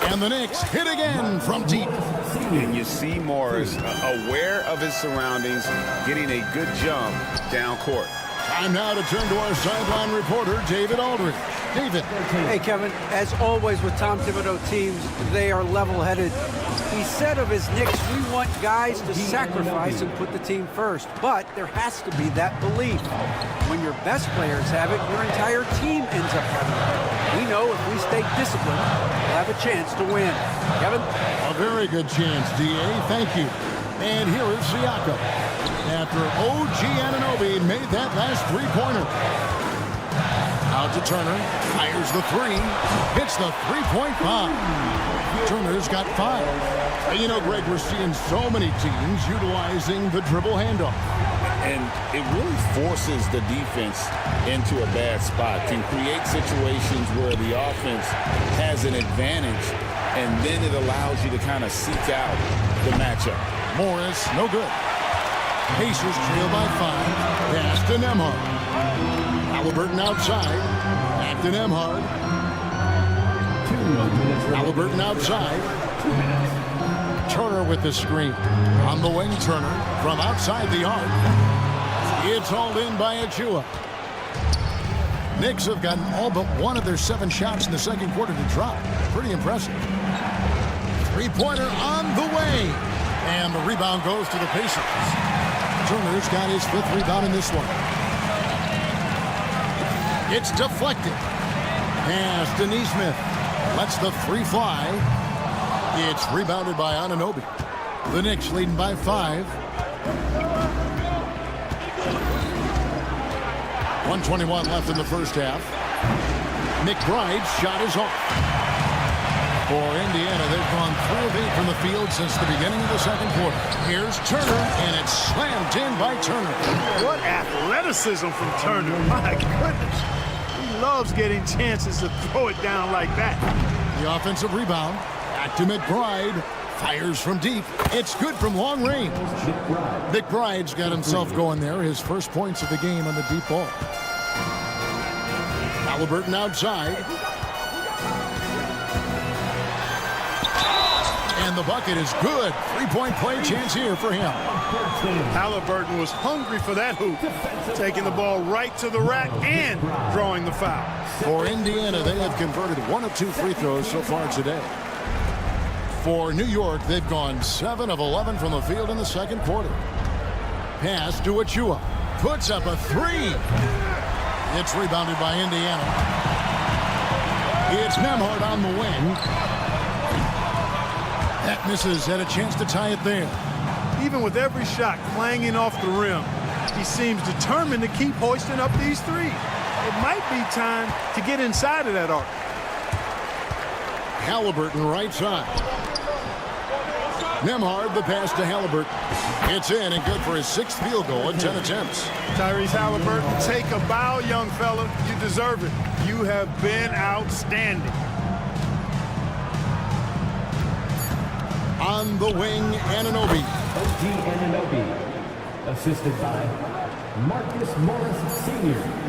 And the Knicks hit again from deep. And you see Morris aware of his surroundings, getting a good jump down court. Time now to turn to our sideline reporter, David Aldridge. David. Hey, Kevin, as always with Tom Thibodeau teams, they are level-headed. He said of his Knicks, we want guys to sacrifice and put the team first. But there has to be that belief. When your best players have it, your entire team ends up having it. We know if we stay disciplined, we'll have a chance to win. Kevin? A very good chance, D.A. Thank you. And here is Siakam. After OG Anunoby made that last three-pointer. Out to Turner. Fires the 3. Hits the three-point bomb. Turner's got 5. You know, Greg, we're seeing so many teams utilizing the dribble handoff. And it really forces the defense into a bad spot. Can create situations where the offense has an advantage, and then it allows you to kind of seek out the matchup. Morris, no good. Pacers trail by 5. Pass to Nembhard. Halliburton outside. Back to Nembhard. Halliburton outside. Turner with the screen. On the wing, Turner from outside the arc. It's hauled in by Achiuwa. Knicks have gotten all but one of their 7 shots in the second quarter to drop. Pretty impressive. Three-pointer on the way. And the rebound goes to the Pacers. Turner's got his 5th rebound in this one. It's deflected. Pass to Neesmith. Lets the free fly. It's rebounded by Anunoby. The Knicks leading by 5. 1:21 left in the first half. McBride's shot is off. For Indiana, they've gone 3 of 8 from the field since the beginning of the second quarter. Here's Turner, and it's slammed in by Turner. What athleticism from Turner. My goodness. He loves getting chances to throw it down like that. The offensive rebound. Back to McBride. Fires from deep. It's good from long range. McBride's got himself going there. His first points of the game on the deep ball. Halliburton outside. And the bucket is good. 3-point play chance here for him. Halliburton was hungry for that hoop. Taking the ball right to the rack and drawing the foul. For Indiana, they have converted 1 of 2 free throws so far today. For New York, they've gone 7 of 11 from the field in the second quarter. Pass to Achua. Puts up a 3. It's rebounded by Indiana. It's Nembhard on the wing. That misses. Had a chance to tie it there. Even with every shot clanging off the rim, he seems determined to keep hoisting up these 3. It might be time to get inside of that arc. Halliburton right side. Nembhard, the pass to Halliburton. It's in and good for his 6th field goal in 10 attempts. Tyrese Halliburton, take a bow, young fella. You deserve it. You have been outstanding. On the wing, Anunoby. O.G. Anunoby, assisted by Marcus Morris Sr.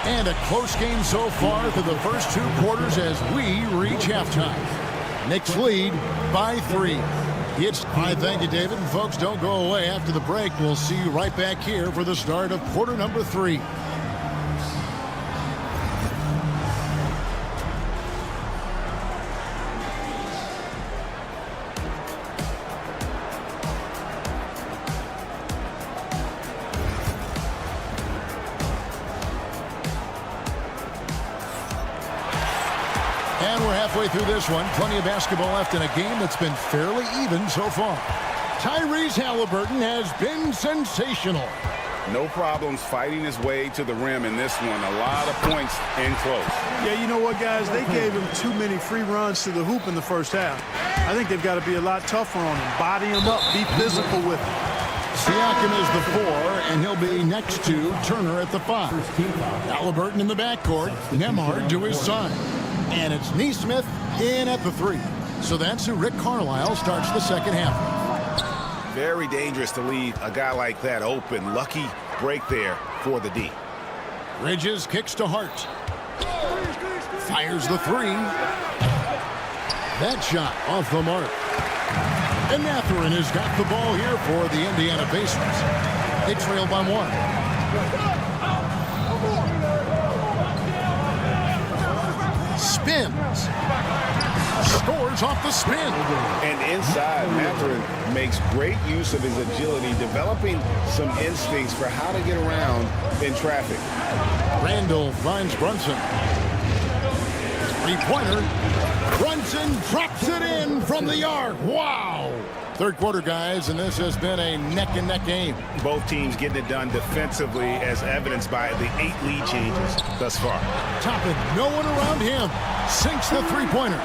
And a close game so far through the first 2 quarters as we reach halftime. Knicks lead by 3. I thank you, David. And folks, don't go away after the break. We'll see you right back here for the start of quarter number 3. And we're halfway through this one. Plenty of basketball left in a game that's been fairly even so far. Tyrese Halliburton has been sensational. No problems fighting his way to the rim in this one. A lot of points in close. Yeah, you know what, guys? They gave him too many free runs to the hoop in the first half. I think they've got to be a lot tougher on him. Body him up. Be physical with him. Siakam is the 4, and he'll be next to Turner at the 5. Halliburton in the backcourt. Nembhard to his side. And it's Neesmith in at the 3. So that's who Rick Carlisle starts the second half. Very dangerous to leave a guy like that open. Lucky break there for the D. Bridges kicks to Hart. Fires the 3. That shot off the mark. And Mathurin has got the ball here for the Indiana Pacers. They trail by 1. Spins. Scores off the spin. And inside, Mathurin makes great use of his agility, developing some instincts for how to get around in traffic. Randall finds Brunson. 3-pointer. Brunson drops it in from the arc. Wow. Third quarter, guys, and this has been a neck-and-neck game. Both teams getting it done defensively, as evidenced by the 8 lead changes thus far. Toppin, no one around him. Sinks the 3-pointer.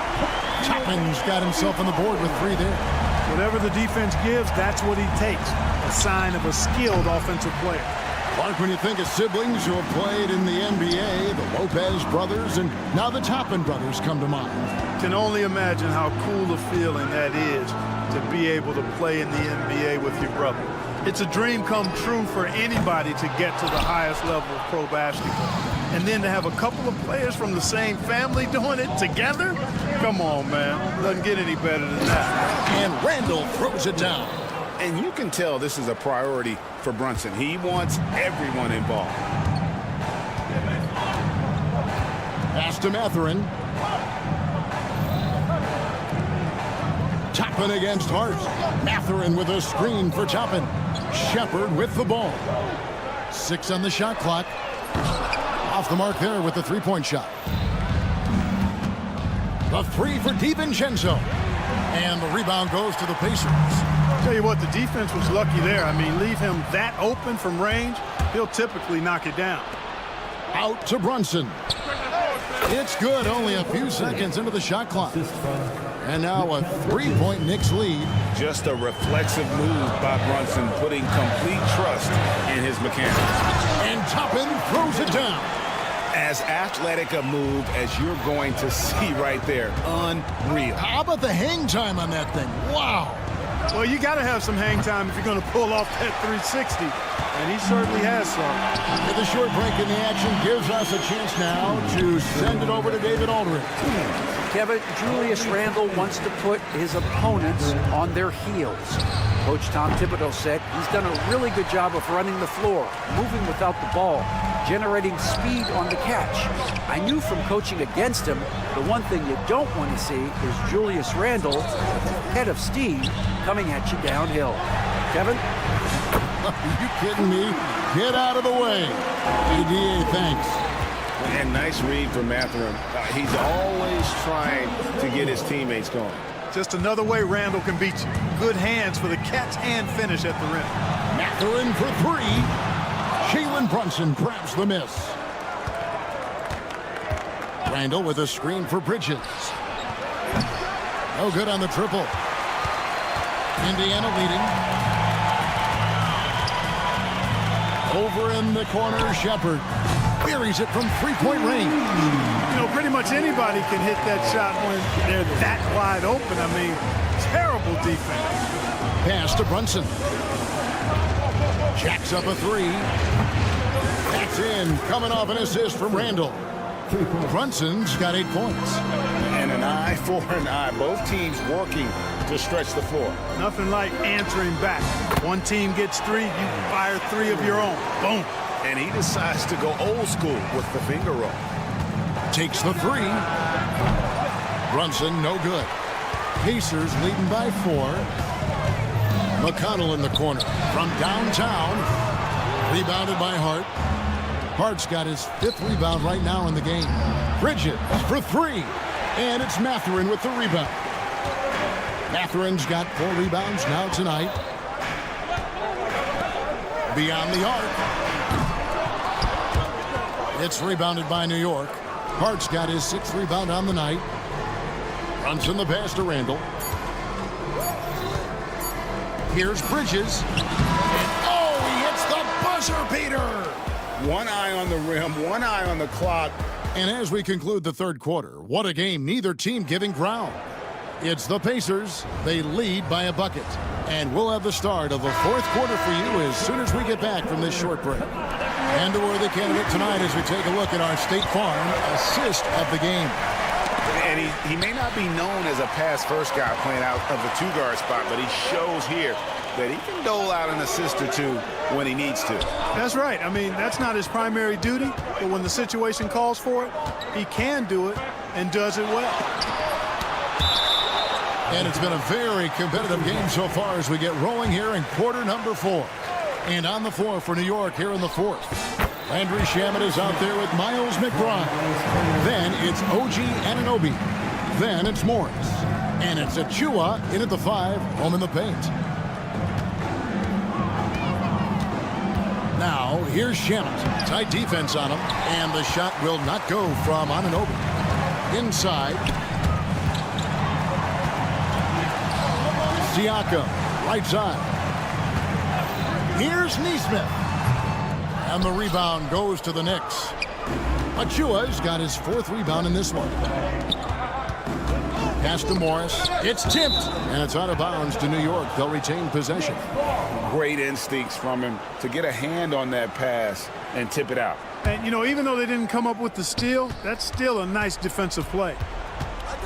Toppin's got himself on the board with 3 there. Whatever the defense gives, that's what he takes. A sign of a skilled offensive player. Clark, when you think of siblings who have played in the NBA, the Lopez brothers, and now the Toppin brothers come to mind. Can only imagine how cool a feeling that is to be able to play in the NBA with your brother. It's a dream come true for anybody to get to the highest level of pro basketball. And then to have a couple of players from the same family doing it together? Come on, man. Doesn't get any better than that. And Randall throws it down. And you can tell this is a priority for Brunson. He wants everyone involved. Pass to Mathurin. Toppin against Hart. Mathurin with a screen for Toppin. Shepard with the ball. 6 on the shot clock. Off the mark there with the three-point shot. The three for DiVincenzo. And the rebound goes to the Pacers. Tell you what, the defense was lucky there. I mean, leave him that open from range, he'll typically knock it down. Out to Brunson. It's good, only a few seconds into the shot clock. And now a three-point Knicks lead. Just a reflexive move by Brunson, putting complete trust in his mechanics. And Toppin throws it down. As athletic a move as you're going to see right there. Unreal. How about the hang time on that thing? Wow. Well, you got to have some hang time if you're going to pull off that 360. And he certainly has some. The short break in the action gives us a chance now to send it over to David Aldridge. Kevin, Julius Randle wants to put his opponents on their heels. Coach Tom Thibodeau said he's done a really good job of running the floor, moving without the ball, generating speed on the catch. I knew from coaching against him, the one thing you don't want to see is Julius Randle, head of steam, coming at you downhill. Kevin? Are you kidding me? Get out of the way. ADA, thanks. And nice read from Mathurin. He's always trying to get his teammates going. Just another way Randle can beat you. Good hands for the catch and finish at the rim. Mathurin for three. Jalen Brunson grabs the miss. Randle with a screen for Bridges. No good on the triple. Indiana leading. Over in the corner, Shepard buries it from three-point range. You know, pretty much anybody can hit that shot when they're that wide open. I mean, terrible defense. Pass to Brunson. Jacks up a three. That's in. Coming off an assist from Randle. Brunson's got 8 points. And an eye for an eye. Both teams working to stretch the floor. Nothing like answering back. One team gets 3, you fire 3 of your own. Boom. And he decides to go old school with the finger roll. Takes the three. Brunson, no good. Pacers leading by 4. McConnell in the corner from downtown. Rebounded by Hart. Hart's got his 5th rebound right now in the game. Bridges for 3. And it's Mathurin with the rebound. Mathurin's got 4 rebounds now tonight. Beyond the arc. It's rebounded by New York. Hart's got his 6th rebound on the night. Runs in the pass to Randle. Here's Bridges. Oh, he hits the buzzer beater. One eye on the rim, one eye on the clock. And as we conclude the third quarter, what a game, neither team giving ground. It's the Pacers. They lead by a bucket. And we'll have the start of the fourth quarter for you as soon as we get back from this short break. And a worthy candidate tonight as we take a look at our State Farm assist of the game. And he may not be known as a pass-first guy playing out of the 2-guard spot, but he shows here that he can dole out an assist or 2 when he needs to. That's right. I mean, that's not his primary duty, but when the situation calls for it, he can do it and does it well. And it's been a very competitive game so far as we get rolling here in quarter number 4. And on the floor for New York here in the 4th. Landry Shamet is out there with Miles McBride. Then it's OG Anunoby. Then it's Morris. And it's Achua in at the 5, home in the paint. Now, here's Shamet. Tight defense on him. And the shot will not go from Anunoby. Inside. Siakam, right side. Here's Neesmith. And the rebound goes to the Knicks. Achua's got his 4th rebound in this one. Pass to Morris. It's tipped. And it's out of bounds to New York. They'll retain possession. Great instincts from him to get a hand on that pass and tip it out. And, you know, even though they didn't come up with the steal, that's still a nice defensive play.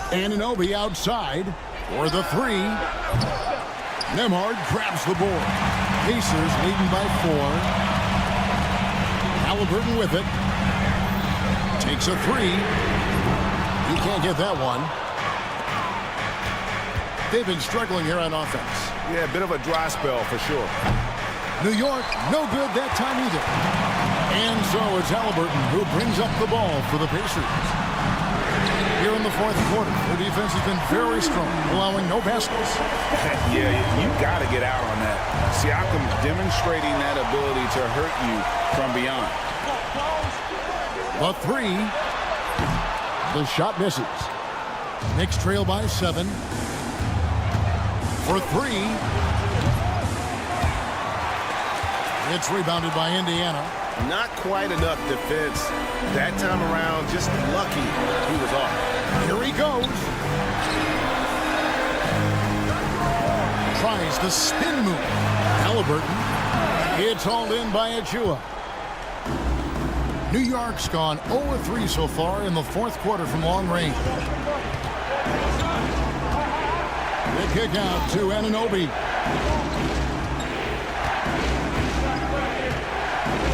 Anunoby outside for the 3. Nembhard grabs the board. Pacers leading by 4. Halliburton with it. Takes a 3. He can't get that one. They've been struggling here on offense. Yeah, a bit of a dry spell for sure. New York, no good that time either. And so it's Halliburton who brings up the ball for the Pacers. Here in the fourth quarter, their defense has been very strong, allowing no baskets. Yeah, you got to get out on that. Siakam demonstrating that ability to hurt you from beyond. The 3. The shot misses. Knicks trail by 7. For 3. It's rebounded by Indiana. Not quite enough defense that time around. Just lucky he was off. Here he goes. Tries the spin move. Halliburton. It's hauled in by Achua. New York's gone 0-3 so far in the fourth quarter from long range. The kick out to Anunoby.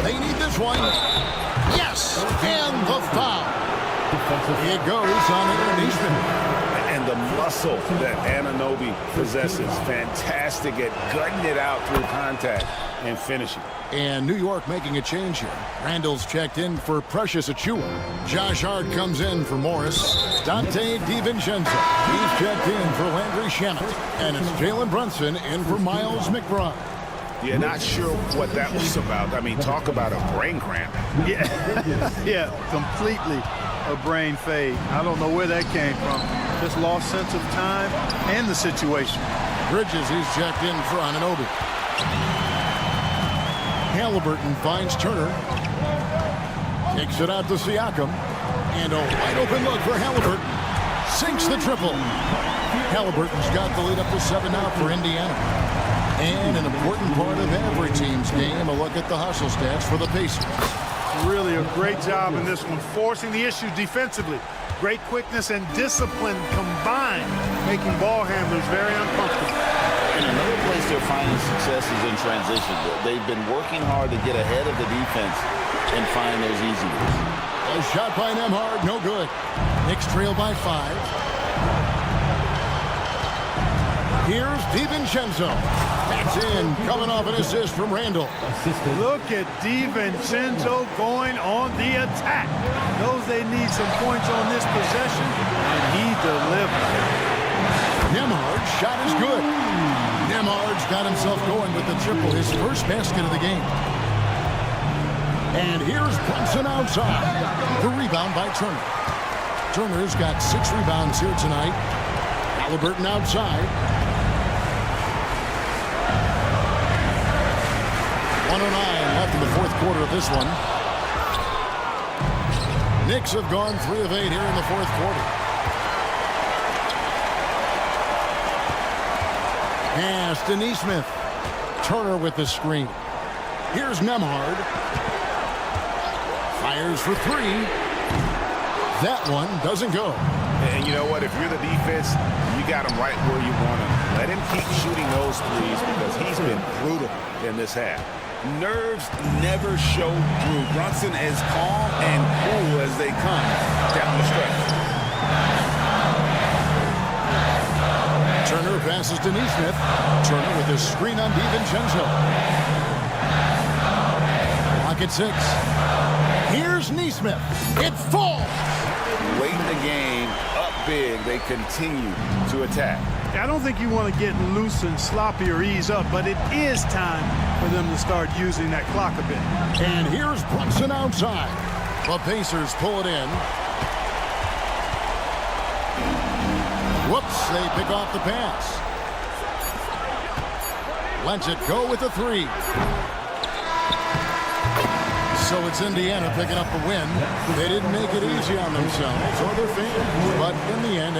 They need this one. Yes! And the foul. It goes on Aaron Eastman. And the muscle that Anunoby possesses. Fantastic at gutting it out through contact and finishing. And New York making a change here. Randall's checked in for Precious Achua. Josh Hart comes in for Morris. Dante DiVincenzo. He's checked in for Landry Shamet. And it's Jalen Brunson in for Miles McBride. Yeah, not sure what that was about. I mean, talk about a brain cramp. Yeah, completely a brain fade. I don't know where that came from. Just lost sense of time and the situation. Bridges, he's checked in for Anunoby. Halliburton finds Turner. Kicks it out to Siakam. And a wide open look for Halliburton. Sinks the triple. Halliburton's got the lead up to 7 now for Indiana. And an important part of every team's game, a look at the hustle stats for the Pacers. Really a great job in this one, forcing the issue defensively. Great quickness and discipline combined, making ball handlers very uncomfortable. And another place they're finding success is in transition. They've been working hard to get ahead of the defense and find those easy ones. A shot by Nembhard, no good. Knicks trail by 5. Here's DiVincenzo. That's in, coming off an assist from Randall. Look at DiVincenzo going on the attack. Knows they need some points on this possession, and he delivered. Nembhard's shot is good. Nembhard's got himself going with the triple, his first basket of the game. And here's Brunson outside. The rebound by Turner. Turner's got 6 rebounds here tonight. Halliburton outside. 1:09 left in the fourth quarter of this one. Knicks have gone 3 of 8 here in the fourth quarter. Pass to Neesmith. Turner with the screen. Here's Nembhard. Fires for 3. That one doesn't go. And you know what? If you're the defense, you got him right where you want him. Let him keep shooting those threes because he's been brutal in this half. Nerves never show through. Brunson as calm and cool as they come down the stretch. Turner passes to Neesmith. Turner with his screen on DiVincenzo. Clock at 6. Here's Neesmith. It falls. Late in the game, up big, they continue to attack. I don't think you want to get loose and sloppy or ease up, but it is time for them to start using that clock a bit. And here's Brunson outside. The Pacers pull it in. Whoops, they pick off the pass. Lets it go with the 3. So it's Indiana picking up the win. They didn't make it easy on themselves or their fans, but in the end,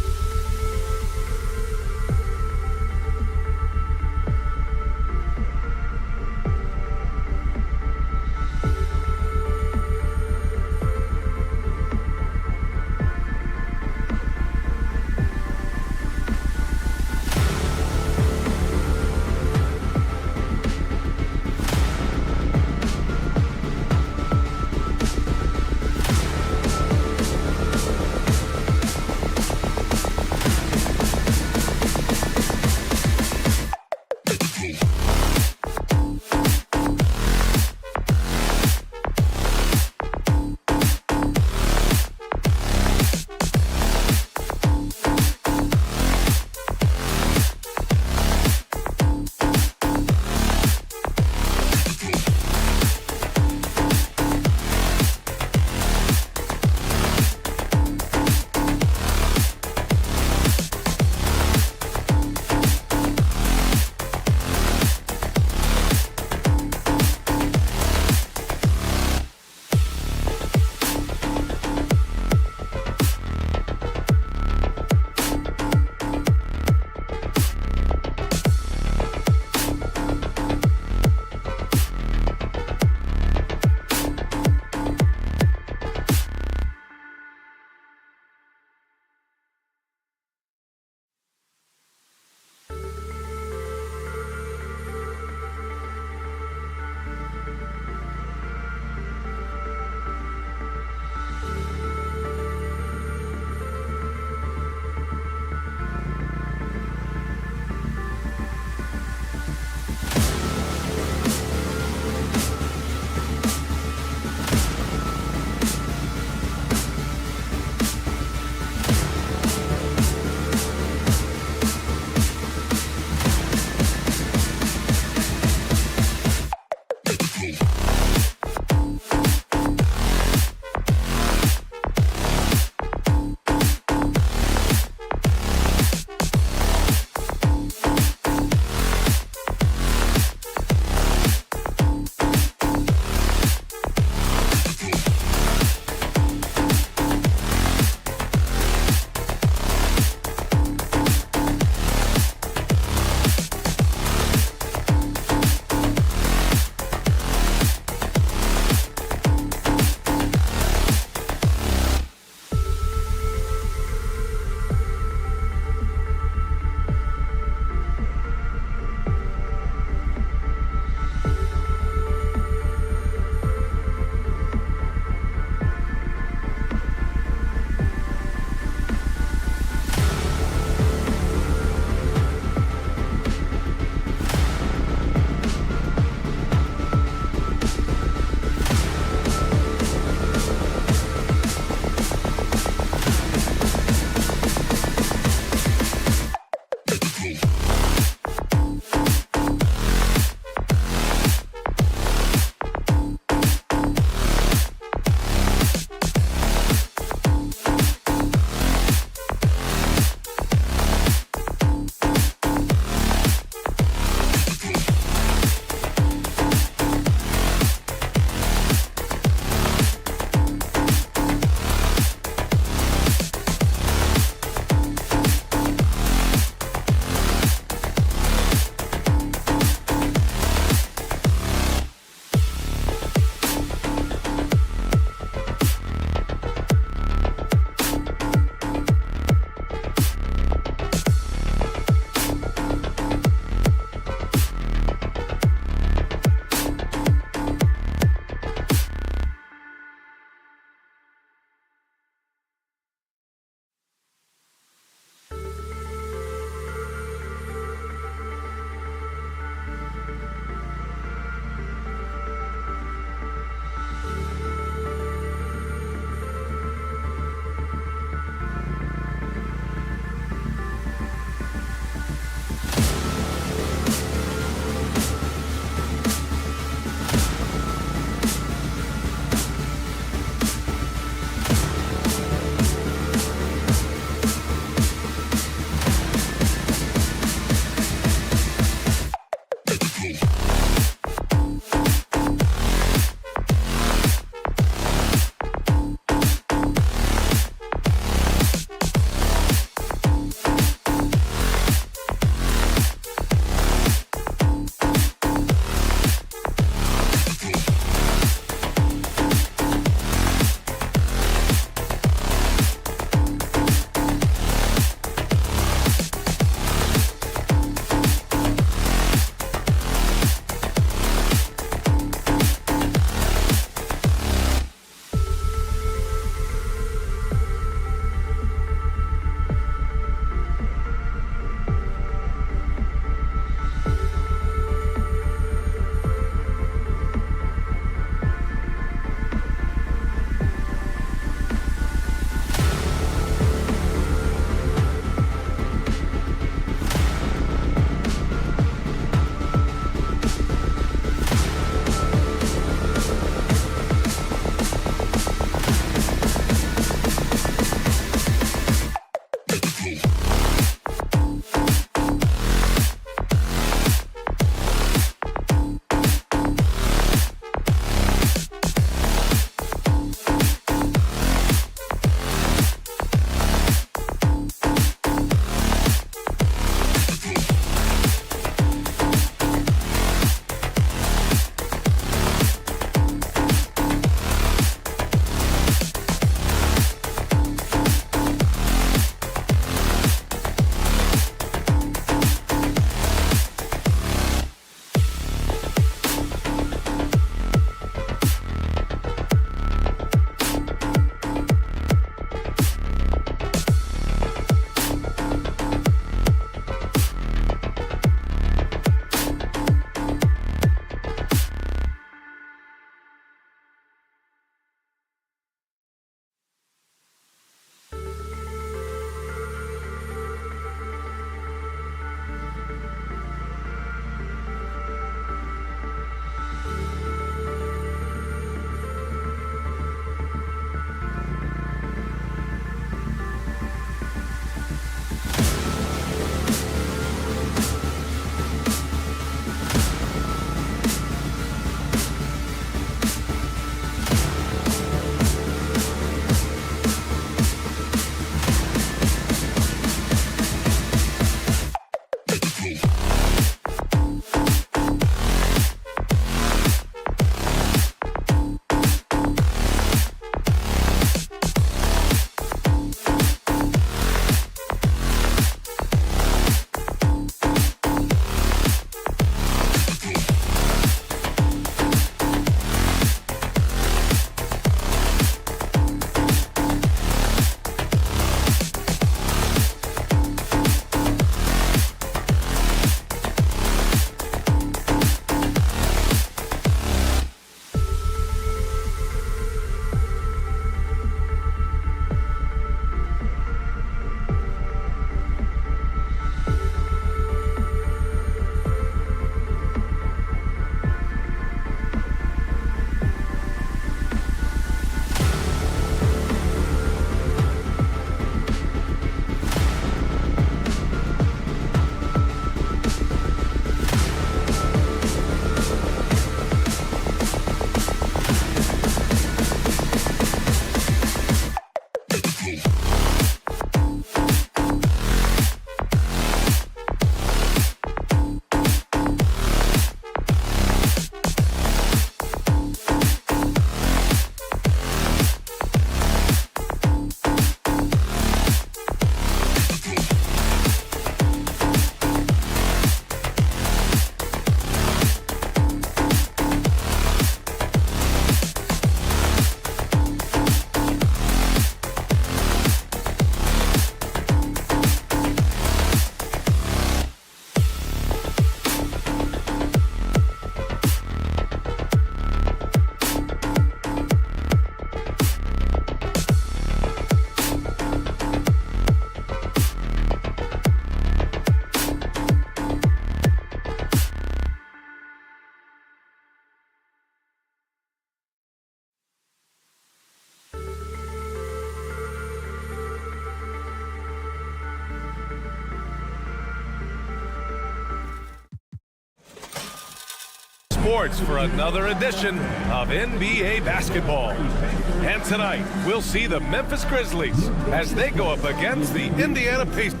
courts for another edition of NBA basketball. And tonight, we'll see the Memphis Grizzlies as they go up against the Indiana Pacers.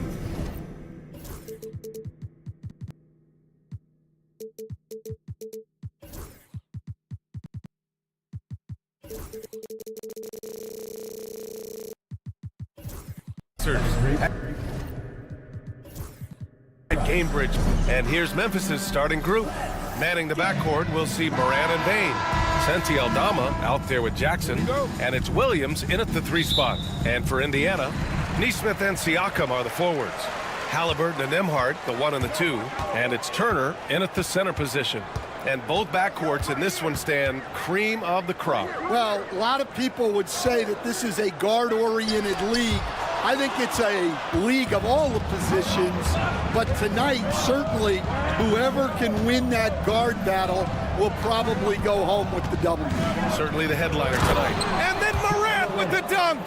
At Cambridge, and here's Memphis's starting group. Manning the backcourt, we'll see Moran and Bain. Santi Aldama out there with Jackson, and it's Williams in at the 3 spot. And for Indiana, Nesmith and Siakam are the forwards. Halliburton and Nembhard, the 1 and the 2, and it's Turner in at the center position. And both backcourts in this one stand cream of the crop. Well, a lot of people would say that this is a guard-oriented league. I think it's a league of all the positions, but tonight, certainly, whoever can win that guard battle will probably go home with the W. Certainly the headliner tonight. And then Morant with the dunk!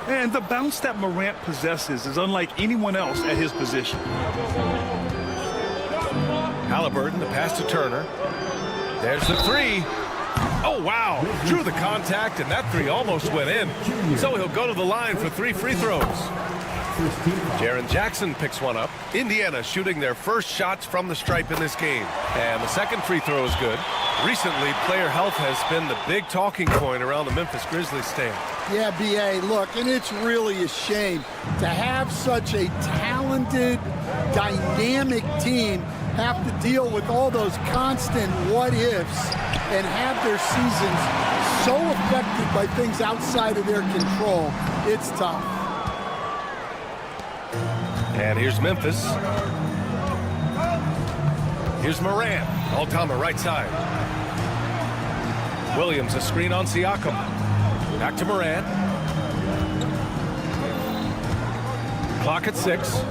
And the bounce that Morant possesses is unlike anyone else at his position. Halliburton, the pass to Turner. There's the 3. Oh, wow. Drew the contact, and that 3 almost went in. So he'll go to the line for 3 free throws. Jaren Jackson picks one up. Indiana shooting their first shots from the stripe in this game. And the second free throw is good. Recently, player health has been the big talking point around the Memphis Grizzlies stand. Yeah, B.A., look, and it's really a shame to have such a talented, dynamic team have to deal with all those constant what-ifs and have their seasons so affected by things outside of their control. It's tough. And here's Memphis. Here's Moran. Aldama right side. Williams a screen on Siakam. Back to Moran. Clock at 6.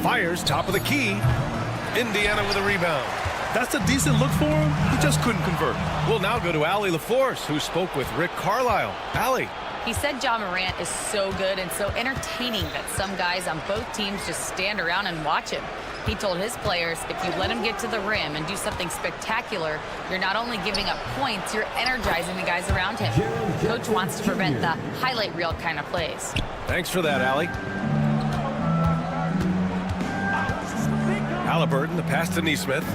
Fires top of the key. Indiana with a rebound. That's a decent look for him. He just couldn't convert. We'll now go to Allie LaForce, who spoke with Rick Carlisle. Allie. He said Ja Morant is so good and so entertaining that some guys on both teams just stand around and watch him. He told his players, if you let him get to the rim and do something spectacular, you're not only giving up points, you're energizing the guys around him. Coach wants to prevent the highlight reel kind of plays. Thanks for that, Allie. Halliburton, the pass to Nesmith.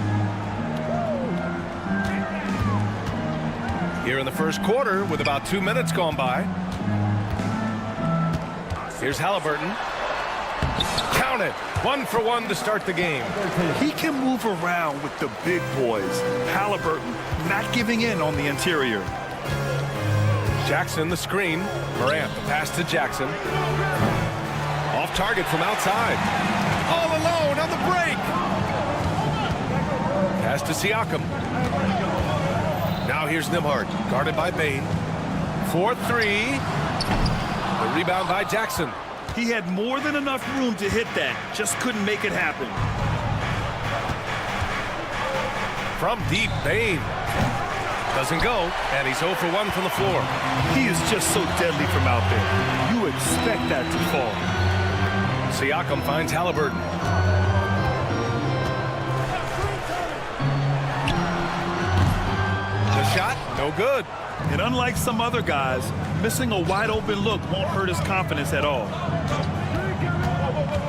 Here in the first quarter with about 2 minutes gone by. Here's Halliburton. Count it. 1 for 1 to start the game. He can move around with the big boys. Halliburton not giving in on the interior. Jackson the screen. Morant the pass to Jackson. Off target from outside. All alone on the break. Pass to Siakam. Now here's Nembhard, guarded by Bain. 4-3. The rebound by Jackson. He had more than enough room to hit that, just couldn't make it happen. From deep, Bain. Doesn't go, and he's 0 for 1 from the floor. He is just so deadly from out there. You expect that to fall. Siakam finds Halliburton. The shot, no good. And unlike some other guys, missing a wide open look won't hurt his confidence at all.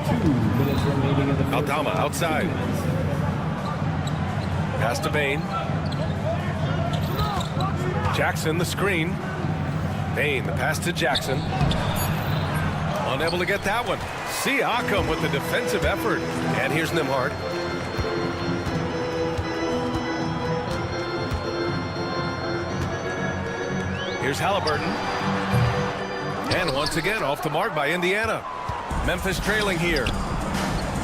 2 minutes remaining in the Aldama outside. Pass to Bain. Jackson the screen. Bain the pass to Jackson. Unable to get that one. Siakam with the defensive effort. And here's Nembhard. Here's Halliburton. And once again, off the mark by Indiana. Memphis trailing here.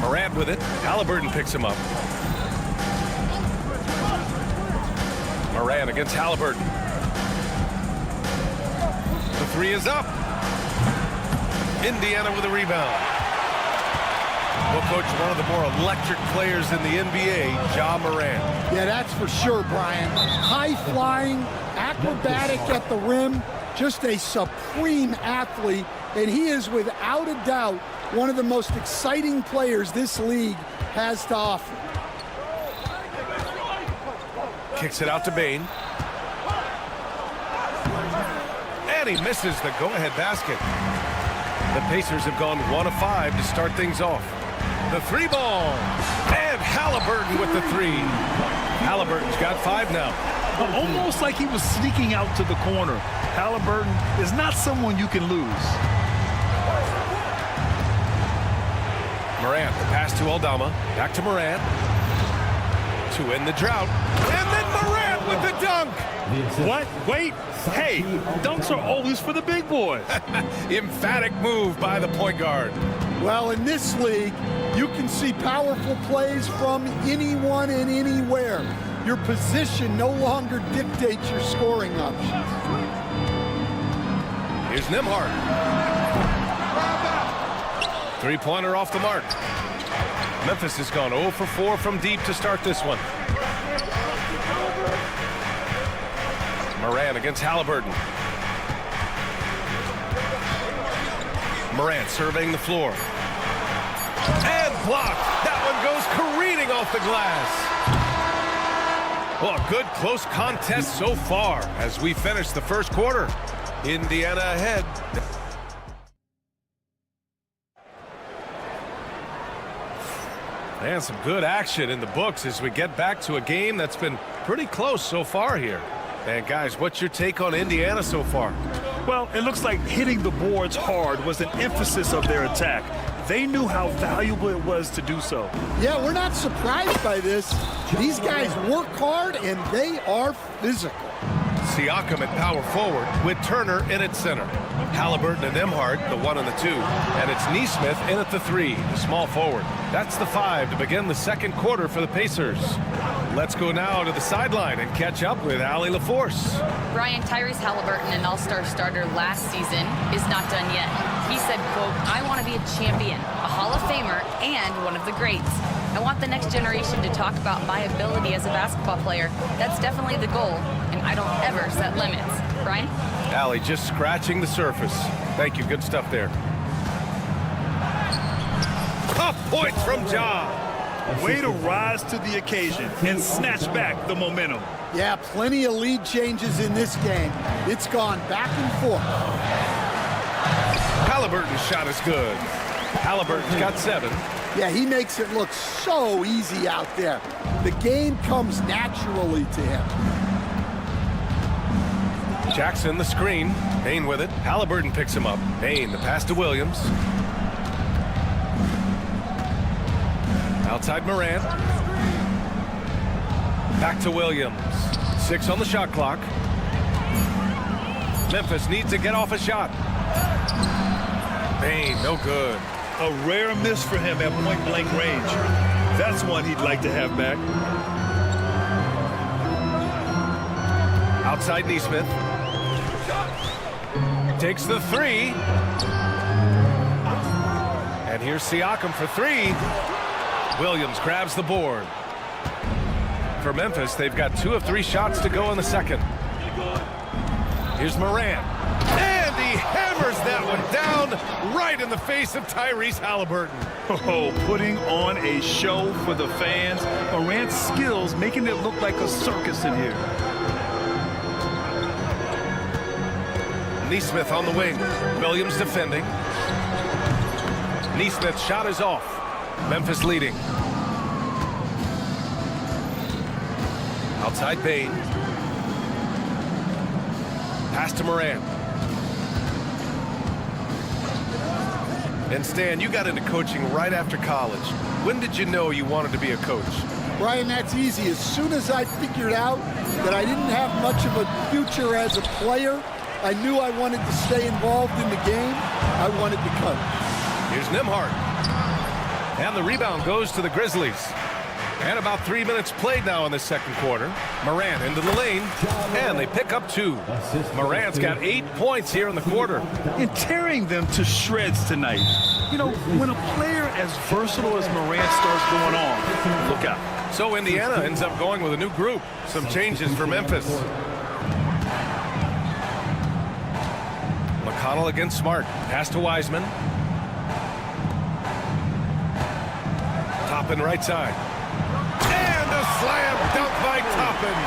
Morant with it. Halliburton picks him up. Morant against Halliburton. The 3 is up. Indiana with a rebound. Well, Coach, one of the more electric players in the NBA, Ja Morant. Yeah, that's for sure, Brian. High-flying, acrobatic at the rim, just a supreme athlete, and he is without a doubt one of the most exciting players this league has to offer. Kicks it out to Bane. And he misses the go-ahead basket. The Pacers have gone 1 of 5 to start things off. The 3 ball. And Halliburton with the 3. Halliburton's got 5 now. Almost like he was sneaking out to the corner. Halliburton is not someone you can lose. Morant, the pass to Aldama. Back to Morant. To end the drought. And then Morant with the dunk. What? Wait. Hey, dunks are always for the big boys. Emphatic move by the point guard. Well, in this league, you can see powerful plays from anyone and anywhere. Your position no longer dictates your scoring options. Here's Nembhard. Three-pointer off the mark. Memphis has gone 0 for 4 from deep to start this one. Morant against Halliburton. Morant surveying the floor. And blocked. That one goes careening off the glass. Well, a good close contest so far as we finish the first quarter. Indiana ahead. And some good action in the books as we get back to a game that's been pretty close so far here. And guys, what's your take on Indiana so far? Well, it looks like hitting the boards hard was an emphasis of their attack. They knew how valuable it was to do so. Yeah, we're not surprised by this. These guys work hard and they are physical. Siakam at power forward with Turner in at center. Halliburton and Nembhard, the 1 and the 2. And it's Nesmith in at the 3, the small forward. That's the 5 to begin the second quarter for the Pacers. Let's go now to the sideline and catch up with Allie LaForce. Brian, Tyrese Halliburton, an all-star starter last season, is not done yet. He said, quote, "I want to be a champion, a Hall of Famer, and one of the greats. I want the next generation to talk about my ability as a basketball player. That's definitely the goal, and I don't ever set limits." Brian? Allie just scratching the surface. Thank you. Good stuff there. Tough points from Ja. Way to rise to the occasion and snatch back the momentum. Yeah, plenty of lead changes in this game. It's gone back and forth. Halliburton's shot is good. Halliburton's got 7. Yeah, he makes it look so easy out there. The game comes naturally to him. Jackson the screen. Bane with it. Halliburton picks him up. Bane, the pass to Williams. Outside Morant. Back to Williams. 6 on the shot clock. Memphis needs to get off a shot. Bane, no good. A rare miss for him at point-blank range. That's one he'd like to have back. Outside Nesmith. Takes the 3. And here's Siakam for 3. Williams grabs the board. For Memphis, they've got 2 of 3 shots to go in the second. Here's Morant. And he hammers that one down right in the face of Tyrese Halliburton. Oh, putting on a show for the fans. Morant's skills making it look like a circus in here. Nesmith on the wing. Williams defending. Nesmith's shot is off. Memphis leading. Outside Bane. Pass to Morant. And Stan, you got into coaching right after college. When did you know you wanted to be a coach? Brian, that's easy. As soon as I figured out that I didn't have much of a future as a player, I knew I wanted to stay involved in the game. I wanted to coach. Here's Nembhard. And the rebound goes to the Grizzlies. And about 3 minutes played now in the second quarter. Morant into the lane, and they pick up 2. Morant's got 8 points here in the quarter. And tearing them to shreds tonight. You know, when a player as versatile as Morant starts going on, look out. So Indiana ends up going with a new group. Some changes for Memphis. McConnell against Smart. Pass to Wiseman. Toppin right side. And a slam dunk by Toppin.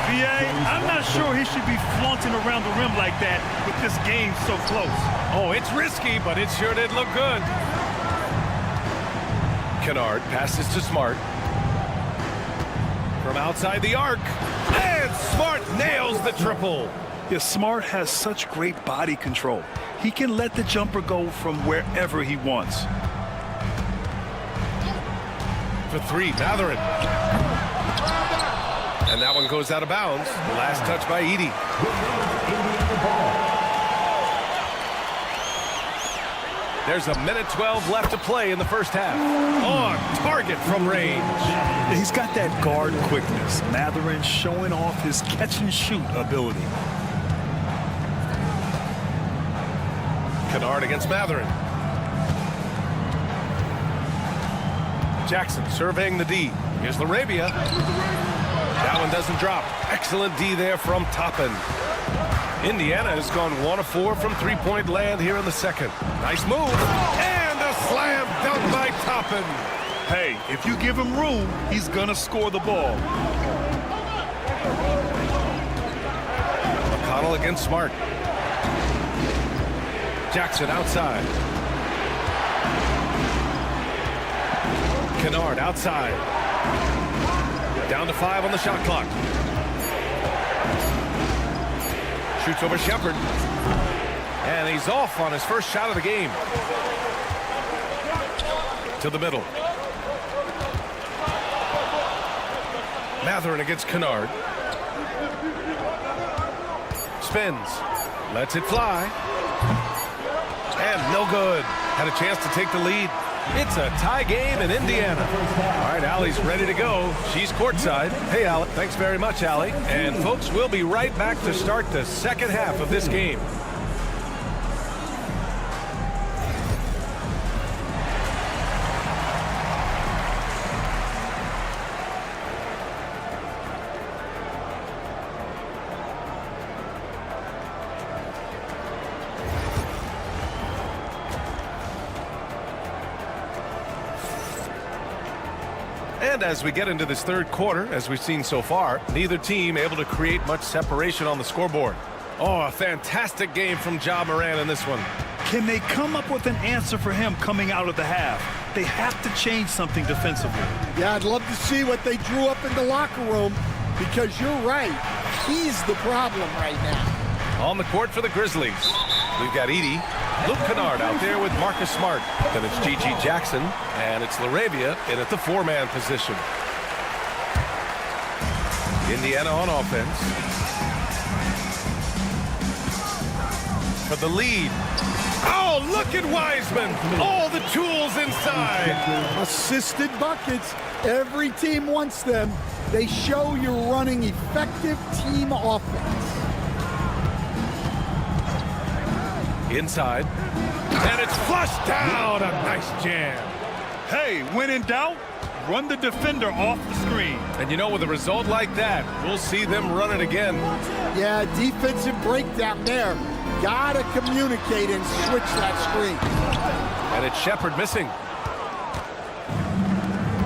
B.A., I'm not sure he should be flaunting around the rim like that with this game so close. Oh, it's risky, but it sure did look good. Kennard passes to Smart. From outside the arc. And Smart nails the triple. Yeah, Smart has such great body control. He can let the jumper go from wherever he wants. For three, Matherin. And that one goes out of bounds. Last touch by Edey. There's 1:12 left to play in the first half. On target from range. He's got that guard quickness. Matherin showing off his catch-and-shoot ability. Kennard against Matherin. Jackson surveying the D. Here's Larabia. That one doesn't drop. Excellent D there from Toppin. Indiana has gone 1 of 4 from three-point land here in the second. Nice move. And a slam dunk by Toppin. Hey, if you give him room, he's gonna score the ball. McConnell against Smart. Jackson outside. Kennard outside. Down to 5 on the shot clock. Shoots over Shepard. And he's off on his first shot of the game. To the middle. Matherin against Kennard. Spins. Lets it fly. And no good. Had a chance to take the lead. It's a tie game in Indiana. All right, Allie's ready to go. She's courtside. Hey, Allie. Thanks very much, Allie. And, folks, we'll be right back to start the second half of this game. And as we get into this third quarter, as we've seen so far, neither team able to create much separation on the scoreboard. Oh, a fantastic game from Ja Morant in this one. Can they come up with an answer for him coming out of the half? They have to change something defensively. Yeah, I'd love to see what they drew up in the locker room, because you're right. He's the problem right now. On the court for the Grizzlies, we've got Edey. Luke Kennard out there with Marcus Smart. Then it's G.G. Jackson, and it's Larabia in at the four-man position. Indiana on offense. For the lead. Oh, look at Wiseman. All the tools inside. Assisted buckets. Every team wants them. They show you're running effective team offense. Inside. And it's flushed down. A nice jam. Hey, when in doubt, run the defender off the screen. And you know, with a result like that, we'll see them run it again. Yeah, defensive breakdown there. Gotta communicate and switch that screen. And it's Shepard missing.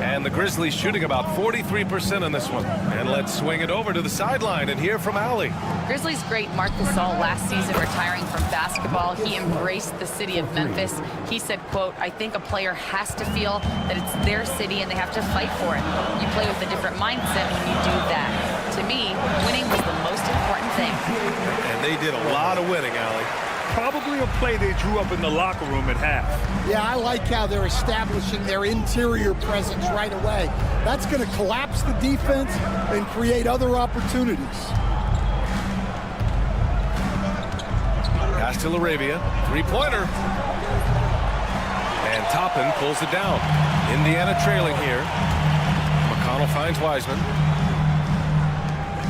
And the Grizzlies shooting about 43% on this one. And let's swing it over to the sideline and hear from Allie. Grizzlies great Marc Gasol last season retiring from basketball. He embraced the city of Memphis. He said, quote, "I think a player has to feel that it's their city and they have to fight for it. You play with a different mindset when you do that. To me, winning was the most important thing." And they did a lot of winning, Allie. Probably a play they drew up in the locker room at half. Yeah, I like how they're establishing their interior presence right away. That's going to collapse the defense and create other opportunities. Pass to Larabia. Three-pointer. And Toppin pulls it down. Indiana trailing here. McConnell finds Wiseman.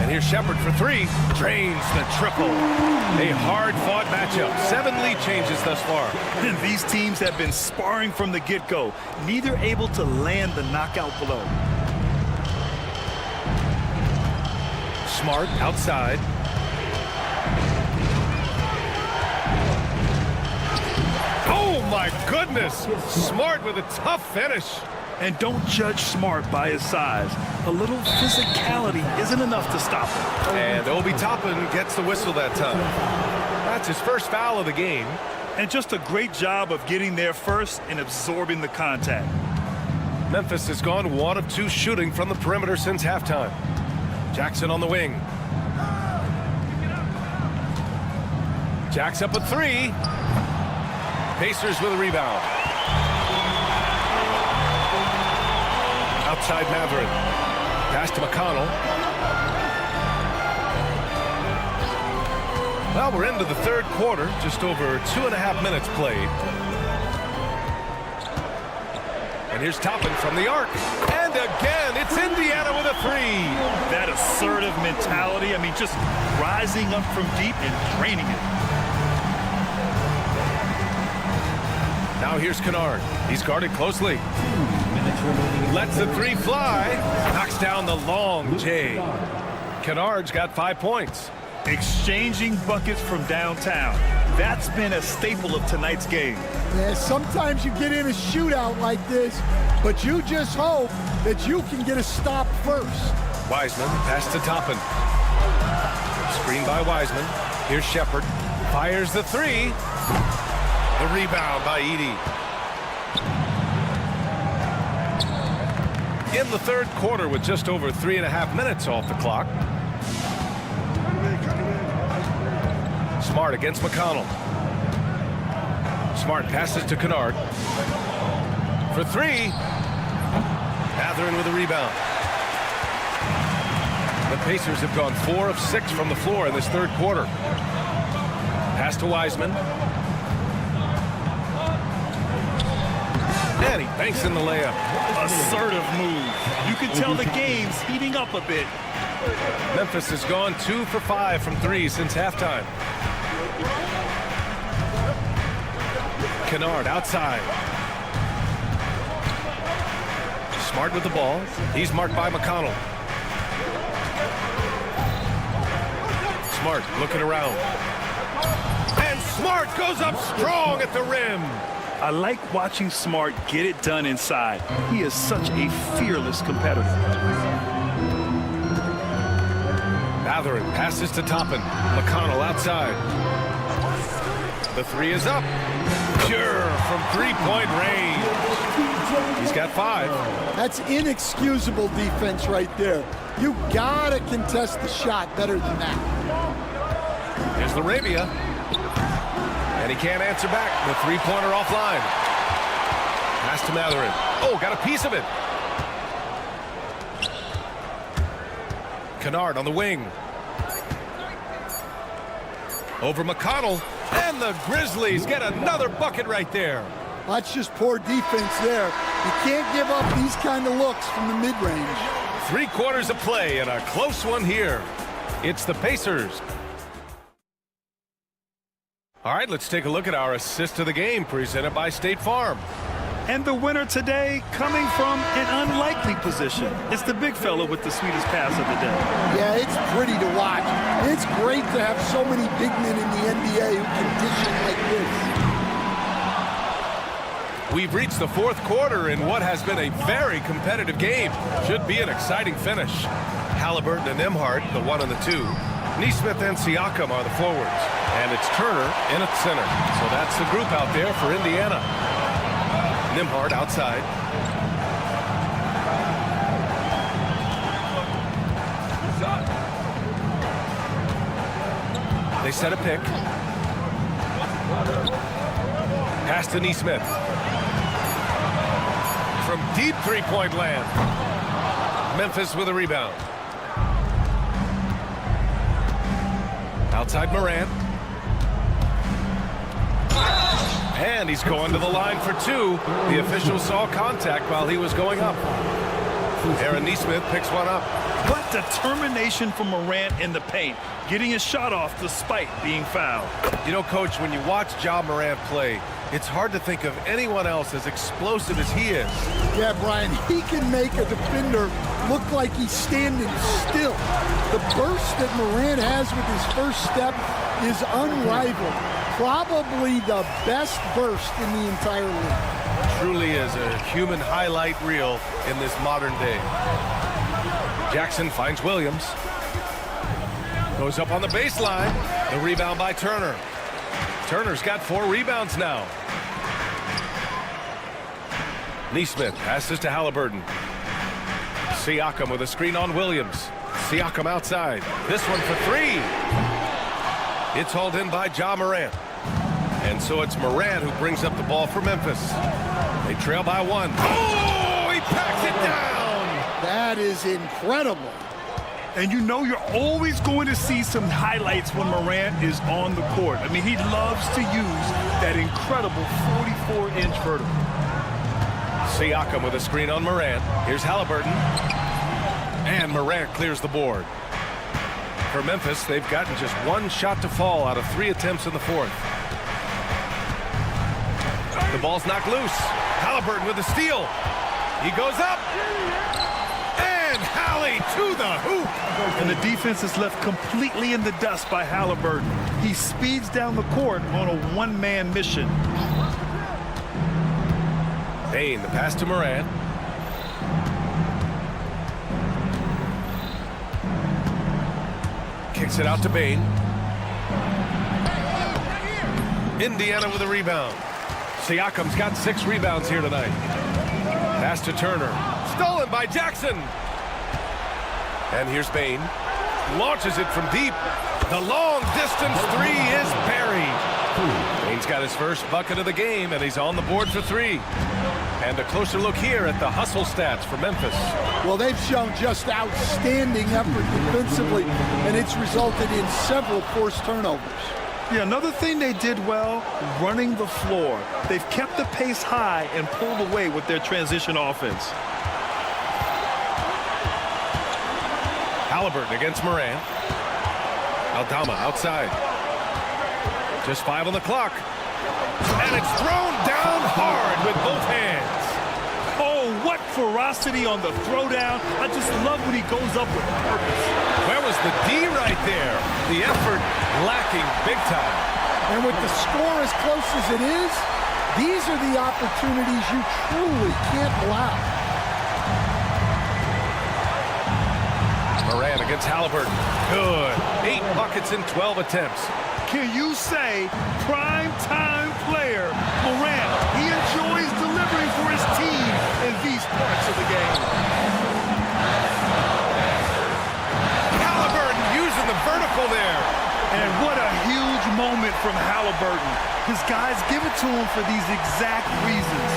And here's Shepard for three. Drains the triple. A hard-fought matchup. 7 lead changes thus far. And these teams have been sparring from the get-go. Neither able to land the knockout blow. Smart outside. Oh, my goodness. Smart with a tough finish. And don't judge Smart by his size. A little physicality isn't enough to stop him. And Obi Toppin gets the whistle that time. That's his first foul of the game. And just a great job of getting there first and absorbing the contact. Memphis has gone 1 of 2 shooting from the perimeter since halftime. Jackson on the wing. Jack's up a 3. Pacers with a rebound. Outside Matherin. Pass to McConnell. Well, we're into the third quarter. Just over 2.5 minutes played. And here's Toppin from the arc. And again, it's Indiana with a 3. That assertive mentality, I mean, just rising up from deep and draining it. Now here's Kennard. He's guarded closely. Lets the 3 fly. Knocks down the long J. Kennard's got 5 points. Exchanging buckets from downtown. That's been a staple of tonight's game. Yeah, sometimes you get in a shootout like this, but you just hope that you can get a stop first. Wiseman, pass to Toppin. Screen by Wiseman. Here's Shepard. Fires the 3. The rebound by Edey. In the third quarter with just over 3.5 minutes off the clock. Smart against McConnell. Smart passes to Kennard. For 3. Matherin with a rebound. The Pacers have gone 4 of 6 from the floor in this third quarter. Pass to Wiseman. And he banks in the layup. Assertive move. You can tell the game's heating up a bit. Memphis has gone 2 for 5 from 3 since halftime. Kennard outside. Smart with the ball. He's marked by McConnell. Smart looking around. And Smart goes up strong at the rim. I like watching Smart get it done inside. He is such a fearless competitor. Matherin passes to Toppin. McConnell outside. The 3 is up. Pure from 3-point range. He's got 5. That's inexcusable defense right there. You gotta contest the shot better than that. Here's Larabia. And he can't answer back. The 3-pointer offline. Pass to Matherin. Oh, got a piece of it. Kennard on the wing. Over McConnell. And the Grizzlies get another bucket right there. That's just poor defense there. You can't give up these kind of looks from the mid-range. 3 quarters of play and a close one here. It's the Pacers. All right, let's take a look at our assist of the game presented by State Farm. And the winner today coming from an unlikely position. It's the big fella with the sweetest pass of the day. Yeah, it's pretty to watch. It's great to have so many big men in the NBA who can dish it like this. We've reached the fourth quarter in what has been a very competitive game. Should be an exciting finish. Halliburton and Nembhard, the 1 and the 2. Nesmith and Siakam are the forwards. And it's Turner in at center. So that's the group out there for Indiana. Nembhard outside. They set a pick. Pass to Nesmith. From deep 3-point land. Memphis with a rebound. Outside Morant. And he's going to the line for 2. The official saw contact while he was going up. Aaron Nesmith picks one up. What determination from Morant in the paint, getting his shot off despite being fouled. You know, Coach, when you watch Ja Morant play, it's hard to think of anyone else as explosive as he is. Yeah, Brian, he can make a defender look like he's standing still. The burst that Morant has with his first step is unrivaled. Probably the best burst in the entire league. Truly is a human highlight reel in this modern day. Jackson finds Williams. Goes up on the baseline. The rebound by Turner. Turner's got 4 rebounds now. Neesmith passes to Halliburton. Siakam with a screen on Williams. Siakam outside. This one for 3. It's hauled in by Ja Morant. And so it's Morant who brings up the ball for Memphis. They trail by 1. Oh, he packs it down. That is incredible. And you know you're always going to see some highlights when Morant is on the court. I mean, he loves to use that incredible 44-inch vertical. Siakam with a screen on Morant. Here's Halliburton. And Morant clears the board. For Memphis, they've gotten just 1 shot to fall out of 3 attempts in the 4th. The ball's knocked loose. Halliburton with a steal. He goes up. And Hallie to the hoop. And the defense is left completely in the dust by Halliburton. He speeds down the court on a one-man mission. Payne, the pass to Morant. Kicks it out to Bain. Indiana with a rebound. Siakam's got 6 rebounds here tonight. Pass to Turner. Stolen by Jackson. And here's Bain. Launches it from deep. The long distance 3 is buried. Bain's got his first bucket of the game, and he's on the board for 3. And a closer look here at the hustle stats for Memphis. Well, they've shown just outstanding effort defensively, and it's resulted in several forced turnovers. Yeah, another thing they did well, running the floor. They've kept the pace high and pulled away with their transition offense. Halliburton against Morant. Aldama outside. Just 5 on the clock. And it's thrown down hard with both hands. Oh, what ferocity on the throwdown. I just love when he goes up with purpose. Where was the D right there? The effort lacking big time. And with the score as close as it is, these are the opportunities you truly can't allow. Morant against Halliburton. Good. 8 buckets in 12 attempts. Can you say prime-time player Morant? He enjoys delivering for his team in these parts of the game. Halliburton using the vertical there. And what a huge moment from Halliburton. His guys give it to him for these exact reasons.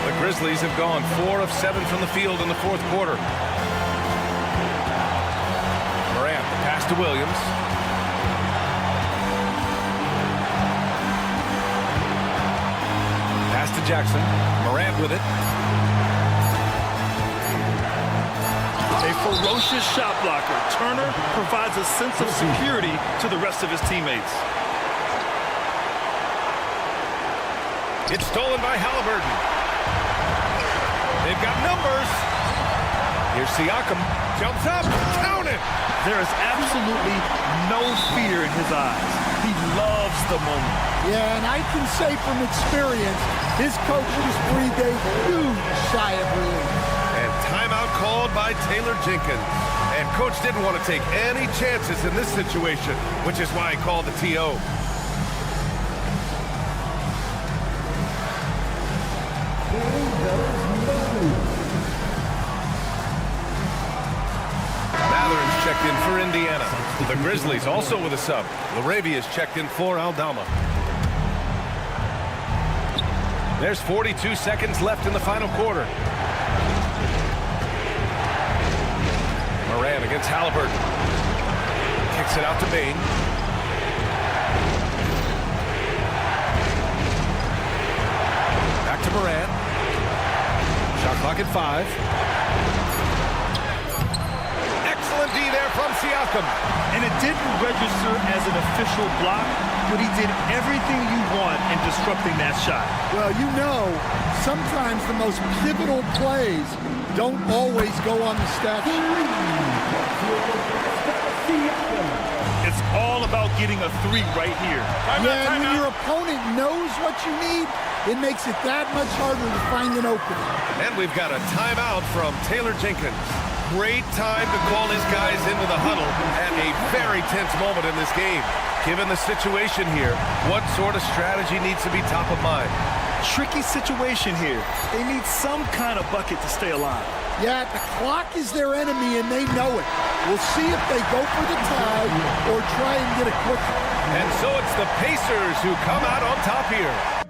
The Grizzlies have gone 4 of 7 from the field in the 4th quarter. Morant, the pass to Williams. Pass to Jackson. Morant with it. A ferocious shot blocker. Turner provides a sense of security to the rest of his teammates. It's stolen by Halliburton. They've got numbers. Here's Siakam. Jumps up. Count it. There is absolutely no fear in his eyes. He loves the moment. Yeah, and I can say from experience, his coach just breathed a huge sigh of relief. And timeout called by Taylor Jenkins. And coach didn't want to take any chances in this situation, which is why he called the TO. Mathurin's checked in for Indiana. The Grizzlies also with a sub. Laravia's checked in for Aldama. There's 42 seconds left in the final quarter. Morant against Halliburton. Kicks it out to Bain. Back to Morant. Shot clock at 5. Excellent D there from Siakam. And it didn't register as an official block, but he did everything you want in disrupting that shot. Well, you know, sometimes the most pivotal plays don't always go on the stat sheet. It's all about getting a 3 right here. Yeah, and when your opponent knows what you need, it makes it that much harder to find an opening. And we've got a timeout from Taylor Jenkins. Great time to call his guys into the huddle at a very tense moment in this game. Given the situation here, what sort of strategy needs to be top of mind? Tricky situation here. They need some kind of bucket to stay alive. Yeah, the clock is their enemy, and they know it. We'll see if they go for the tie or try and get a quick one. And so it's the Pacers who come out on top here.